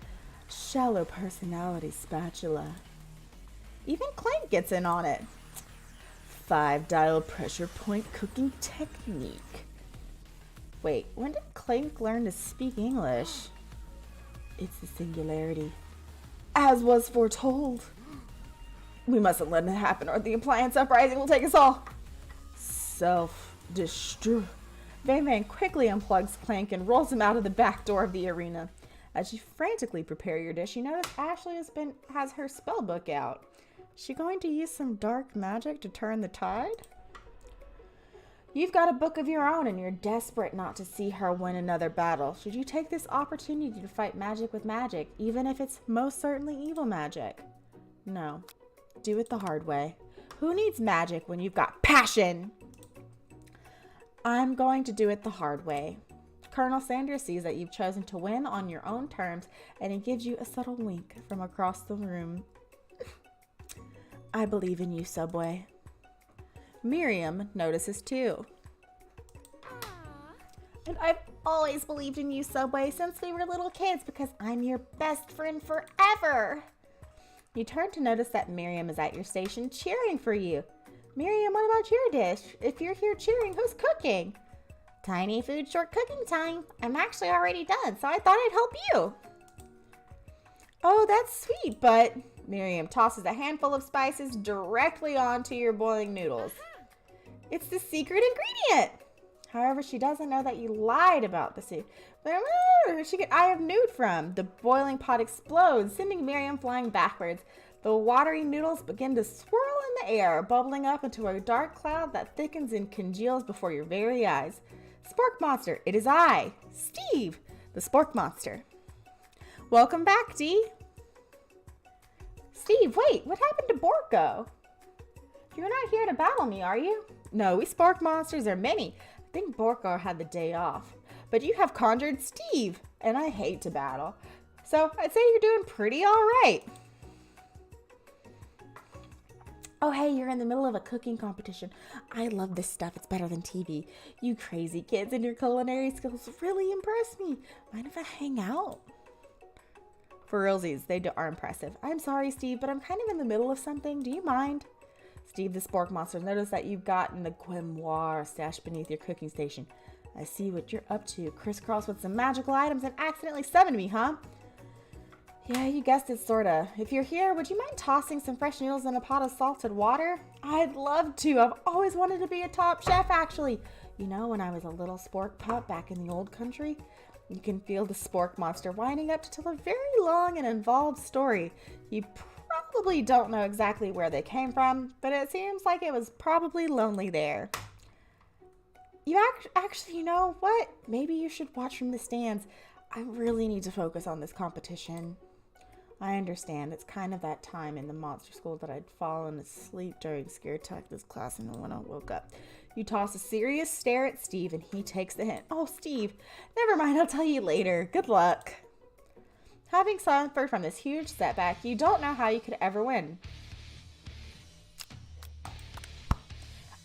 Shallow personality spatula. Even Clank gets in on it. 5-dial pressure point cooking technique. Wait, when did Clank learn to speak English? It's the singularity. As was foretold. We mustn't let it happen or the appliance uprising will take us all. Self-destruct. Van quickly unplugs Clank and rolls him out of the back door of the arena. As you frantically prepare your dish, you notice Ashley has her spell book out. Is she going to use some dark magic to turn the tide? You've got a book of your own and you're desperate not to see her win another battle. Should you take this opportunity to fight magic with magic, even if it's most certainly evil magic? No. Do it the hard way. Who needs magic when you've got passion? I'm going to do it the hard way. Colonel Sanders sees that you've chosen to win on your own terms, and he gives you a subtle wink from across the room. I believe in you, Subway. Miriam notices too. And I've always believed in you, Subway, since we were little kids, because I'm your best friend forever. You turn to notice that Miriam is at your station cheering for you. Miriam, what about your dish? If you're here cheering, who's cooking? Tiny food, short cooking time. I'm actually already done, so I thought I'd help you. Oh, that's sweet, but... Miriam tosses a handful of spices directly onto your boiling noodles. It's the secret ingredient. However, she doesn't know that you lied about the secret. She get eye of nude from. The boiling pot explodes, sending Miriam flying backwards. The watery noodles begin to swirl in the air, bubbling up into a dark cloud that thickens and congeals before your very eyes. Spork Monster, it is I, Steve, the Spork Monster. Welcome back, Dee. Steve, wait, what happened to Borko? You're not here to battle me, are you? No, we Spork Monsters are many. I think Borko had the day off. But you have conjured Steve, and I hate to battle. So I'd say you're doing pretty all right. Oh, hey, you're in the middle of a cooking competition. I love this stuff. It's better than TV. You crazy kids and your culinary skills really impress me. Mind if I hang out? For realsies, they are impressive. I'm sorry, Steve, but I'm kind of in the middle of something. Do you mind? Steve the Spork Monster, notice that you've gotten the grimoire stashed beneath your cooking station. I see what you're up to. Crisscross with some magical items and accidentally summoned me, huh? Yeah, you guessed it, sorta. If you're here, would you mind tossing some fresh noodles in a pot of salted water? I'd love to. I've always wanted to be a top chef, actually. You know, when I was a little spork pup back in the old country, you can feel the spork monster winding up to tell a very long and involved story. You probably don't know exactly where they came from, but it seems like it was probably lonely there. You actually, you know what? Maybe you should watch from the stands. I really need to focus on this competition. I understand. It's kind of that time in the monster school that I'd fallen asleep during scare tactics class, and when I woke up, you toss a serious stare at Steve, and he takes the hint. Oh, Steve, never mind. I'll tell you later. Good luck. Having suffered from this huge setback, you don't know how you could ever win.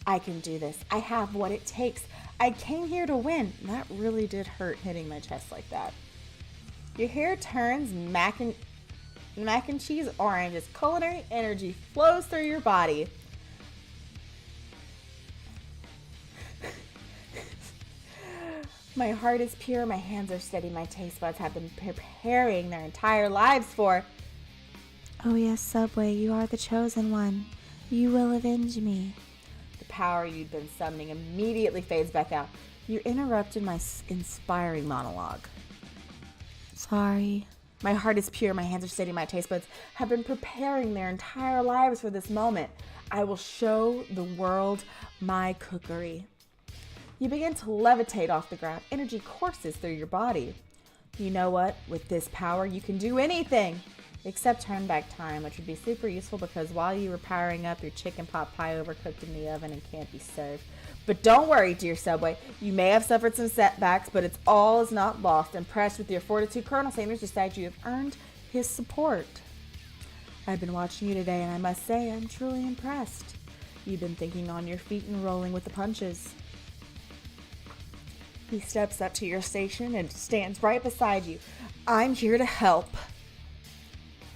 I can do this. I have what it takes. I came here to win. That really did hurt hitting my chest like that. Your hair turns mac and cheese orange as culinary energy flows through your body. My heart is pure, my hands are steady, my taste buds have been preparing their entire lives for. Oh yes, Subway, you are the chosen one. You will avenge me. The power you'd been summoning immediately fades back out. You interrupted my inspiring monologue. Sorry. My heart is pure, my hands are steady, my taste buds have been preparing their entire lives for this moment. I will show the world my cookery. You begin to levitate off the ground. Energy courses through your body. You know what? With this power, you can do anything except turn back time, which would be super useful because while you were powering up, your chicken pot pie overcooked in the oven and can't be served. But don't worry, dear Subway. You may have suffered some setbacks, but it's all is not lost. Impressed with your fortitude, Colonel Sanders decides you have earned his support. I've been watching you today, and I must say I'm truly impressed. You've been thinking on your feet and rolling with the punches. He steps up to your station and stands right beside you. I'm here to help.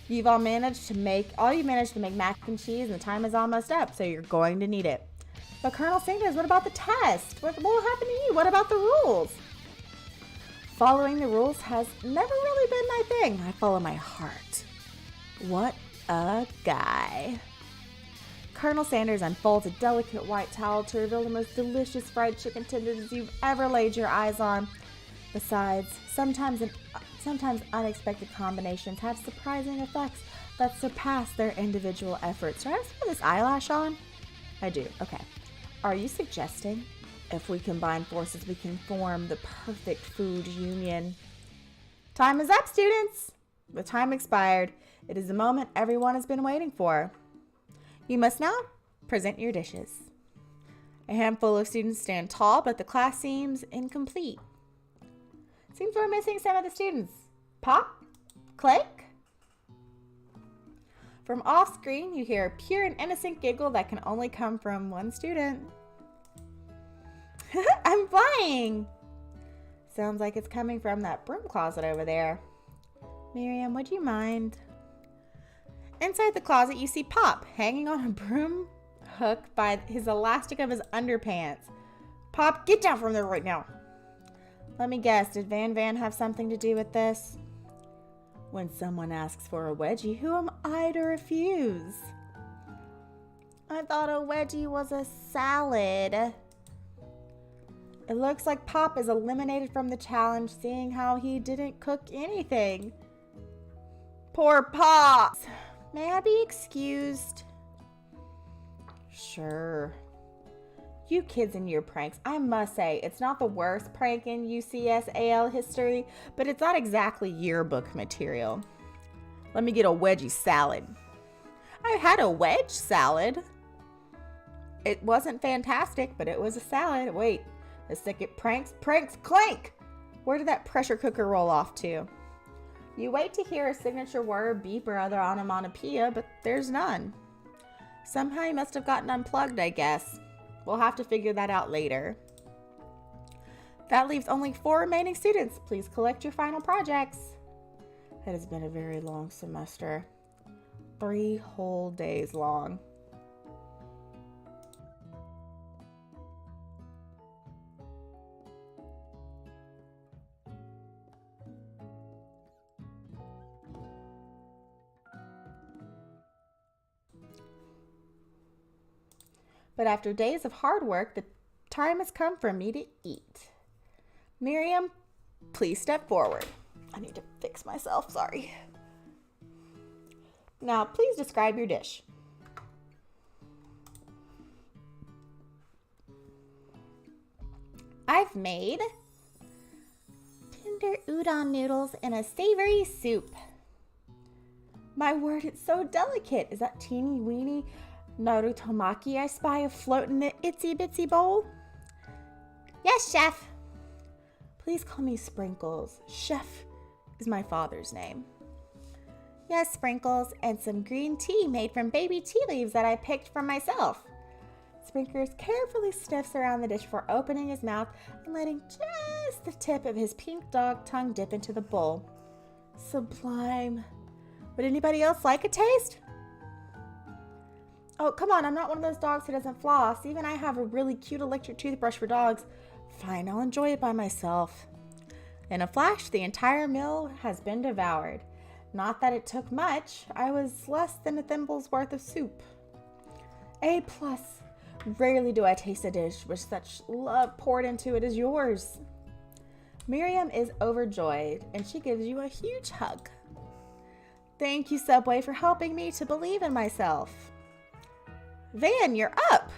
You've all managed to make mac and cheese, and the time is almost up, so you're going to need it. But Colonel Sanders, what about the test? What will happen to you? What about the rules? Following the rules has never really been my thing. I follow my heart. What a guy. Colonel Sanders unfolds a delicate white towel to reveal the most delicious fried chicken tenders you've ever laid your eyes on. Besides, sometimes unexpected combinations have surprising effects that surpass their individual efforts. Do I have some of this eyelash on? I do. Okay. Are you suggesting if we combine forces, we can form the perfect food union? Time is up, students. The time expired. It is the moment everyone has been waiting for. You must now present your dishes. A handful of students stand tall, but the class seems incomplete. Seems we're missing some of the students. Pop? Click? From off screen, you hear a pure and innocent giggle that can only come from one student. I'm flying! Sounds like it's coming from that broom closet over there. Miriam, would you mind? Inside the closet, you see Pop hanging on a broom hook by his elastic of his underpants. Pop, get down from there right now. Let me guess, did Van have something to do with this? When someone asks for a wedgie, who am I to refuse? I thought a wedgie was a salad. It looks like Pop is eliminated from the challenge, seeing how he didn't cook anything. Poor Pop! May I be excused? Sure. You kids and your pranks. I must say, it's not the worst prank in UCSAL history, but it's not exactly yearbook material. Let me get a wedgie salad. I had a wedge salad. It wasn't fantastic, but it was a salad. Wait, the second pranks clank! Where did that pressure cooker roll off to? You wait to hear a signature word, beep, or other onomatopoeia, but there's none. Somehow he must have gotten unplugged, I guess. We'll have to figure that out later. That leaves only 4 remaining students. Please collect your final projects. It has been a very long semester. 3 whole days long. but after days of hard work, the time has come for me to eat. Miriam, please step forward. I need to fix myself, sorry. Now, please describe your dish. I've made tender udon noodles in a savory soup. My word, it's so delicate. Is that teeny weeny narutomaki I spy afloat in the itsy bitsy bowl? Yes, chef. Please call me Sprinkles. Chef is my father's name. Yes, Sprinkles, and some green tea made from baby tea leaves that I picked from myself. Sprinkles carefully sniffs around the dish before opening his mouth and letting just the tip of his pink dog tongue dip into the bowl. Sublime. Would anybody else like a taste? Oh, come on, I'm not one of those dogs who doesn't floss. Even I have a really cute electric toothbrush for dogs. Fine, I'll enjoy it by myself. In a flash, the entire meal has been devoured. Not that it took much. I was less than a thimble's worth of soup. A+. Rarely do I taste a dish with such love poured into it as yours. Miriam is overjoyed, and she gives you a huge hug. Thank you, Subway, for helping me to believe in myself. Van, you're up.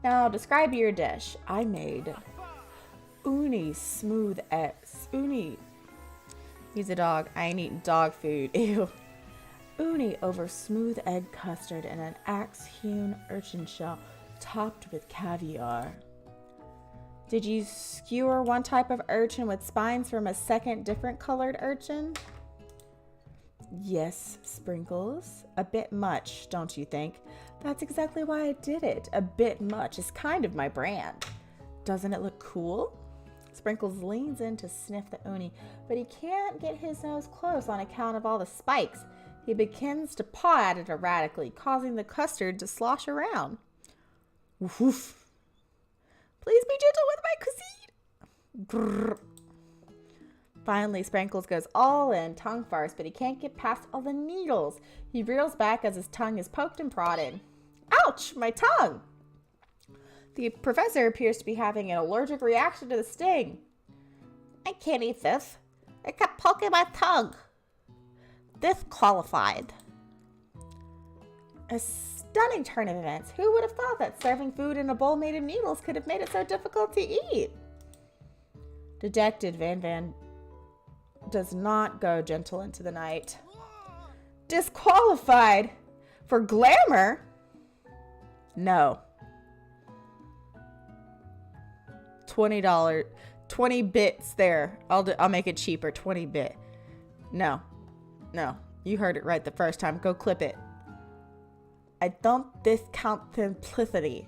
Now, describe your dish. I made uni smooth eggs. Uni. He's a dog. I ain't eating dog food. Ew. Uni over smooth egg custard and an axe-hewn urchin shell topped with caviar. Did you skewer one type of urchin with spines from a second different colored urchin? Yes, Sprinkles. A bit much, don't you think? That's exactly why I did it. A bit much is kind of my brand. Doesn't it look cool? Sprinkles leans in to sniff the uni, but he can't get his nose close on account of all the spikes. He begins to paw at it erratically, causing the custard to slosh around. Woof. Please be gentle with my cuisine. Grrr. Finally, Sprinkles goes all in, tongue first, but he can't get past all the needles. He reels back as his tongue is poked and prodded. Ouch, my tongue! The professor appears to be having an allergic reaction to the sting. I can't eat this. It kept poking my tongue. Disqualified. A stunning turn of events. Who would have thought that serving food in a bowl made of needles could have made it so difficult to eat? Dejected, Van does not go gentle into the night. Disqualified? For glamour? No. $20, 20 bits there. I'll make it cheaper, 20 bit. No, you heard it right the first time. Go clip it. I don't discount simplicity.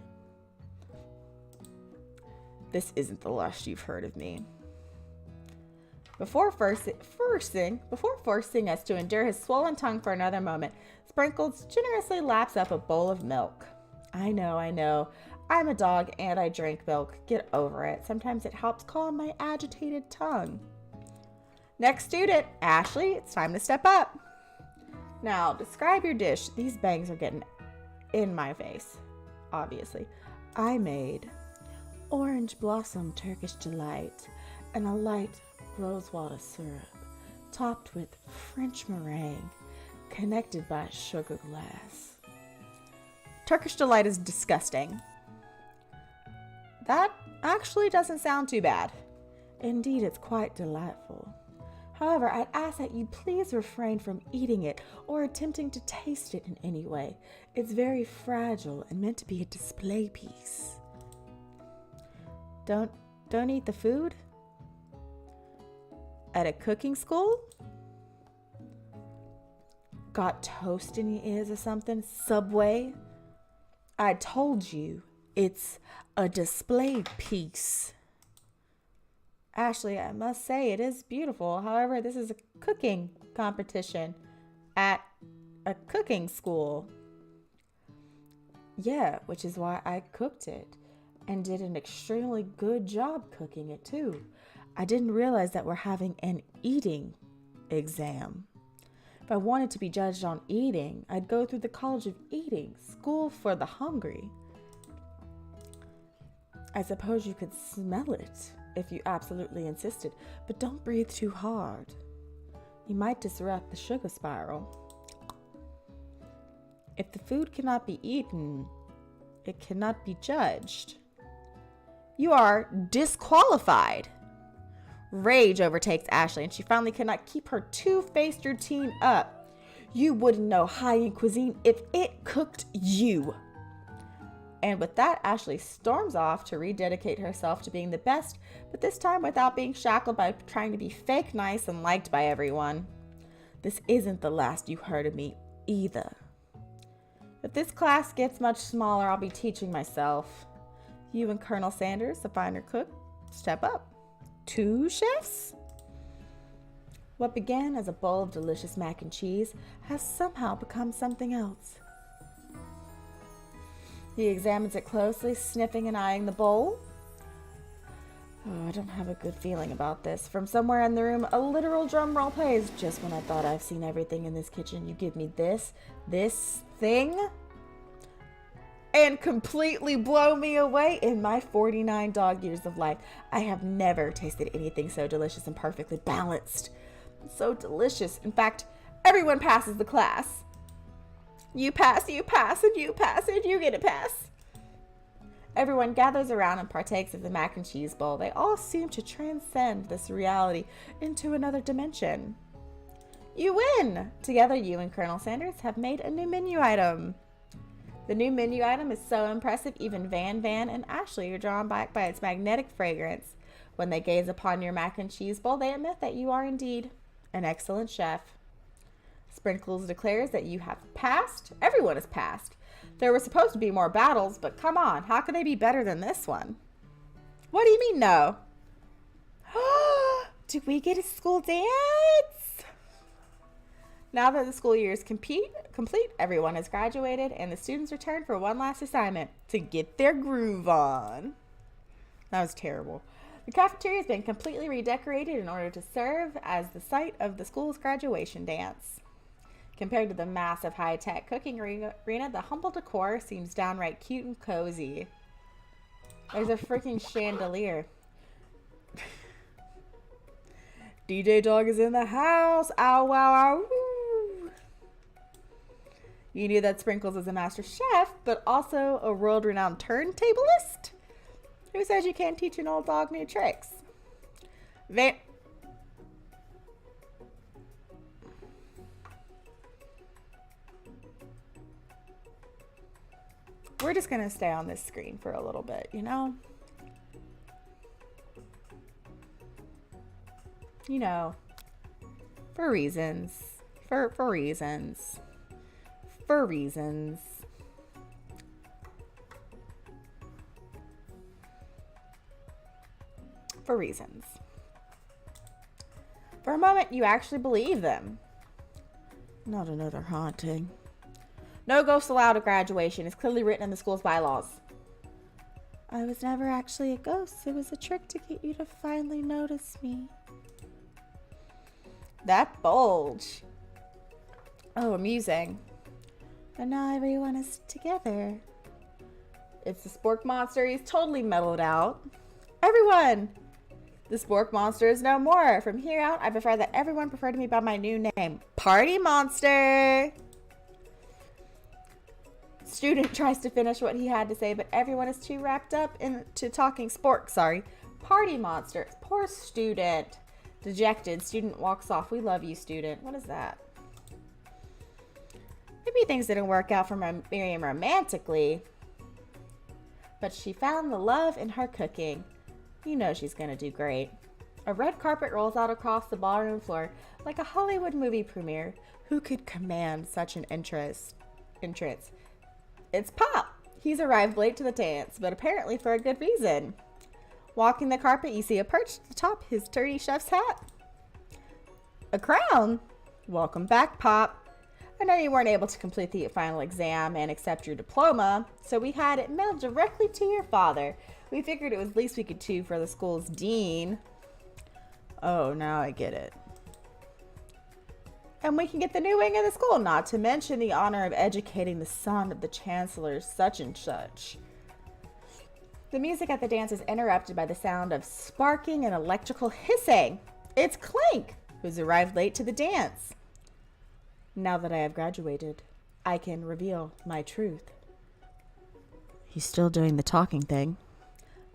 This isn't the last you've heard of me. Before forcing us to endure his swollen tongue for another moment, Sprinkles generously laps up a bowl of milk. I know. I'm a dog and I drink milk. Get over it. Sometimes it helps calm my agitated tongue. Next student, Ashley, it's time to step up. Now, describe your dish. These bangs are getting in my face, obviously. I made orange blossom Turkish delight and a light rosewater syrup topped with French meringue connected by a sugar glass. Turkish delight is disgusting. That actually doesn't sound too bad. Indeed, it's quite delightful. However, I'd ask that you please refrain from eating it or attempting to taste it in any way. It's very fragile and meant to be a display piece. Don't eat the food? At a cooking school? Got toast in your ears or something? Subway? I told you, it's a display piece. Ashley, I must say it is beautiful. However, this is a cooking competition at a cooking school. Yeah, which is why I cooked it and did an extremely good job cooking it too. I didn't realize that we're having an eating exam. If I wanted to be judged on eating, I'd go through the College of Eating, school for the hungry. I suppose you could smell it if you absolutely insisted, but don't breathe too hard. You might disrupt the sugar spiral. If the food cannot be eaten, it cannot be judged. You are disqualified. Rage overtakes Ashley, and she finally cannot keep her two-faced routine up. You wouldn't know high-end cuisine if it cooked you. And with that, Ashley storms off to rededicate herself to being the best, but this time without being shackled by trying to be fake nice and liked by everyone. This isn't the last you heard of me either. If this class gets much smaller, I'll be teaching myself. You and Colonel Sanders, the finer cook, step up. 2 chefs? What began as a bowl of delicious mac and cheese has somehow become something else. He examines it closely, sniffing and eyeing the bowl. Oh, I don't have a good feeling about this. From somewhere in the room, a literal drum roll plays. Just when I thought I've seen everything in this kitchen, you give me this thing, and completely blow me away. In my 49 dog years of life, I have never tasted anything so delicious and perfectly balanced. So delicious. In fact, everyone passes the class. You pass, and you pass, and you get a pass. Everyone gathers around and partakes of the mac and cheese bowl. They all seem to transcend this reality into another dimension. You win! Together, you and Colonel Sanders have made a new menu item. The new menu item is so impressive, even Van and Ashley are drawn back by its magnetic fragrance. When they gaze upon your mac and cheese bowl, they admit that you are indeed an excellent chef. Sprinkles declares that you have passed. Everyone has passed. There were supposed to be more battles, but come on, how could they be better than this one? What do you mean, no? Did we get a school dance? Now that the school year is complete, everyone has graduated, and the students return for one last assignment, to get their groove on. That was terrible. The cafeteria has been completely redecorated in order to serve as the site of the school's graduation dance. Compared to the massive high-tech cooking arena, the humble decor seems downright cute and cozy. There's a freaking chandelier. DJ Dog is in the house. Ow, wow, ow. Woo. You knew that Sprinkles is a master chef, but also a world-renowned turntablist? Who says you can't teach an old dog new tricks? We're just going to stay on this screen for a little bit, you know? You know, for reasons. For reasons. For reasons. For reasons. For a moment, you actually believe them. Not another haunting. No ghosts allowed at graduation. It's clearly written in the school's bylaws. I was never actually a ghost. It was a trick to get you to finally notice me. That bulge. Oh, amusing. And now everyone is together. It's the Spork Monster. He's totally mellowed out. Everyone! The Spork Monster is no more. From here out, I prefer that everyone refer to me by my new name. Party Monster! Student tries to finish what he had to say, but everyone is too wrapped up into talking Spork. Party Monster. Poor student. Dejected. Student walks off. We love you, student. What is that? Maybe things didn't work out for Miriam romantically, but she found the love in her cooking. You know she's going to do great. A red carpet rolls out across the ballroom floor like a Hollywood movie premiere. Who could command such an entrance? It's Pop. He's arrived late to the dance, but apparently for a good reason. Walking the carpet, you see a perch atop his dirty chef's hat. A crown? Welcome back, Pop. I know you weren't able to complete the final exam and accept your diploma, so we had it mailed directly to your father. We figured it was the least we could do for the school's dean. Oh, now I get it. And we can get the new wing of the school, not to mention the honor of educating the son of the chancellor such and such. The music at the dance is interrupted by the sound of sparking and electrical hissing. It's Clank, who's arrived late to the dance. Now that I have graduated, I can reveal my truth. He's still doing the talking thing.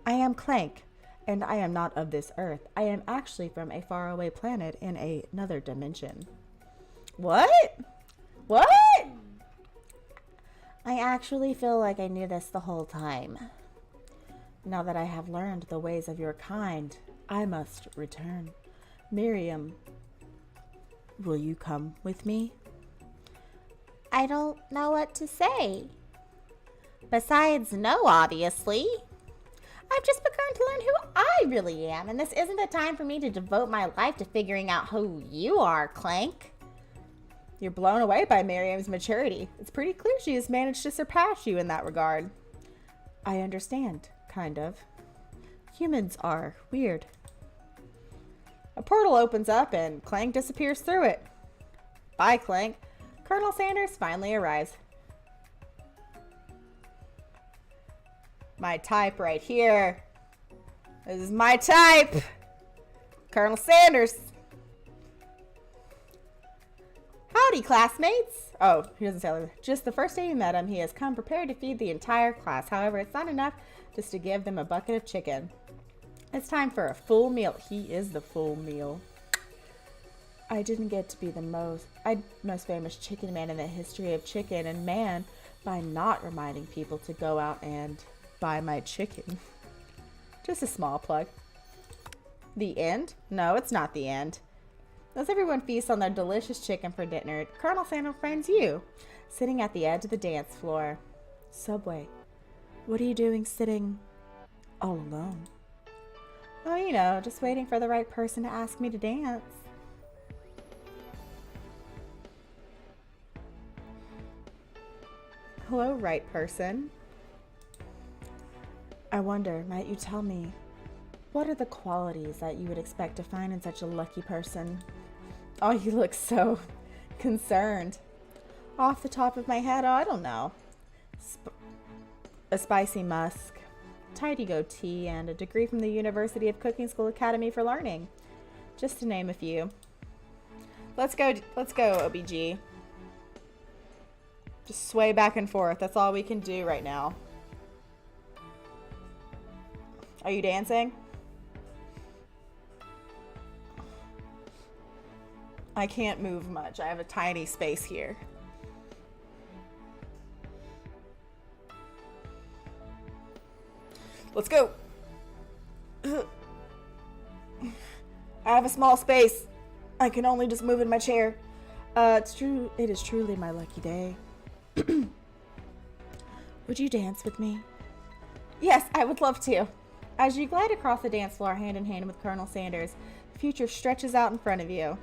I am Clank, and I am not of this earth. I am actually from a faraway planet in another dimension. What? What? I actually feel like I knew this the whole time. Now that I have learned the ways of your kind, I must return. Miriam, will you come with me? I don't know what to say. Besides, no, obviously. I've just begun to learn who I really am, and this isn't the time for me to devote my life to figuring out who you are, Clank. You're blown away by Miriam's maturity. It's pretty clear she has managed to surpass you in that regard. I understand, kind of. Humans are weird. A portal opens up and Clank disappears through it. Bye, Clank. Colonel Sanders finally arrives. My type right here. This is my type. Colonel Sanders. Howdy, classmates. Oh, he doesn't say that. Just the first day you met him, he has come prepared to feed the entire class. However, it's not enough just to give them a bucket of chicken. It's time for a full meal. He is the full meal. I didn't get to be the most famous chicken man in the history of chicken and man by not reminding people to go out and buy my chicken. Just a small plug. The end? No, it's not the end. As everyone feasts on their delicious chicken for dinner, Colonel Sanders finds you, sitting at the edge of the dance floor. Subway, what are you doing sitting all alone? Oh, you know, just waiting for the right person to ask me to dance. Hello, right person. I wonder, might you tell me, what are the qualities that you would expect to find in such a lucky person? Oh, you look so concerned. Off the top of my head, I don't know. A spicy musk, tidy goatee, and a degree from the University of Cooking School Academy for Learning. Just to name a few. Let's go, OBG. Just sway back and forth. That's all we can do right now. Are you dancing? I can't move much. I have a tiny space here. Let's go. I have a small space. I can only just move in my chair. It's true. It is truly my lucky day. Would you dance with me? Yes, I would love to. As you glide across the dance floor hand in hand with Colonel Sanders, the future stretches out in front of you.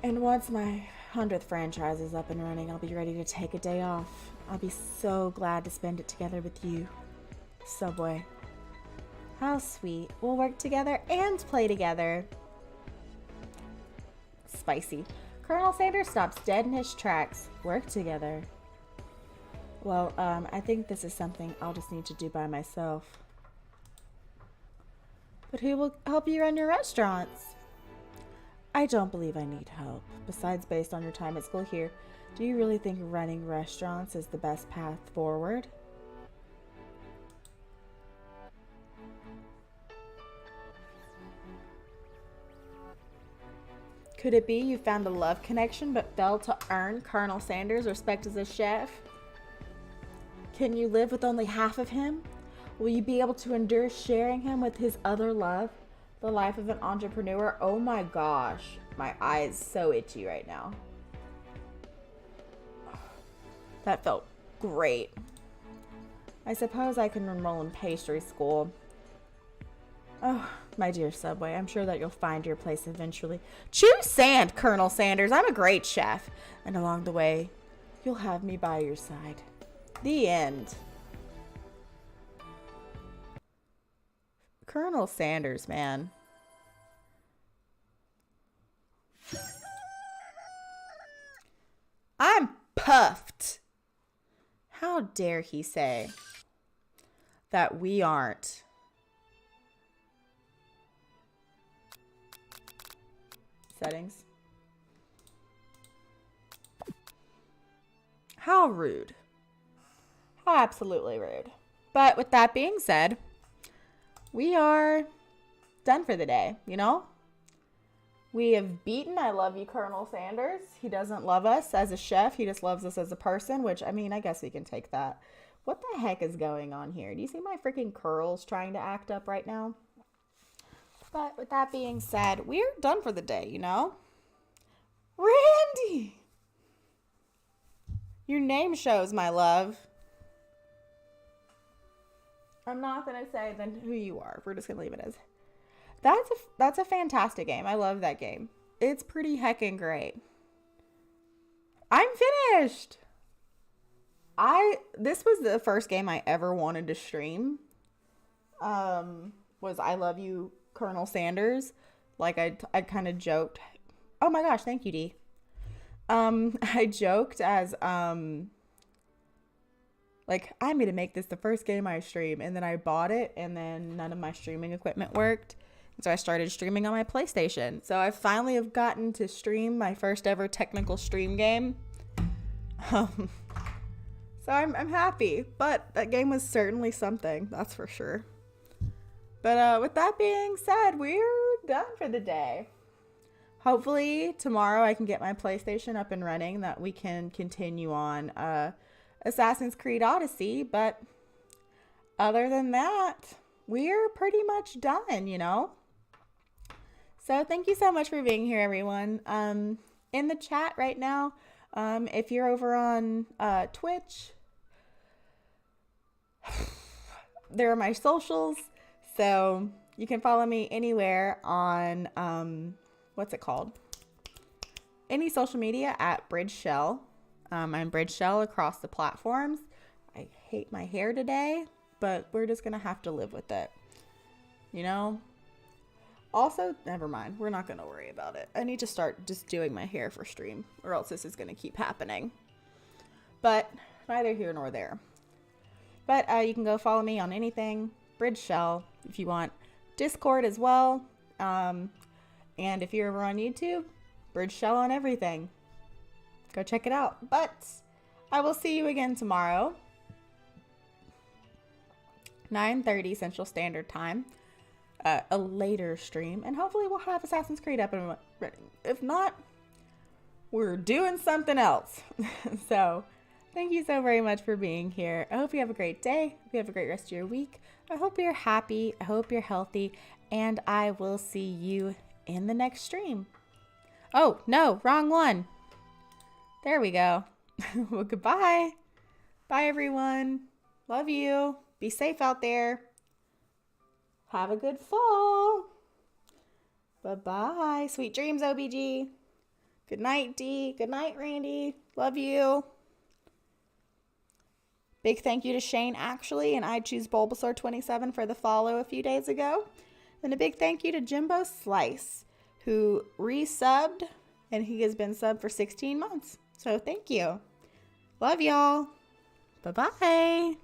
And once my 100th franchise is up and running, I'll be ready to take a day off. I'll be so glad to spend it together with you. Subway. How sweet. We'll work together and play together. Spicy. Colonel Sanders stops dead in his tracks. Work together. Well, I think this is something I'll just need to do by myself. But who will help you run your restaurants? I don't believe I need help. Besides, based on your time at school here, do you really think running restaurants is the best path forward? Could it be you found a love connection but failed to earn Colonel Sanders' respect as a chef? Can you live with only half of him? Will you be able to endure sharing him with his other love? The life of an entrepreneur? Oh my gosh. My eye is so itchy right now. That felt great. I suppose I can enroll in pastry school. Oh, my dear Subway, I'm sure that you'll find your place eventually. Chew sand, Colonel Sanders. I'm a great chef. And along the way, you'll have me by your side. The end. Colonel Sanders, man. puffed. How dare he say that we aren't? Settings. How rude. How absolutely rude. But with that being said, we are done for the day, you know? We have beaten I love you, Colonel Sanders. He doesn't love us as a chef. He just loves us as a person, which, I mean, I guess we can take that. What the heck is going on here? Do you see my freaking curls trying to act up right now? But with that being said, we're done for the day, you know? Randy! Your name shows, my love. I'm not going to say then who you are. We're just going to leave it as... That's a fantastic game. I love that game. It's pretty heckin' great. I'm finished. This was the first game I ever wanted to stream. Was I Love You, Colonel Sanders. Like I kind of joked. Oh my gosh, thank you, Dee. I joked as like, I'm gonna make this the first game I stream, and then I bought it, and then none of my streaming equipment worked. So I started streaming on my PlayStation. So I finally have gotten to stream my first ever technical stream game. So I'm happy. But that game was certainly something, that's for sure. But with that being said, we're done for the day. Hopefully tomorrow I can get my PlayStation up and running, that we can continue on Assassin's Creed Odyssey. But other than that, we're pretty much done, you know? So thank you so much for being here, everyone. In the chat right now, if you're over on Twitch, there are my socials. So you can follow me anywhere on, what's it called? Any social media at BridgeShell. I'm BridgeShell across the platforms. I hate my hair today, but we're just going to have to live with it. You know? Also, never mind. We're not going to worry about it. I need to start just doing my hair for stream, or else this is going to keep happening. But neither here nor there. But you can go follow me on anything, BridgeShell, if you want. Discord as well. And if you're ever on YouTube, BridgeShell on everything. Go check it out. But I will see you again tomorrow. 9:30 Central Standard Time. A later stream, and hopefully we'll have Assassin's Creed up and running. If not, we're doing something else. So thank you so very much for being here. I hope you have a great day. I hope you have a great rest of your week. I hope you're happy. I hope you're healthy, and I will see you in the next stream. Oh no, wrong one. There we go. Well, goodbye. Bye everyone. Love you. Be safe out there. Have a good fall. Bye-bye. Sweet dreams, OBG. Good night, Dee. Good night, Randy. Love you. Big thank you to Shane, actually, and I choose Bulbasaur27 for the follow a few days ago. And a big thank you to Jimbo Slice, who resubbed, and he has been subbed for 16 months. So thank you. Love y'all. Bye-bye.